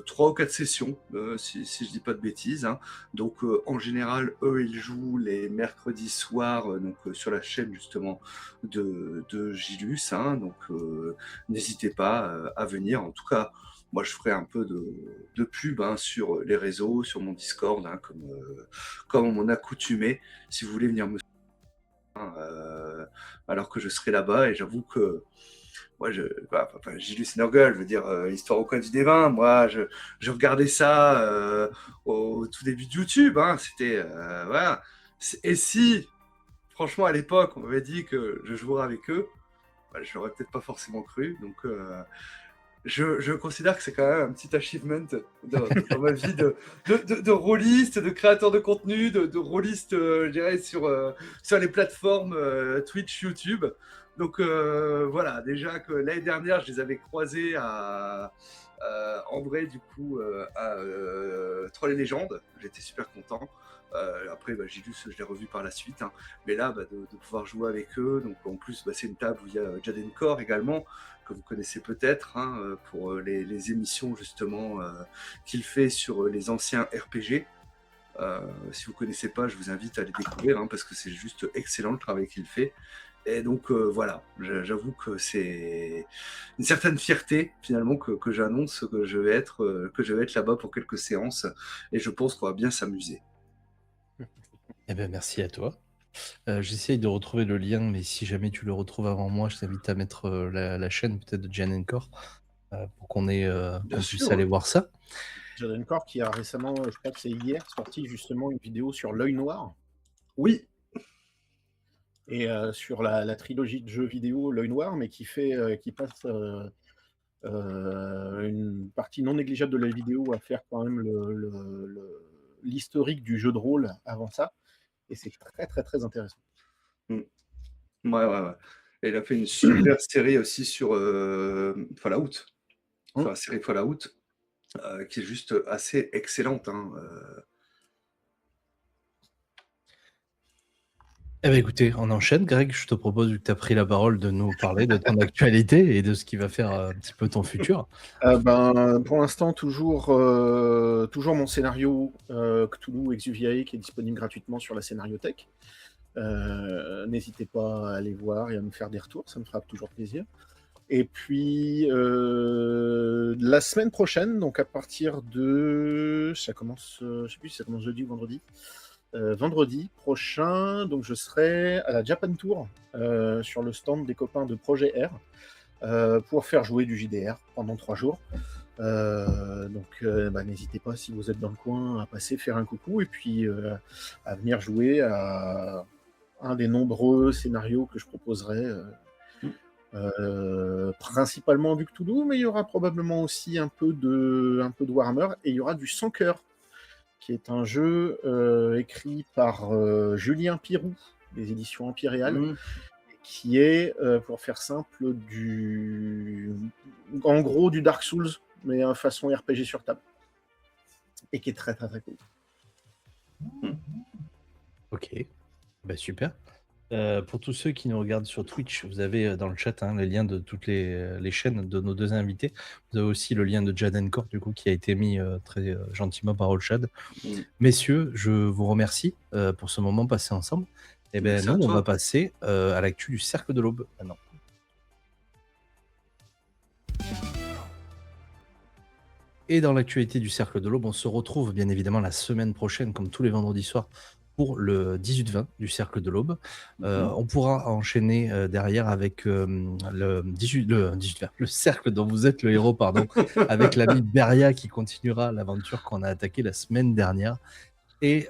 3 ou 4 sessions, si je dis pas de bêtises. Hein. Donc en général, eux, ils jouent les mercredis soirs sur la chaîne justement de Gilus. Hein. Donc n'hésitez pas à venir. En tout cas, moi, je ferai un peu de pub hein, sur les réseaux, sur mon Discord, hein, comme on m'en a accoutumé. Si vous voulez venir me alors que je serai là-bas, et j'avoue que moi, Gilles Nurgle, je veux dire, Histoire au coin du dévin, moi, je regardais ça au tout début de YouTube, hein, c'était, voilà. Et si, franchement, à l'époque, on m'avait dit que je jouerais avec eux, bah, je l'aurais peut-être pas forcément cru, donc je considère que c'est quand même un petit achievement dans ma vie de rôliste, de créateur de contenu, de rôliste, je dirais, sur les plateformes Twitch, YouTube. Donc voilà, déjà que l'année dernière, je les avais croisés en vrai, du coup, à Troll et Légendes. J'étais super content. Après, Gilus, je l'ai revu par la suite. Hein. Mais là, de pouvoir jouer avec eux, donc en plus, c'est une table où il y a Jadenkor également, que vous connaissez peut-être, hein, pour les émissions justement qu'il fait sur les anciens RPG. Si vous ne connaissez pas, je vous invite à les découvrir, hein, parce que c'est juste excellent le travail qu'il fait. Et donc voilà, j'avoue que c'est une certaine fierté finalement que j'annonce que je vais être là-bas pour quelques séances, et je pense qu'on va bien s'amuser. Eh bien, merci à toi. J'essaye de retrouver le lien, mais si jamais tu le retrouves avant moi, je t'invite à mettre la chaîne peut-être de Jan Encore pour qu'on puisse aller voir ça. Jadenkor qui a récemment, je crois que c'est hier, sorti justement une vidéo sur l'œil noir. Oui. Et sur la trilogie de jeux vidéo L'œil noir, mais qui passe une partie non négligeable de la vidéo à faire quand même l'historique du jeu de rôle avant ça. Et c'est très très très intéressant. Ouais. Et il a fait une super série aussi sur Fallout. Enfin, la série Fallout, qui est juste assez excellente. Hein, Eh bien, écoutez, on enchaîne. Greg, je te propose, vu que tu as pris la parole, de nous parler de ton actualité et de ce qui va faire un petit peu ton futur. Pour l'instant, toujours mon scénario Cthulhu Exuviae qui est disponible gratuitement sur la Scénariothèque. N'hésitez pas à aller voir et à me faire des retours, ça me fera toujours plaisir. Et puis la semaine prochaine, donc à partir de, ça commence, je sais plus si ça commence jeudi ou vendredi, vendredi prochain. Donc je serai à la Japan Tour sur le stand des copains de Projet R pour faire jouer du JDR pendant 3 jours. Donc n'hésitez pas, si vous êtes dans le coin, à passer faire un coucou et puis à venir jouer à un des nombreux scénarios que je proposerai, principalement du Cthulhu, mais il y aura probablement aussi un peu de Warhammer, et il y aura du Sans Cœur, qui est un jeu écrit par Julien Pirou, des éditions Impériales, qui est, pour faire simple, en gros du Dark Souls, mais en façon RPG sur table. Et qui est très très très cool. Ok, super. Pour tous ceux qui nous regardent sur Twitch, vous avez dans le chat les liens de toutes les chaînes de nos 2 invités. Vous avez aussi le lien de Jadencore, du coup, qui a été mis très gentiment par Olshad. Messieurs, je vous remercie pour ce moment passé ensemble. Et Merci à nous, on toi. va passer à l'actu du Cercle de l'Aube maintenant. Et dans l'actualité du Cercle de l'Aube, on se retrouve bien évidemment la semaine prochaine, comme tous les vendredis soirs, pour le 18-20 du Cercle de l'Aube. On pourra enchaîner derrière avec le Cercle dont vous êtes le héros, pardon, avec l'ami Beria qui continuera l'aventure qu'on a attaquée la semaine dernière. Et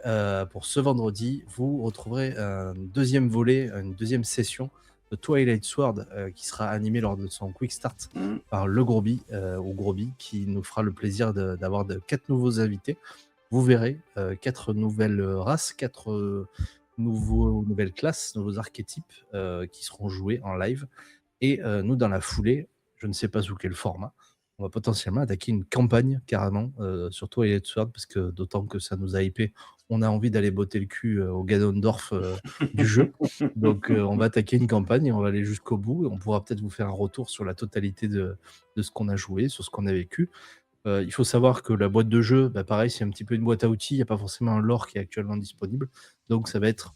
pour ce vendredi, vous retrouverez un deuxième volet, une deuxième session de Twilight Sword qui sera animé lors de son Quick Start par le Groby, ou Groby, qui nous fera le plaisir d'avoir 4 nouveaux invités. Vous verrez 4 nouvelles races, 4 nouvelles classes, nouveaux archétypes qui seront joués en live. Et nous, dans la foulée, je ne sais pas sous quel format, on va potentiellement attaquer une campagne carrément sur Twilight Sword, parce que d'autant que ça nous a hypé, on a envie d'aller botter le cul au Ganondorf du jeu. Donc on va attaquer une campagne et on va aller jusqu'au bout. Et on pourra peut-être vous faire un retour sur la totalité de ce qu'on a joué, sur ce qu'on a vécu. Il faut savoir que la boîte de jeu, pareil, c'est un petit peu une boîte à outils. Il n'y a pas forcément un lore qui est actuellement disponible. Donc ça va être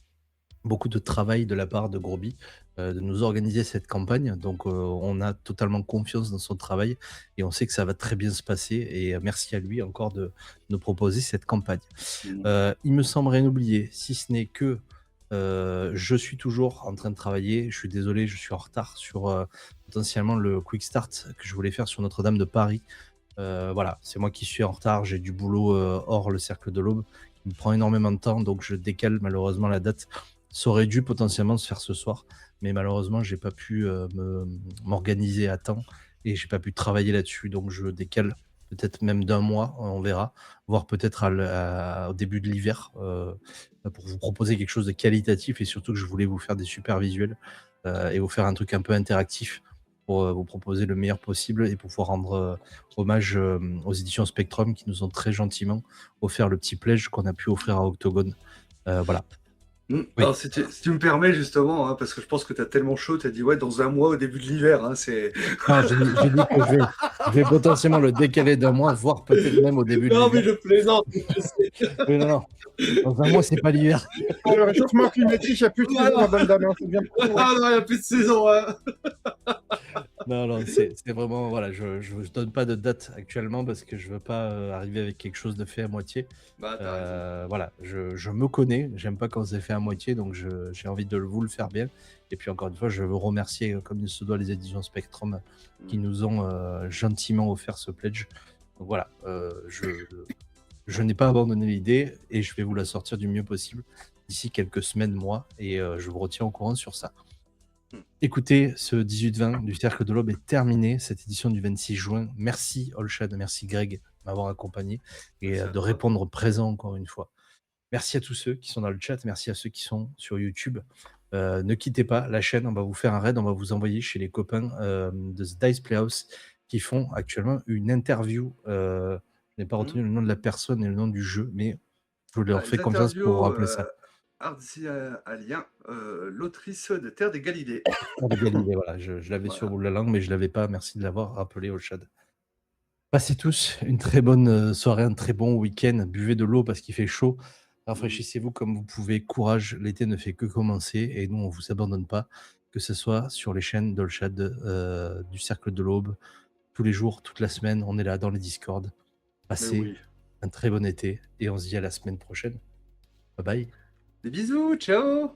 beaucoup de travail de la part de Groby de nous organiser cette campagne. Donc on a totalement confiance dans son travail et on sait que ça va très bien se passer. Et merci à lui encore de nous proposer cette campagne. Il me semble rien oublier, si ce n'est que je suis toujours en train de travailler. Je suis désolé, je suis en retard sur potentiellement le Quick Start que je voulais faire sur Notre-Dame de Paris. Voilà, c'est moi qui suis en retard. J'ai du boulot hors le Cercle de l'Aube qui me prend énormément de temps, donc je décale malheureusement la date. Ça aurait dû potentiellement se faire ce soir, mais malheureusement, j'ai pas pu m'organiser à temps et j'ai pas pu travailler là-dessus, donc je décale peut-être même d'1 mois, on verra, voire peut-être au début de l'hiver pour vous proposer quelque chose de qualitatif et surtout que je voulais vous faire des super visuels et vous faire un truc un peu interactif pour vous proposer le meilleur possible et pour pouvoir rendre hommage aux éditions Spectrum qui nous ont très gentiment offert le petit pledge qu'on a pu offrir à Octogone. Voilà. Oui. Alors, si tu me permets, justement, parce que je pense que tu as tellement chaud, tu as dit, ouais, dans 1 mois au début de l'hiver. C'est... Non, j'ai dit que je vais potentiellement le décaler d'1 mois, voire peut-être même au début de Non, l'hiver. mais je plaisante. Oui, non. Dans 1 mois, c'est pas l'hiver. Le réchauffement climatique, il n'y a plus de saison à Baldam, c'est bien pour vous. Ah non, il n'y a plus de saison. Non, c'est vraiment, voilà, je donne pas de date actuellement parce que je veux pas arriver avec quelque chose de fait à moitié. Bah, t'as raison. Voilà, je me connais, j'aime pas quand c'est fait à moitié, donc j'ai envie de vous le faire bien. Et puis encore une fois, je veux remercier comme il se doit les éditions Spectrum qui nous ont gentiment offert ce pledge. Donc voilà, je n'ai pas abandonné l'idée et je vais vous la sortir du mieux possible d'ici quelques semaines, mois, et je vous retiens au courant sur ça. Écoutez, ce 18-20 du Cercle de l'Aube est terminé, cette édition du 26 juin. Merci Olshad, merci Greg de m'avoir accompagné et de répondre présent encore une fois. Merci à tous ceux qui sont dans le chat, merci à ceux qui sont sur YouTube. Ne quittez pas la chaîne, on va vous faire un raid, on va vous envoyer chez les copains de The Dice Playhouse qui font actuellement une interview. Je n'ai pas retenu le nom de la personne et le nom du jeu, mais je leur fais confiance pour vous rappeler ça. Arzi Alien, l'autrice de Terre des Galilées. Terre des Galilées, voilà, je l'avais sur le bout de la langue, mais je ne l'avais pas. Merci de l'avoir rappelé, Olshad. Passez tous une très bonne soirée, un très bon week-end. Buvez de l'eau parce qu'il fait chaud. Rafraîchissez-vous comme vous pouvez. Courage, l'été ne fait que commencer et nous, on ne vous abandonne pas, que ce soit sur les chaînes d'Olshad, du Cercle de l'Aube, tous les jours, toute la semaine. On est là dans les Discord. Passez un très bon été et on se dit à la semaine prochaine. Bye bye. Des bisous, ciao!